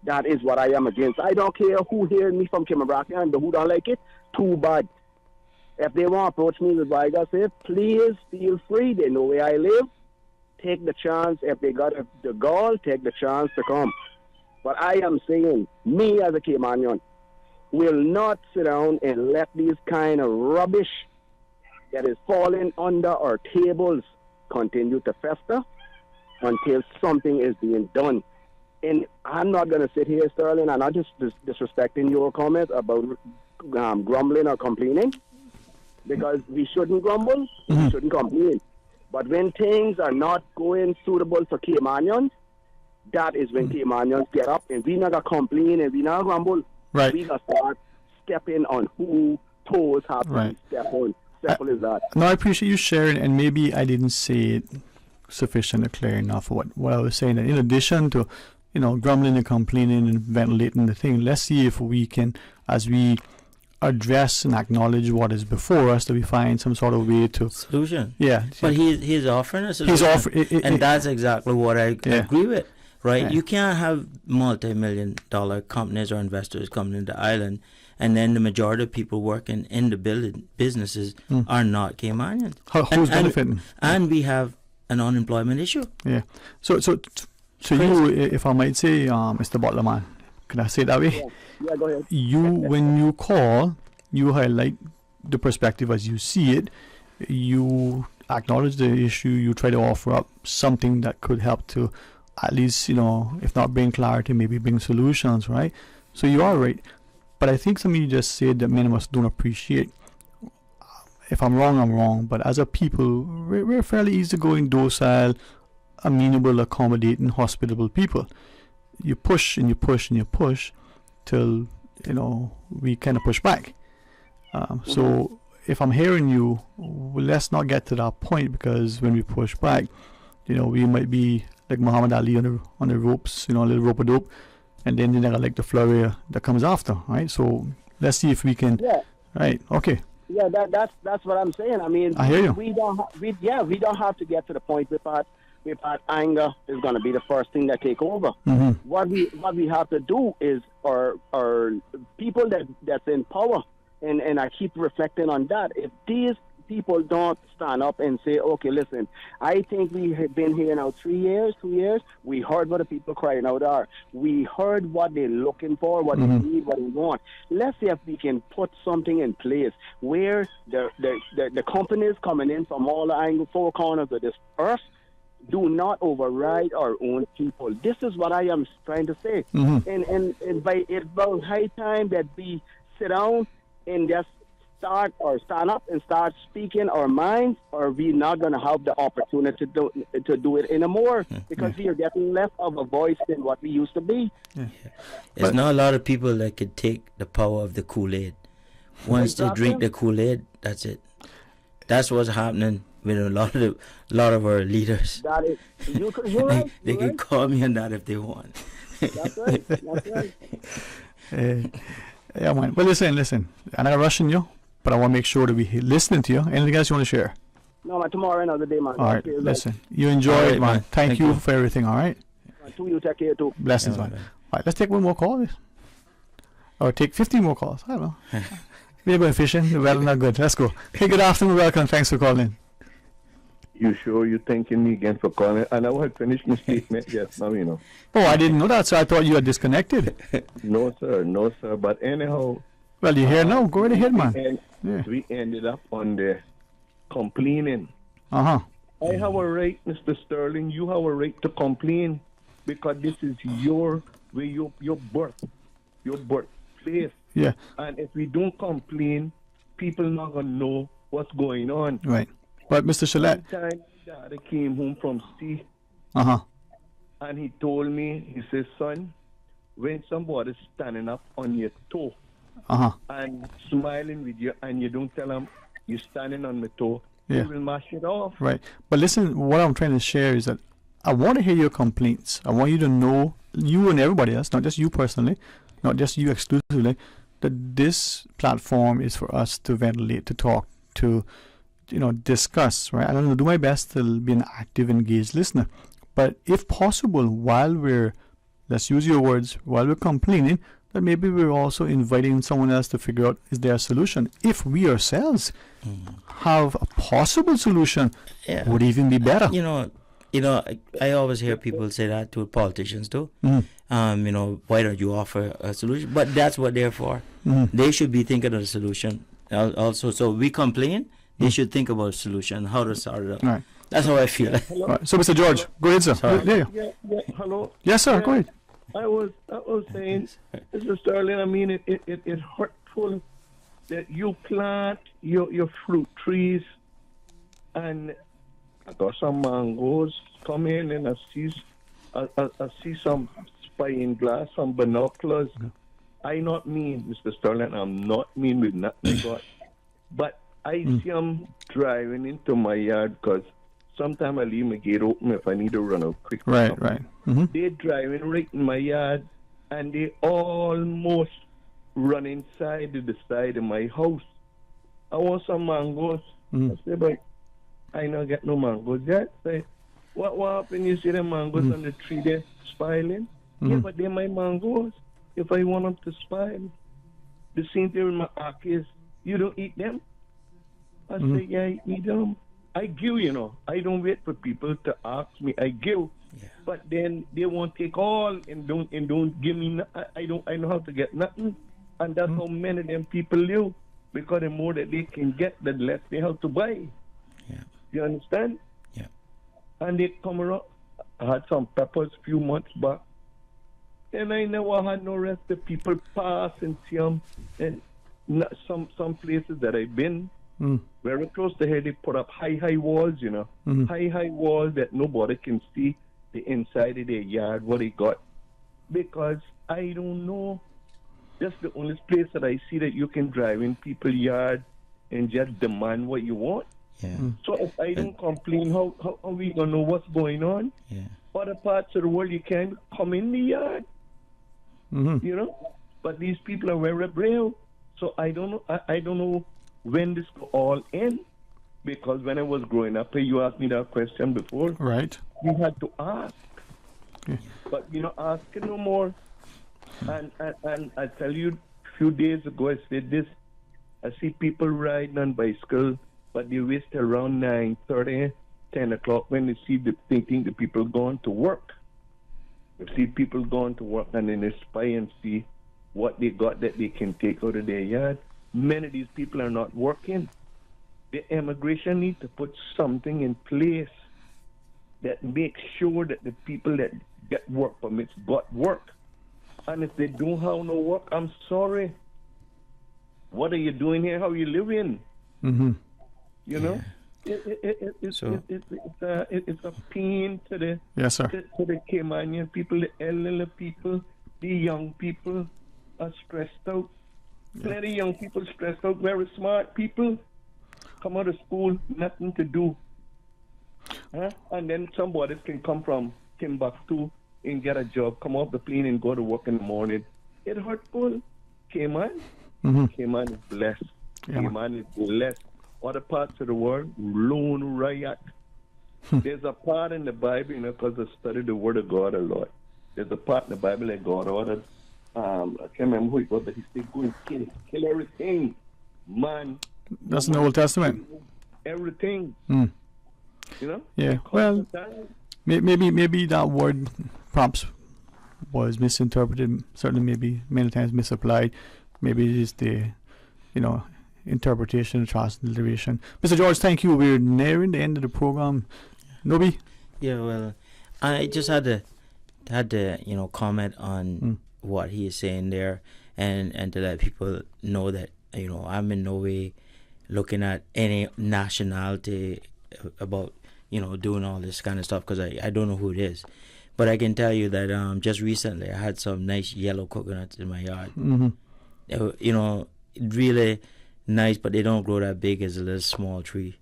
That is what I am against. I don't care who hears me from Cayman Brock and who don't like it. Too bad. If they want to approach me with what I got to say, please feel free. They know where I live. Take the chance. If they got the gall, take the chance to come. But I am saying, me as a Caymanian, will not sit down and let these kind of rubbish that is falling under our tables continue to fester until something is being done. And I'm not going to sit here, Sterling, and I'm not just disrespecting your comment about grumbling or complaining, because we shouldn't grumble, we shouldn't complain. But when things are not going suitable for Caymanians, that is when Caymanians get up, and we not going to complain and we not grumble. Right. We going to start stepping on who toes have to step on. Simple as that. No, I appreciate you sharing, and maybe I didn't say it sufficient or clear enough. What I was saying, that in addition to, grumbling and complaining and ventilating the thing, let's see if we can, as we address and acknowledge what is before us, that we find some sort of way to solution. Yeah, but he's offering a solution. He's offering, and that's exactly what I agree with. Right? Yeah. You can't have multi-million-dollar companies or investors coming into the island, and then the majority of people working in the businesses are not Caymanians. Who's benefiting? And we have an unemployment issue. Yeah. So you, if I might say, Mr. Butlerman, can I say it that way? Yeah, go ahead. When you call, you highlight the perspective as you see it. You acknowledge the issue. You try to offer up something that could help to, at least, if not bring clarity, maybe bring solutions, right? So you are right. But I think something you just said that many of us don't appreciate. If I'm wrong, I'm wrong. But as a people, we're fairly easygoing, docile, amenable, accommodating, hospitable people. You push and you push and you push till, we kind of push back. So if I'm hearing you, let's not get to that point, because when we push back, we might be like Muhammad Ali on the ropes, a little rope-a-dope, and then like the flurry that comes after, right? So let's see if we can. Yeah. Right. Okay. Yeah, that's what I'm saying. I mean, I hear you. We don't have to get to the point where anger is going to be the first thing that take over. What we have to do is our people that's in power, and I keep reflecting on that. If these people don't stand up and say, okay, listen, I think we have been here now 2 years. We heard what the people crying out are. We heard what they're looking for, what they need, what they want. Let's see if we can put something in place where the companies coming in from all the four corners of this earth do not override our own people. This is what I am trying to say. And by it's about high time that we sit down and just start or stand up and start speaking our minds, or we not going to have the opportunity to do it anymore because we are getting less of a voice than what we used to be. There's not a lot of people that could take the power of the Kool-Aid. Once they drink the Kool-Aid, that's it. That's what's happening with a lot of our leaders. That is, you're right. They can call me on that if they want. That's right. That's right. Yeah, man. Well, listen. I'm not rushing you, but I want to make sure that we're listening to you. Anything else you want to share? No, man, tomorrow another day, man. All right, listen. You enjoy it, man. Thank you for everything, all right? You take care, too. Blessings, man. All right, let's take one more call. Or take 15 more calls. I don't know. We're going fishing. The weather not good. Let's go. Hey, good afternoon. Welcome. Thanks for calling. You sure you're thanking me again for calling? And I had finished my statement. Yes, now you know. Oh, I didn't know that, so I thought you had disconnected. No, sir. But anyhow. Well, you're here now. Go right ahead, man. We ended up on the complaining. Uh-huh. I have a right, Mr. Sterling. You have a right to complain because this is your birthplace. Yeah. And if we don't complain, people not gonna know what's going on. Right. But Mr. Shalet. One time, Daddy came home from sea. Uh-huh. And he told me, he says, son, when somebody's standing up on your toe and smiling with you and you don't tell them you're standing on my toe, Yeah. you will mash it off. Right. But listen, what I'm trying to share is that I want to hear your complaints. I want you to know, you and everybody else, not just you personally, not just you exclusively, that this platform is for us to ventilate, to talk, to discuss, right? I'm going to do my best to be an active, engaged listener. But if possible, while we're, let's use your words, while we're complaining, that maybe we're also inviting someone else to figure out, is there a solution? If we ourselves have a possible solution, would even be better. I always hear people say that to politicians too. Why don't you offer a solution? But that's what they're for. They should be thinking of the solution also. So we complain, they should think about a solution, how to sort it out. Right. That's how I feel. Right. So, Mr. George, go ahead, sir. Hello. Yes, sir. Go ahead. I was saying, Mr. Sterling, I mean, it hurtful that you plant your fruit trees, and I got some mangoes come in, and I see some spying glass, some binoculars. I not mean, Mr. Sterling, I'm not mean with nothing, but I see them driving into my yard because sometimes I leave my gate open if I need to run out quick. Right. They're driving right in my yard, and they almost run inside to the side of my house. I want some mangoes. I say, but I not get no mangoes yet. Say, what happened? You see the mangoes on the tree there spoiling? Yeah, but they're my mangoes. If I want them to spoil, the same thing with my orchids. You don't eat them? I say, yeah, I eat them. I give, I don't wait for people to ask me. I give, but then they won't take all and don't give me. I know how to get nothing, and that's how many of them people live. Because the more that they can get, the less they have to buy. Yeah. You understand? Yeah. And they come around. I had some peppers a few months back, and I never had no rest. The people pass and see them, and some places that I've been. Very close to here, they put up high walls, high walls that nobody can see the inside of their yard, what they got. Because I don't know, that's the only place that I see that you can drive in people's yard and just demand what you want. Yeah. So if I don't complain, how are we going to know what's going on? Yeah. Other parts of the world, you can't come in the yard, But these people are very brave. So I don't know. I don't know when this will all end, because when I was growing up, you asked me that question before. Right. You had to ask, but asking no more. And I tell you, a few days ago, I said this. I see people riding on bicycles, but they wait till around 9:30, 10 o'clock when they see they think the people going to work. They see people going to work, and then they spy and see what they got that they can take out of their yard. Many of these people are not working. The immigration need to put something in place that makes sure that the people that get work permits got work. And if they don't have no work, I'm sorry. What are you doing here? How are you living? Mm-hmm. You know, it's a pain to the Yes, sir. to the Caymanian people, the elderly people, the young people are stressed out. Plenty of young people stressed out. Very smart people come out of school, nothing to do, and then somebody can come from Timbuktu and get a job, come off the plane and go to work in the morning. It hurtful. Cayman, Cayman is blessed. Cayman is blessed. Other parts of the world, lone riot. There's a part in the Bible, because I studied the Word of God a lot. There's a part in the Bible that God ordered. I can't remember who it was, but he said, go and kill everything. Man. That's in the Old Testament. Everything. Mm. Yeah. Well, maybe that word perhaps was misinterpreted. Certainly, maybe many times misapplied. Maybe it is the, interpretation, transliteration. Mr. George, thank you. We're nearing the end of the program. Nobi? Yeah, well, I just had to comment on what he is saying there, and to let people know that I'm in no way looking at any nationality about doing all this kind of stuff, because I don't know who it is. But I can tell you that just recently I had some nice yellow coconuts in my yard. Really nice, but they don't grow that big as a little small tree.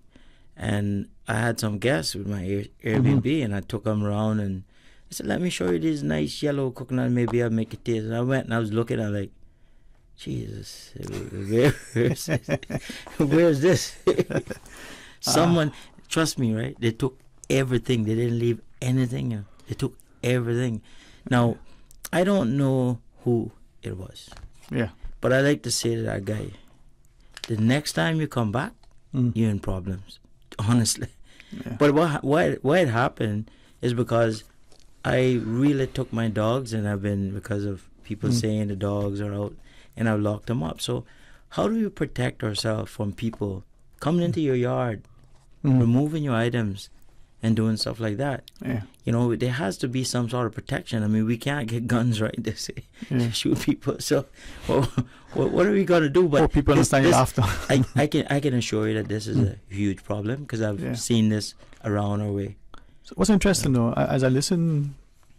And I had some guests with my Airbnb, and I took them around, and I said, let me show you these nice yellow coconuts. Maybe I'll make it taste. And I went and I was looking, I'm like, Jesus, where's this? Someone, trust me, right? They took everything. They didn't leave anything. They took everything. Now, I don't know who it was. Yeah. But I like to say to that guy, the next time you come back, you're in problems. Honestly. Yeah. But why it happened is because I really took my dogs, and I've been, because of people saying the dogs are out, and I've locked them up. So how do you protect ourselves from people coming into your yard, removing your items, and doing stuff like that? Yeah. There has to be some sort of protection. I mean, we can't get guns, right? They say shoot people. So, what are we gonna do? But people understand your laughter. I can assure you that this is a huge problem, because I've seen this around our way. So what's interesting though, as I listen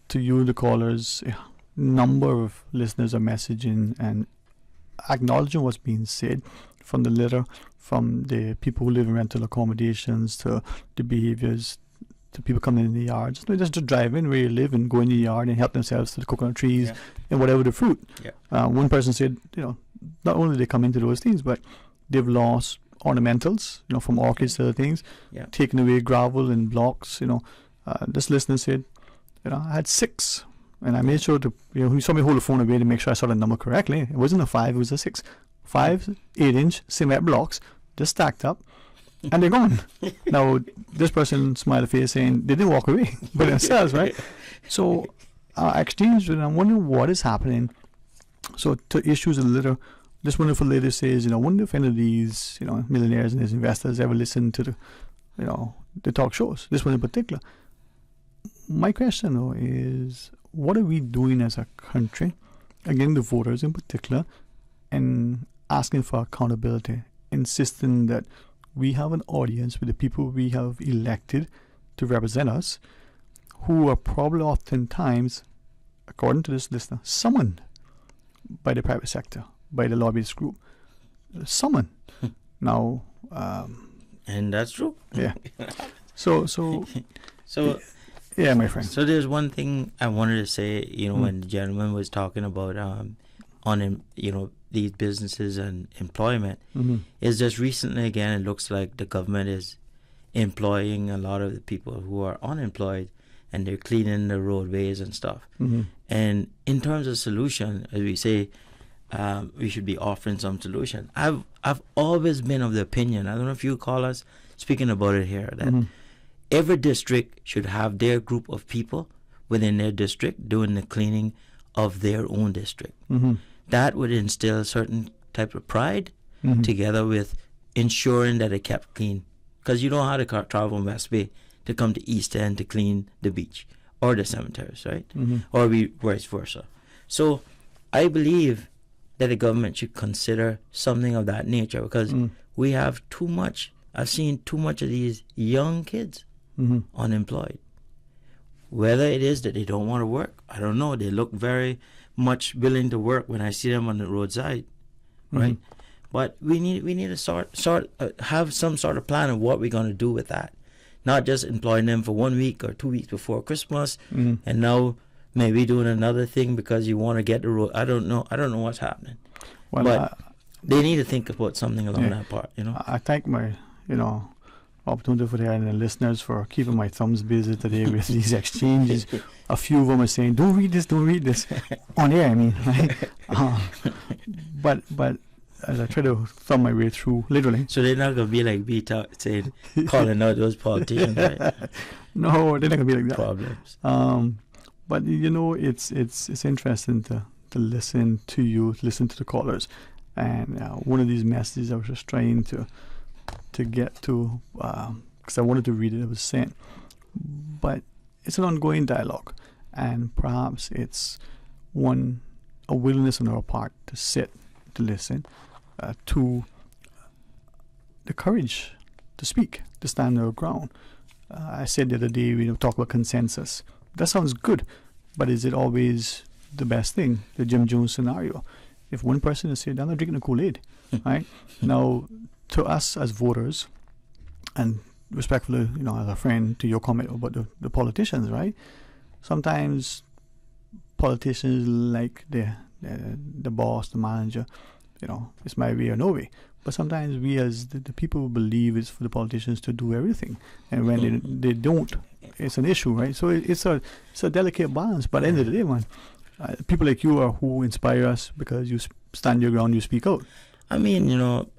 to you, the callers, a number of listeners are messaging and acknowledging what's being said, from the litter, from the people who live in rental accommodations, to the behaviors, to people coming in the yard. Just to drive in where you live and go in the yard and help themselves to the coconut trees and whatever the fruit. Yeah. One person said, not only they come into those things, but they've lost ornamentals, from orchids to other things, taken away gravel and blocks. This listener said, I had 6, and I made sure to, he saw me hold the phone away to make sure I saw the number correctly. It wasn't a 5, it was a 6. 5 8-inch cement blocks just stacked up, and they're gone. Now, this person smiled face saying they didn't walk away by themselves, right? So I exchanged with them. I'm wondering what is happening. So to issues of litter, this wonderful lady says, I wonder if any of these, millionaires and these investors ever listen to the talk shows, this one in particular. My question though is, what are we doing as a country, again the voters in particular, and asking for accountability, insisting that we have an audience with the people we have elected to represent us, who are probably oftentimes, according to this listener, summoned by the private sector, by the lobbyist group. Summoned. Now, and that's true. Yeah. So yeah, my friend. So there's one thing I wanted to say, when the gentleman was talking about these businesses and employment, is just recently again, it looks like the government is employing a lot of the people who are unemployed, and they're cleaning the roadways and stuff. And in terms of solution, as we say, we should be offering some solution. I've always been of the opinion, I don't know if you call us speaking about it here, that every district should have their group of people within their district doing the cleaning of their own district. That would instill a certain type of pride, together with ensuring that it kept clean. Because you don't have to travel from West Bay to come to East End to clean the beach or the cemeteries, right? Or vice versa. So I believe that the government should consider something of that nature, because we have too much. I've seen too much of these young kids unemployed. Whether it is that they don't want to work, I don't know. They look very much willing to work when I see them on the roadside, right? But we need to have some sort of plan of what we're going to do with that. Not just employing them for 1 week or 2 weeks before Christmas, and now maybe doing another thing because you want to get the road. I don't know what's happening. Well, but they need to think about something along that part. I thank my opportunity for the and the listeners for keeping my thumbs busy today with these exchanges. A few of them are saying, "Don't read this on air." I mean, right? But as I try to thumb my way through, literally. So they're not gonna be like saying, calling out those politicians, right? No, they're not gonna be like that. Problems. But it's interesting to listen to you, listen to the callers, and one of these messages I was just trying to get to, because I wanted to read it. It was sent, but it's an ongoing dialogue, and perhaps it's a willingness on our part to sit, to listen, to the courage to speak, to stand our ground. I said the other day, we talk about consensus. That sounds good, but is it always the best thing? The Jim Jones scenario. If one person is saying, "I'm not drinking the Kool-Aid," right? Now, to us as voters, and respectfully, as a friend, to your comment about the politicians, right? Sometimes politicians like the boss, the manager, it's my way or no way. But sometimes we as the people believe it's for the politicians to do everything, and when they don't, it's an issue, right? So it's a delicate balance. But at the end of the day, man, people like you are who inspire us, because you stand your ground, you speak out. I mean,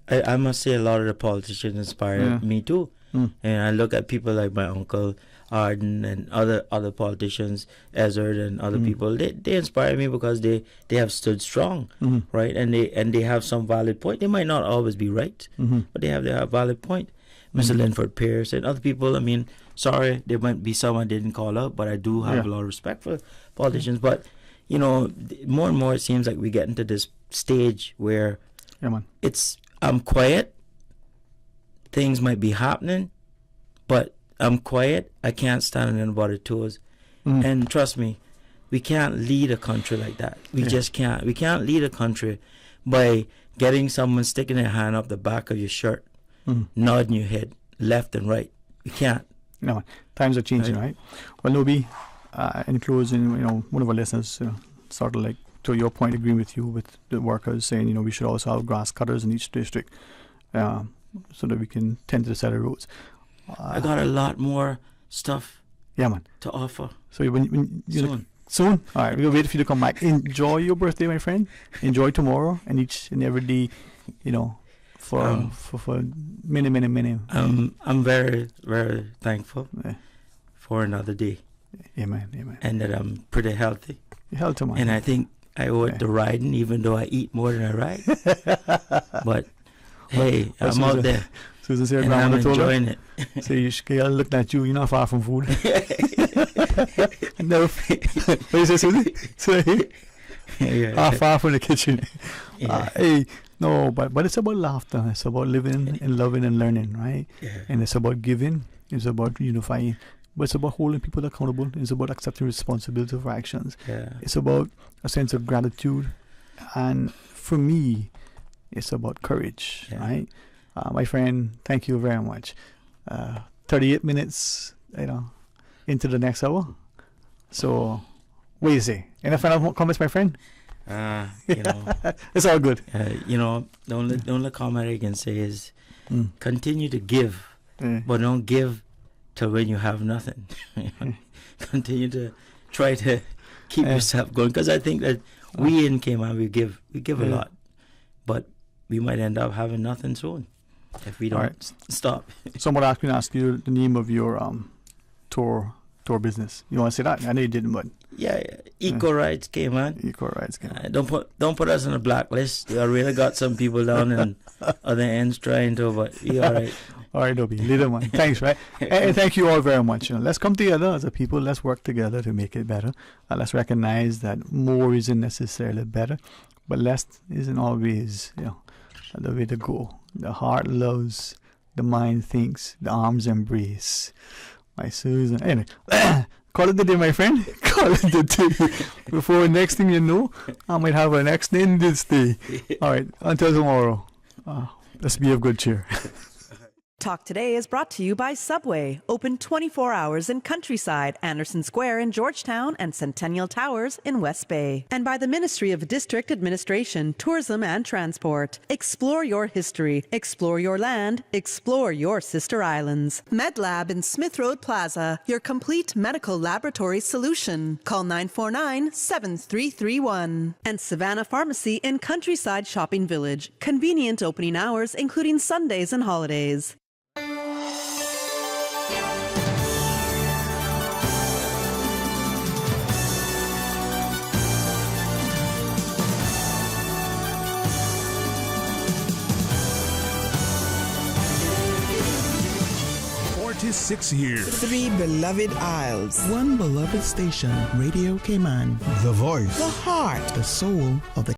I must say a lot of the politicians inspire me too. And I look at people like my uncle Arden and other politicians, Ezard and other people. They inspire me because they have stood strong, right? And they have some valid point. They might not always be right, but they have a valid point. Mr. Linford Pierce and other people. I mean, sorry, there might be some I didn't call out, but I do have a lot of respect for politicians. But more and more it seems like we get into this stage where I'm quiet. Things might be happening, but I'm quiet. I can't stand on anybody's toes. And trust me, we can't lead a country like that. We just can't. We can't lead a country by getting someone sticking their hand up the back of your shirt, nodding your head left and right. We can't. No, times are changing, right? Well, Nobi, in closing, one of our listeners sort of like, to your point, agreeing with you with the workers saying, we should also have grass cutters in each district, so that we can tend to the side of roads. I got a lot more stuff to offer. So when soon? All right, we'll wait for you to come back. Enjoy your birthday, my friend. Enjoy tomorrow and each and every day, for many. I'm very, very thankful for another day. Amen. And that I'm pretty healthy. You're healthy, man. And I think I owe it to riding, even though I eat more than I ride. But hey, I'm out there. Susan said, and I'm enjoying it. So you're looking at you, you're not far from food. No. What do you say, Susan? Far from the kitchen. No, but it's about laughter. It's about living and loving and learning, right? And it's about giving. It's about unifying. But it's about holding people accountable. It's about accepting responsibility for actions. It's about a sense of gratitude. And for me, it's about courage, right? My friend, thank you very much. 38 minutes, into the next hour. So, what do you say? Any final comments, my friend? It's all good. The only comment I can say is continue to give, but don't give till when you have nothing. Continue to try to keep yourself going, because I think that we in Cayman we give a lot, but we might end up having nothing soon if we don't stop. Someone asked you the name of your tour business. You want to say that? I know you didn't, but Yeah, Eco Rides came on. Don't put us on a blacklist. We really got some people down in other ends trying to, but we all right. All right, Dobby, leader man. Thanks, right? And thank you all very much. Let's come together as a people. Let's work together to make it better. Let's recognize that more isn't necessarily better, but less isn't always, the way to go. The heart loves, the mind thinks, the arms embrace. My Susan. Anyway, call it the day, my friend. Call it the day. Before next thing you know, I might have an accident this day. All right, until tomorrow. Let's be of good cheer. Talk Today is brought to you by Subway, open 24 hours in Countryside, Anderson Square in Georgetown, and Centennial Towers in West Bay. And by the Ministry of District Administration, Tourism and Transport. Explore your history, explore your land, explore your sister islands. MedLab in Smith Road Plaza, your complete medical laboratory solution. Call 949-7331. And Savannah Pharmacy in Countryside Shopping Village, convenient opening hours including Sundays and holidays. 46 years. 3 beloved isles. 1 beloved station, Radio Cayman. The voice. The heart. The soul of the